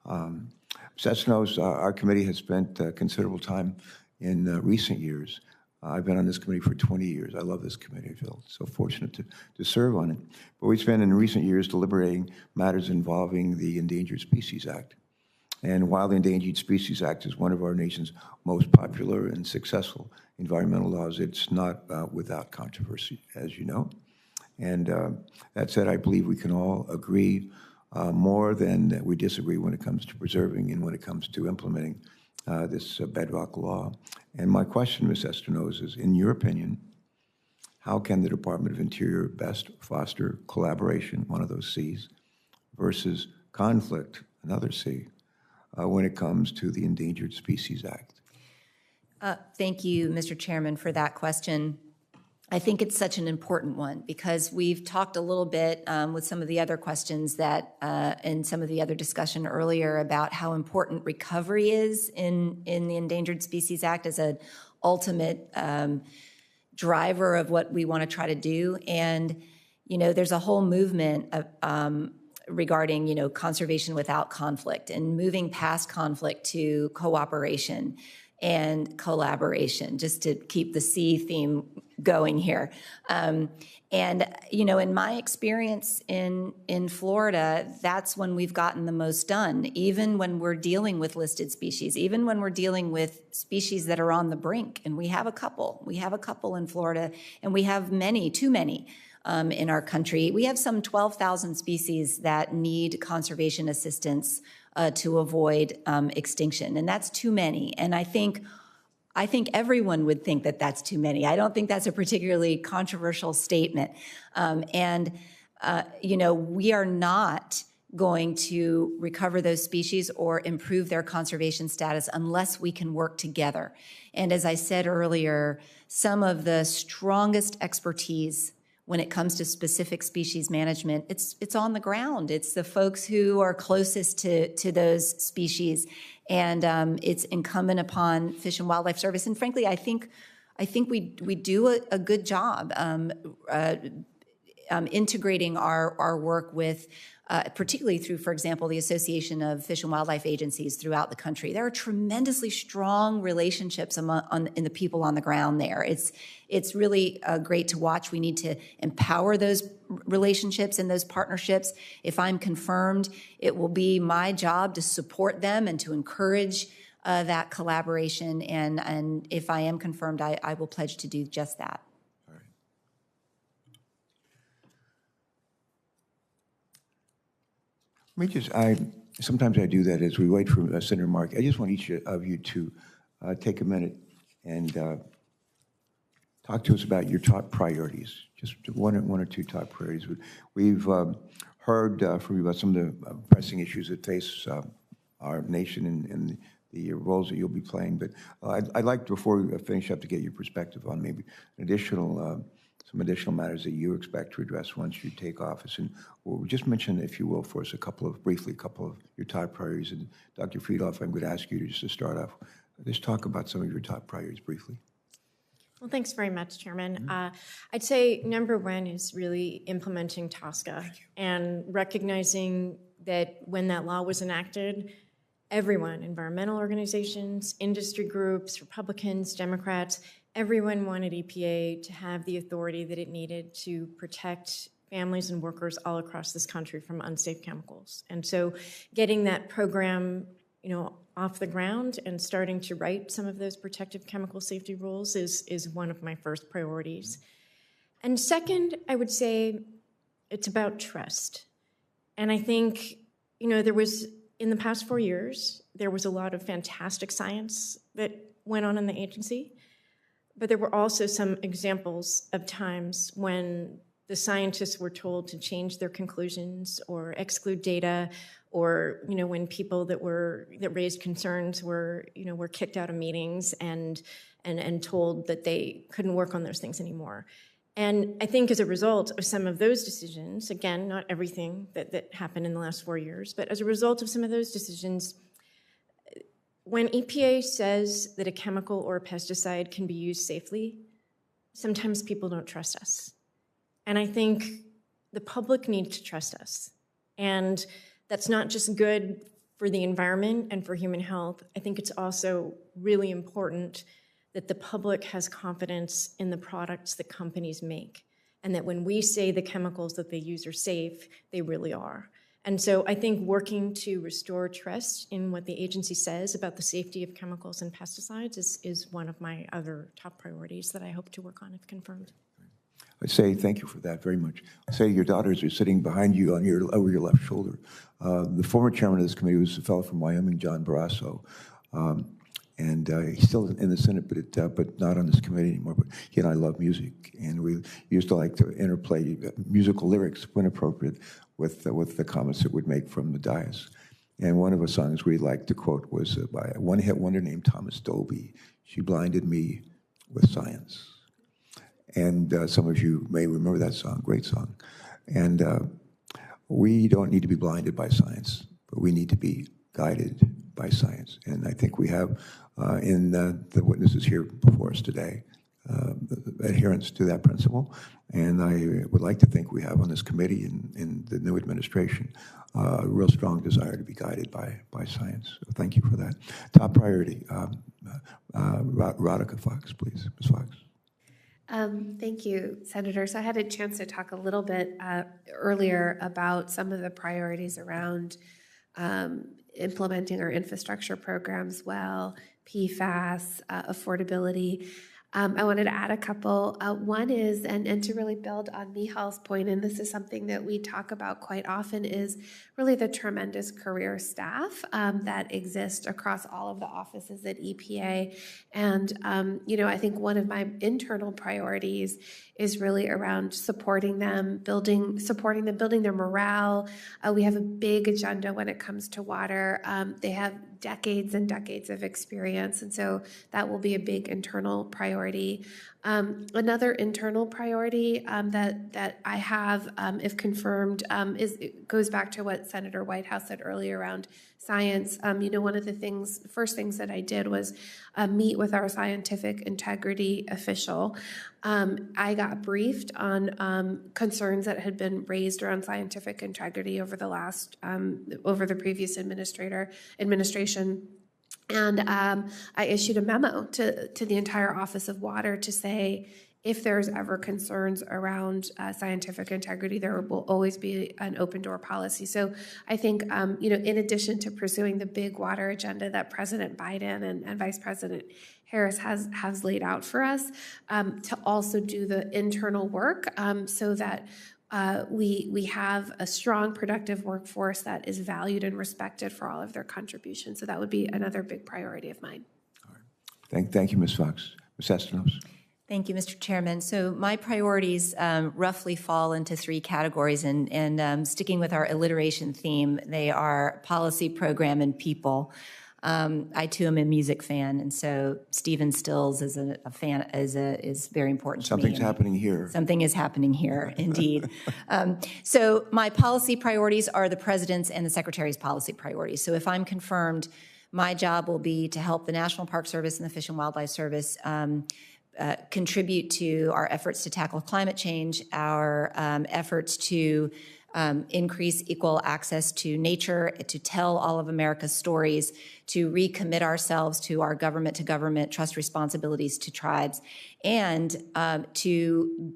Ms. Estenos, our committee has spent considerable time in recent years. I've been on this committee for 20 years. I love this committee. I feel so fortunate to serve on it. But we've spent in recent years deliberating matters involving the Endangered Species Act. And while the Endangered Species Act is one of our nation's most popular and successful environmental laws, it's not without controversy, as you know. And that said, I believe we can all agree more than we disagree when it comes to preserving and when it comes to implementing this bedrock law. And my question, Ms. Estenos, is, in your opinion, how can the Department of Interior best foster collaboration, one of those C's, versus conflict, another C, when it comes to the Endangered Species Act? Thank you, Mr. Chairman, for that question. I think it's such an important one because we've talked a little bit with some of the other questions that and some of the other discussion earlier about how important recovery is in the Endangered Species Act as an ultimate driver of what we want to try to do. And, there's a whole movement of, regarding, conservation without conflict and moving past conflict to cooperation and collaboration, just to keep the C theme going here. And, in my experience in Florida, that's when we've gotten the most done, even when we're dealing with listed species, even when we're dealing with species that are on the brink. And we have a couple. We have a couple in Florida, and we have many, too many. In our country. We have some 12,000 species that need conservation assistance to avoid extinction, and that's too many. And I think everyone would think that that's too many. I don't think that's a particularly controversial statement. We are not going to recover those species or improve their conservation status unless we can work together. And as I said earlier, some of the strongest expertise when it comes to specific species management, it's on the ground. It's the folks who are closest to those species, and it's incumbent upon Fish and Wildlife Service. And frankly, I think we do a good job integrating our work with, particularly through, for example, the Association of Fish and Wildlife Agencies throughout the country. There are tremendously strong relationships in the people on the ground there. It's really great to watch. We need to empower those relationships and those partnerships. If I'm confirmed, it will be my job to support them and to encourage that collaboration. And if I am confirmed, I will pledge to do just that. Sometimes I do that as we wait for Senator Markey. I just want each of you to take a minute and talk to us about your top priorities, just one or two top priorities. We've heard from you about some of the pressing issues that face our nation and the roles that you'll be playing. But I'd like, before we finish up, to get your perspective on maybe some additional matters that you expect to address once you take office. And we'll just mention, if you will, for us, a couple of your top priorities. And Dr. Friedhoff, I'm going to ask you to start off. Just talk about some of your top priorities briefly. Well, thanks very much, Chairman. I'd say number one is really implementing TSCA and recognizing that when that law was enacted, everyone, environmental organizations, industry groups, Republicans, Democrats, everyone wanted EPA to have the authority that it needed to protect families and workers all across this country from unsafe chemicals. And so getting that program, off the ground and starting to write some of those protective chemical safety rules is one of my first priorities. And second, I would say it's about trust. And I think, there was, in the past 4 years, there was a lot of fantastic science that went on in the agency, but there were also some examples of times when the scientists were told to change their conclusions or exclude data, or when people that raised concerns were kicked out of meetings and told that they couldn't work on those things anymore. And I think as a result of some of those decisions, again, not everything that happened in the last 4 years, but as a result of some of those decisions, when EPA says that a chemical or a pesticide can be used safely, sometimes people don't trust us. And I think the public needs to trust us. And that's not just good for the environment and for human health. I think it's also really important that the public has confidence in the products that companies make, and that when we say the chemicals that they use are safe, they really are. And so I think working to restore trust in what the agency says about the safety of chemicals and pesticides is one of my other top priorities that I hope to work on if confirmed. I'd say thank you for that very much. I'd say your daughters are sitting behind you on over your left shoulder. The former chairman of this committee was a fellow from Wyoming, John Barrasso. And he's still in the Senate, but not on this committee anymore. But he and I love music, and we used to like to interplay musical lyrics, when appropriate, with the comments that we'd make from the dais. And one of the songs we liked to quote was by a one-hit wonder named Thomas Dolby. She blinded me with science. And some of you may remember that song, great song. And we don't need to be blinded by science, but we need to be guided by science. And I think we have in the witnesses here before us today adherence to that principle. And I would like to think we have on this committee and in the new administration a real strong desire to be guided by science. So thank you for that. Top priority, Radhika Fox, please. Ms. Fox. Thank you, Senator. So I had a chance to talk a little bit earlier about some of the priorities around implementing our infrastructure programs well, PFAS, affordability. I wanted to add a couple. One is, and to really build on Mihal's point, and this is something that we talk about quite often, is really the tremendous career staff that exist across all of the offices at EPA. And, I think one of my internal priorities is really around supporting them, building their morale. We have a big agenda when it comes to water. They have decades and decades of experience, and so that will be a big internal priority. Another internal priority that I have, if confirmed, it goes back to what Senator Whitehouse said earlier around science. One of the first things that I did was meet with our scientific integrity official. I got briefed on concerns that had been raised around scientific integrity over the previous administration. And I issued a memo to the entire Office of Water to say, if there's ever concerns around scientific integrity, there will always be an open door policy. So I think, in addition to pursuing the big water agenda that President Biden and Vice President Harris has laid out for us, to also do the internal work so that we have a strong, productive workforce that is valued and respected for all of their contributions. So that would be another big priority of mine. All right. Thank you, Ms. Fox. Ms. Estenos. Thank you, Mr. Chairman. So my priorities roughly fall into three categories, and sticking with our alliteration theme, they are policy, program, and people. I too am a music fan, and so Stephen Stills is a fan is very important to me. Something's happening here. Something is happening here, indeed. So my policy priorities are the President's and the Secretary's policy priorities. So if I'm confirmed, my job will be to help the National Park Service and the Fish and Wildlife Service contribute to our efforts to tackle climate change, our efforts to increase equal access to nature, to tell all of America's stories, to recommit ourselves to our government-to-government trust responsibilities to tribes, and to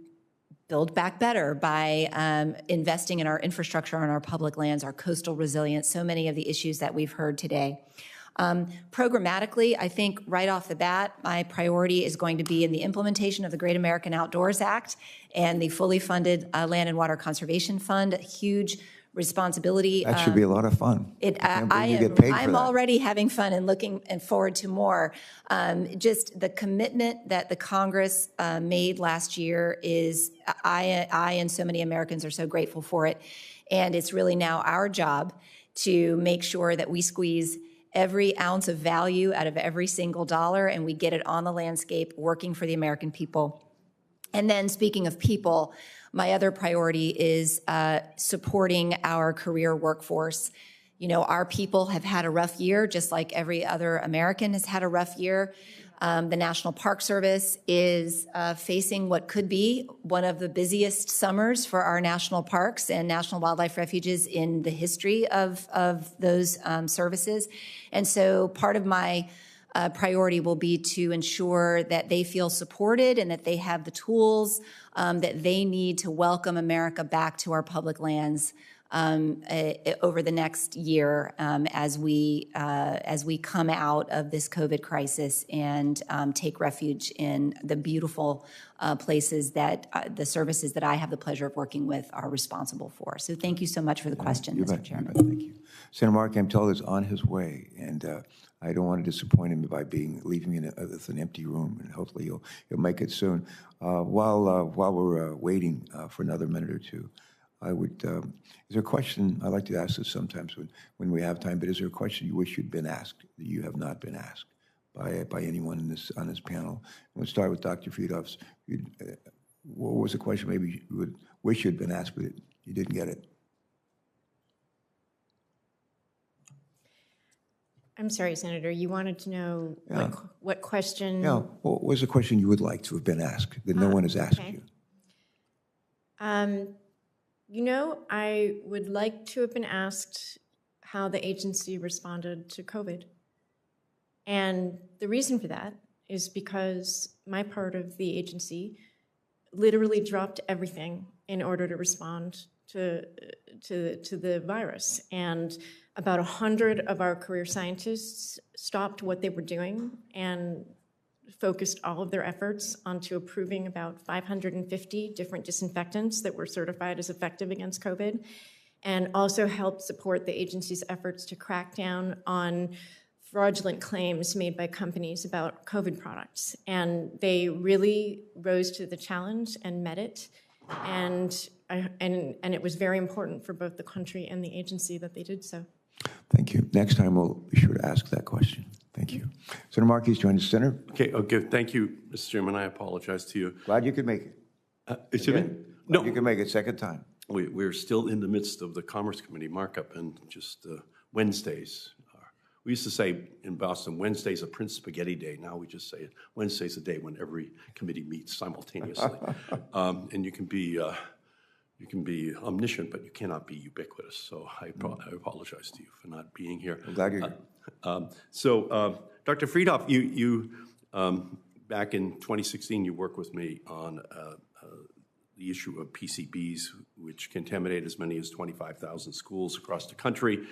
build back better by investing in our infrastructure on our public lands, our coastal resilience, so many of the issues that we've heard today. Programmatically, I think right off the bat, my priority is going to be in the implementation of the Great American Outdoors Act and the fully funded Land and Water Conservation Fund, a huge responsibility. That should be a lot of fun. I'm already having fun and looking forward to more. Just the commitment that the Congress made last year is, I and so many Americans are so grateful for it. And it's really now our job to make sure that we squeeze every ounce of value out of every single dollar and we get it on the landscape working for the American people. And then speaking of people, my other priority is supporting our career workforce. You know, our people have had a rough year, just like every other American has had a rough year. The National Park Service is facing what could be one of the busiest summers for our national parks and national wildlife refuges in the history of those services. And so part of my priority will be to ensure that they feel supported and that they have the tools that they need to welcome America back to our public lands over the next year as we come out of this COVID crisis and take refuge in the beautiful places that the services that I have the pleasure of working with are responsible for. So thank you so much for the question, Mr. Chairman. Thank you. Senator Markey, I'm told, is on his way, and I don't want to disappoint him by leaving me with an empty room, and hopefully he'll make it soon. While we're waiting for another minute or two, I would, is there a question, I like to ask this sometimes when we have time, but is there a question you wish you'd been asked that you have not been asked by anyone on this panel? We'll start with Dr. Friedhoff. What was the question maybe you would wish you'd been asked, but you didn't get it? I'm sorry, Senator, you wanted to know what question? Yeah, what was the question you would like to have been asked that no one has asked you? You know, I would like to have been asked how the agency responded to COVID. And the reason for that is because my part of the agency literally dropped everything in order to respond to the virus. And about 100 of our career scientists stopped what they were doing and focused all of their efforts onto approving about 550 different disinfectants that were certified as effective against COVID, and also helped support the agency's efforts to crack down on fraudulent claims made by companies about COVID products. And they really rose to the challenge and met it. And it was very important for both the country and the agency that they did so. Thank you. Next time we'll be sure to ask that question. Thank you. Senator Markey has joined the center. Okay. Thank you, Mr. Chairman. I apologize to you. Glad you could make it. Excuse me? No. You can make it second time. We're still in the midst of the Commerce Committee markup and just Wednesdays. We used to say in Boston, Wednesday's a Prince Spaghetti Day. Now we just say Wednesday's a day when every committee meets simultaneously. And you can be omniscient, but you cannot be ubiquitous. So I apologize to you for not being here. I'm glad you're here. Dr. Friedhoff, you back in 2016, you worked with me on the issue of PCBs, which contaminate as many as 25,000 schools across the country.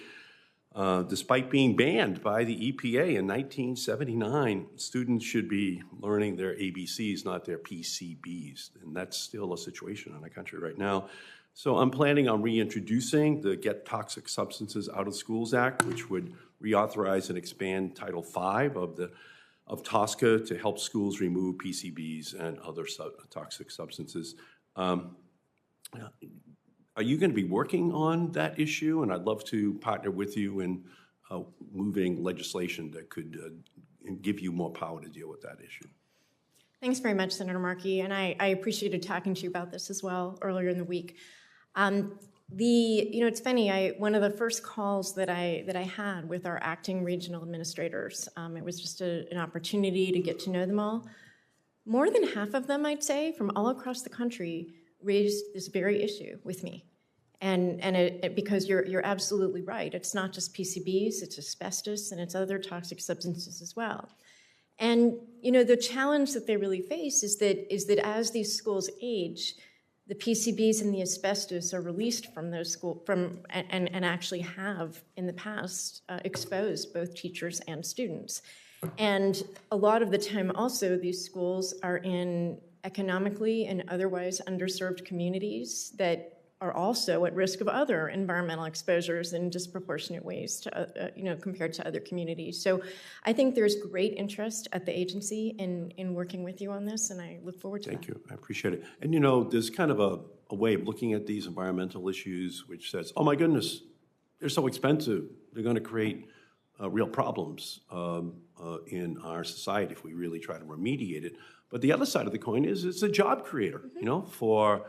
Despite being banned by the EPA in 1979, students should be learning their ABCs, not their PCBs. And that's still a situation in our country right now. So I'm planning on reintroducing the Get Toxic Substances Out of Schools Act, which would reauthorize and expand Title V of TSCA to help schools remove PCBs and other toxic substances. Are you going to be working on that issue? And I'd love to partner with you in moving legislation that could give you more power to deal with that issue. Thanks very much, Senator Markey, and I appreciated talking to you about this as well earlier in the week. It's funny. One of the first calls that I had with our acting regional administrators, it was just an opportunity to get to know them all. More than half of them, I'd say, from all across the country, raised this very issue with me. Because you're absolutely right. It's not just PCBs, it's asbestos, and it's other toxic substances as well. And the challenge that they really face is that as these schools age, the PCBs and the asbestos are released from those schools and actually have in the past exposed both teachers and students. And a lot of the time also these schools are in economically and otherwise underserved communities that are also at risk of other environmental exposures in disproportionate ways to, compared to other communities. So I think there's great interest at the agency in working with you on this, and I look forward to that. Thank you. I appreciate it. And, there's kind of a way of looking at these environmental issues which says, oh, my goodness, they're so expensive. They're going to create real problems in our society if we really try to remediate it. But the other side of the coin is it's a job creator, for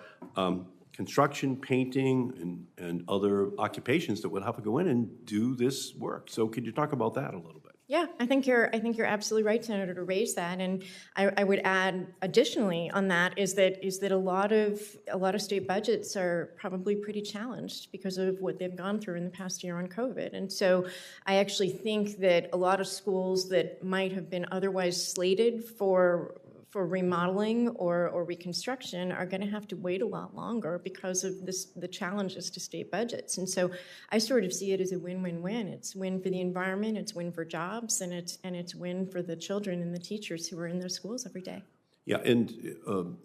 construction, painting, and other occupations that would have to go in and do this work. So could you talk about that a little bit? Yeah, I think you're absolutely right, Senator, to raise that. And I would add additionally on that is that a lot of state budgets are probably pretty challenged because of what they've gone through in the past year on COVID. And so I actually think that a lot of schools that might have been otherwise slated for remodeling or reconstruction are going to have to wait a lot longer because of the challenges to state budgets. And so I sort of see it as a win-win-win. It's win for the environment, it's win for jobs, and it's win for the children and the teachers who are in those schools every day. Yeah, and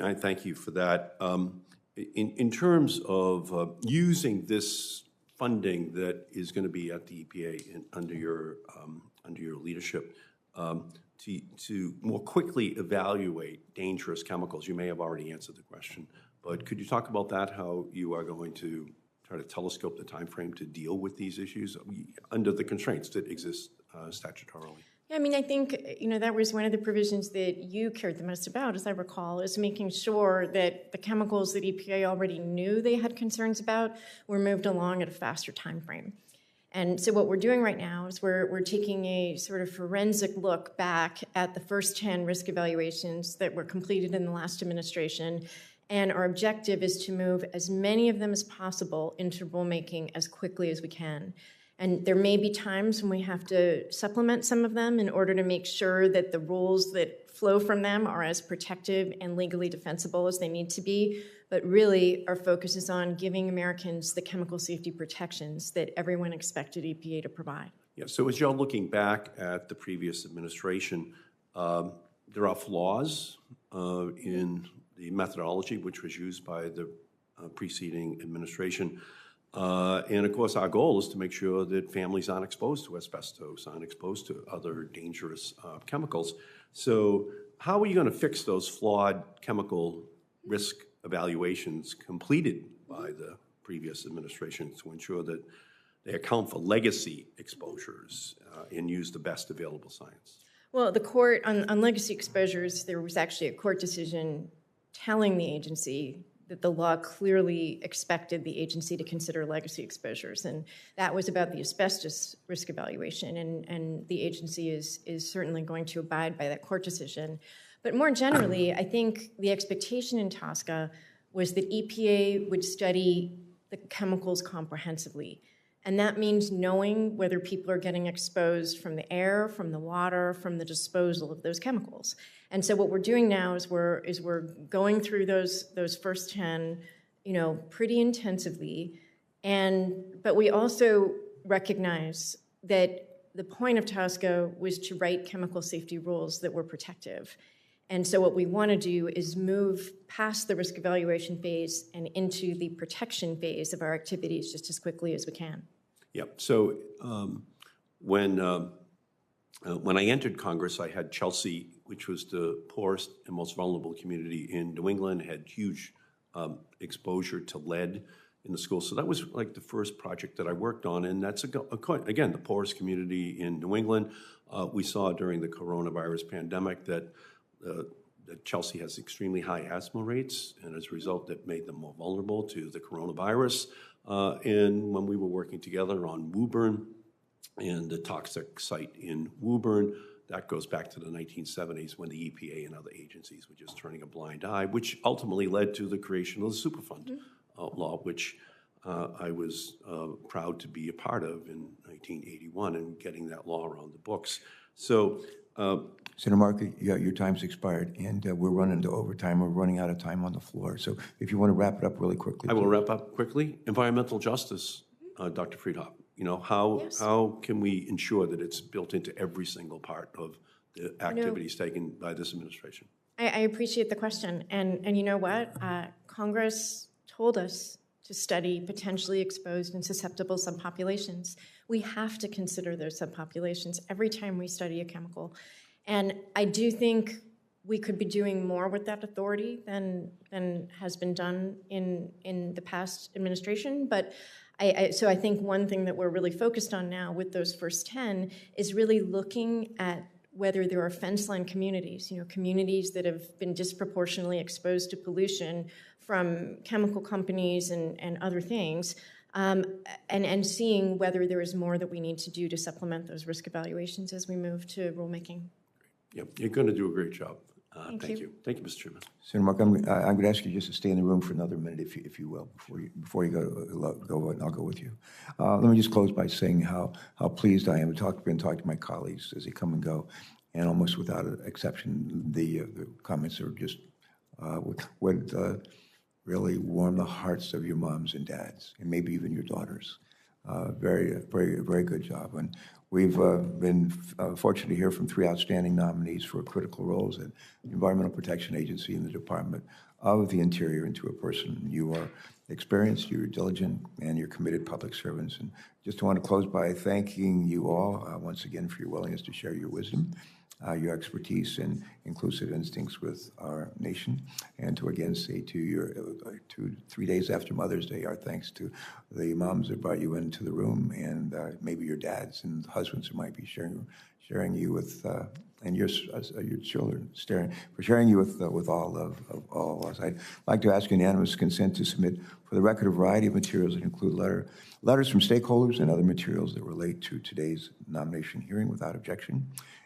I thank you for that. In terms of using this funding that is going to be at the EPA under your leadership, to more quickly evaluate dangerous chemicals. You may have already answered the question, but could you talk about that, how you are going to try to telescope the time frame to deal with these issues under the constraints that exist statutorily? Yeah, I mean, I think, that was one of the provisions that you cared the most about, as I recall, is making sure that the chemicals that EPA already knew they had concerns about were moved along at a faster time frame. And so what we're doing right now is we're taking a sort of forensic look back at the first 10 risk evaluations that were completed in the last administration. And our objective is to move as many of them as possible into rulemaking as quickly as we can. And there may be times when we have to supplement some of them in order to make sure that the rules that flow from them are as protective and legally defensible as they need to be. But really, our focus is on giving Americans the chemical safety protections that everyone expected EPA to provide. Yeah, so as you're looking back at the previous administration, there are flaws in the methodology which was used by the preceding administration. And of course, our goal is to make sure that families aren't exposed to asbestos, aren't exposed to other dangerous chemicals. So how are you going to fix those flawed chemical risk evaluations completed by the previous administration to ensure that they account for legacy exposures and use the best available science? Well, the court, on legacy exposures, there was actually a court decision telling the agency that the law clearly expected the agency to consider legacy exposures, and that was about the asbestos risk evaluation, and the agency is certainly going to abide by that court decision. But more generally, I think the expectation in TSCA was that EPA would study the chemicals comprehensively. And that means knowing whether people are getting exposed from the air, from the water, from the disposal of those chemicals. And so what we're doing now is we're going through those first 10, pretty intensively. But we also recognize that the point of TSCA was to write chemical safety rules that were protective. And so what we want to do is move past the risk evaluation phase and into the protection phase of our activities just as quickly as we can. Yeah. So when I entered Congress, I had Chelsea, which was the poorest and most vulnerable community in New England, had huge exposure to lead in the schools. So that was like the first project that I worked on, and that's, again, the poorest community in New England. We saw during the coronavirus pandemic that Chelsea has extremely high asthma rates, and as a result, that made them more vulnerable to the coronavirus. And when we were working together on Woburn and the toxic site in Woburn, that goes back to the 1970s when the EPA and other agencies were just turning a blind eye, which ultimately led to the creation of the Superfund law, which I was proud to be a part of in 1981 and getting that law around the books. So, Senator Markey, your time's expired, and we're running into overtime. We're running out of time on the floor. So if you want to wrap it up really quickly. I will wrap up quickly. Environmental justice, Dr. Friedhoff. You know, how can we ensure that it's built into every single part of the activities taken by this administration? I appreciate the question. And you know what? Congress told us to study potentially exposed and susceptible subpopulations. We have to consider those subpopulations every time we study a chemical. And I do think we could be doing more with that authority than has been done in the past administration. But so I think one thing that we're really focused on now with those first 10 is really looking at whether there are fence line communities, communities that have been disproportionately exposed to pollution from chemical companies and other things, and seeing whether there is more that we need to do to supplement those risk evaluations as we move to rulemaking. Yep, you're going to do a great job. Thank you. Thank you, Mr. Chairman. Senator Mark, I'm going to ask you just to stay in the room for another minute, if you will, before you go, and I'll go with you. Let me just close by saying how pleased I am to talk to my colleagues as they come and go, and almost without exception, the comments are just would really warm the hearts of your moms and dads, and maybe even your daughters. Very good job. And we've been fortunate to hear from 3 outstanding nominees for critical roles at the Environmental Protection Agency and the Department of the Interior, and to a person. You are experienced, you're diligent, and you're committed public servants. And just want to close by thanking you all once again for your willingness to share your wisdom, your expertise and inclusive instincts with our nation, and to again say to your 3 days after Mother's Day, our thanks to the moms that brought you into the room, and maybe your dads and husbands who might be sharing you with, and your children, sharing you with all of us. I'd like to ask unanimous consent to submit for the record a variety of materials that include letters from stakeholders and other materials that relate to today's nomination hearing without objection.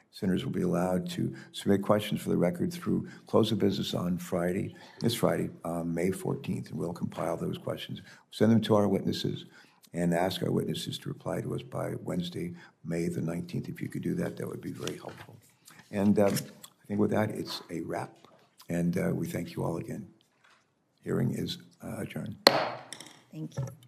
Senators will be allowed to submit questions for the record through close of business on this Friday, May 14th, and we'll compile those questions, send them to our witnesses, and ask our witnesses to reply to us by Wednesday, May the 19th. If you could do that, that would be very helpful. And I think with that, it's a wrap, and we thank you all again. Hearing is adjourned. Thank you.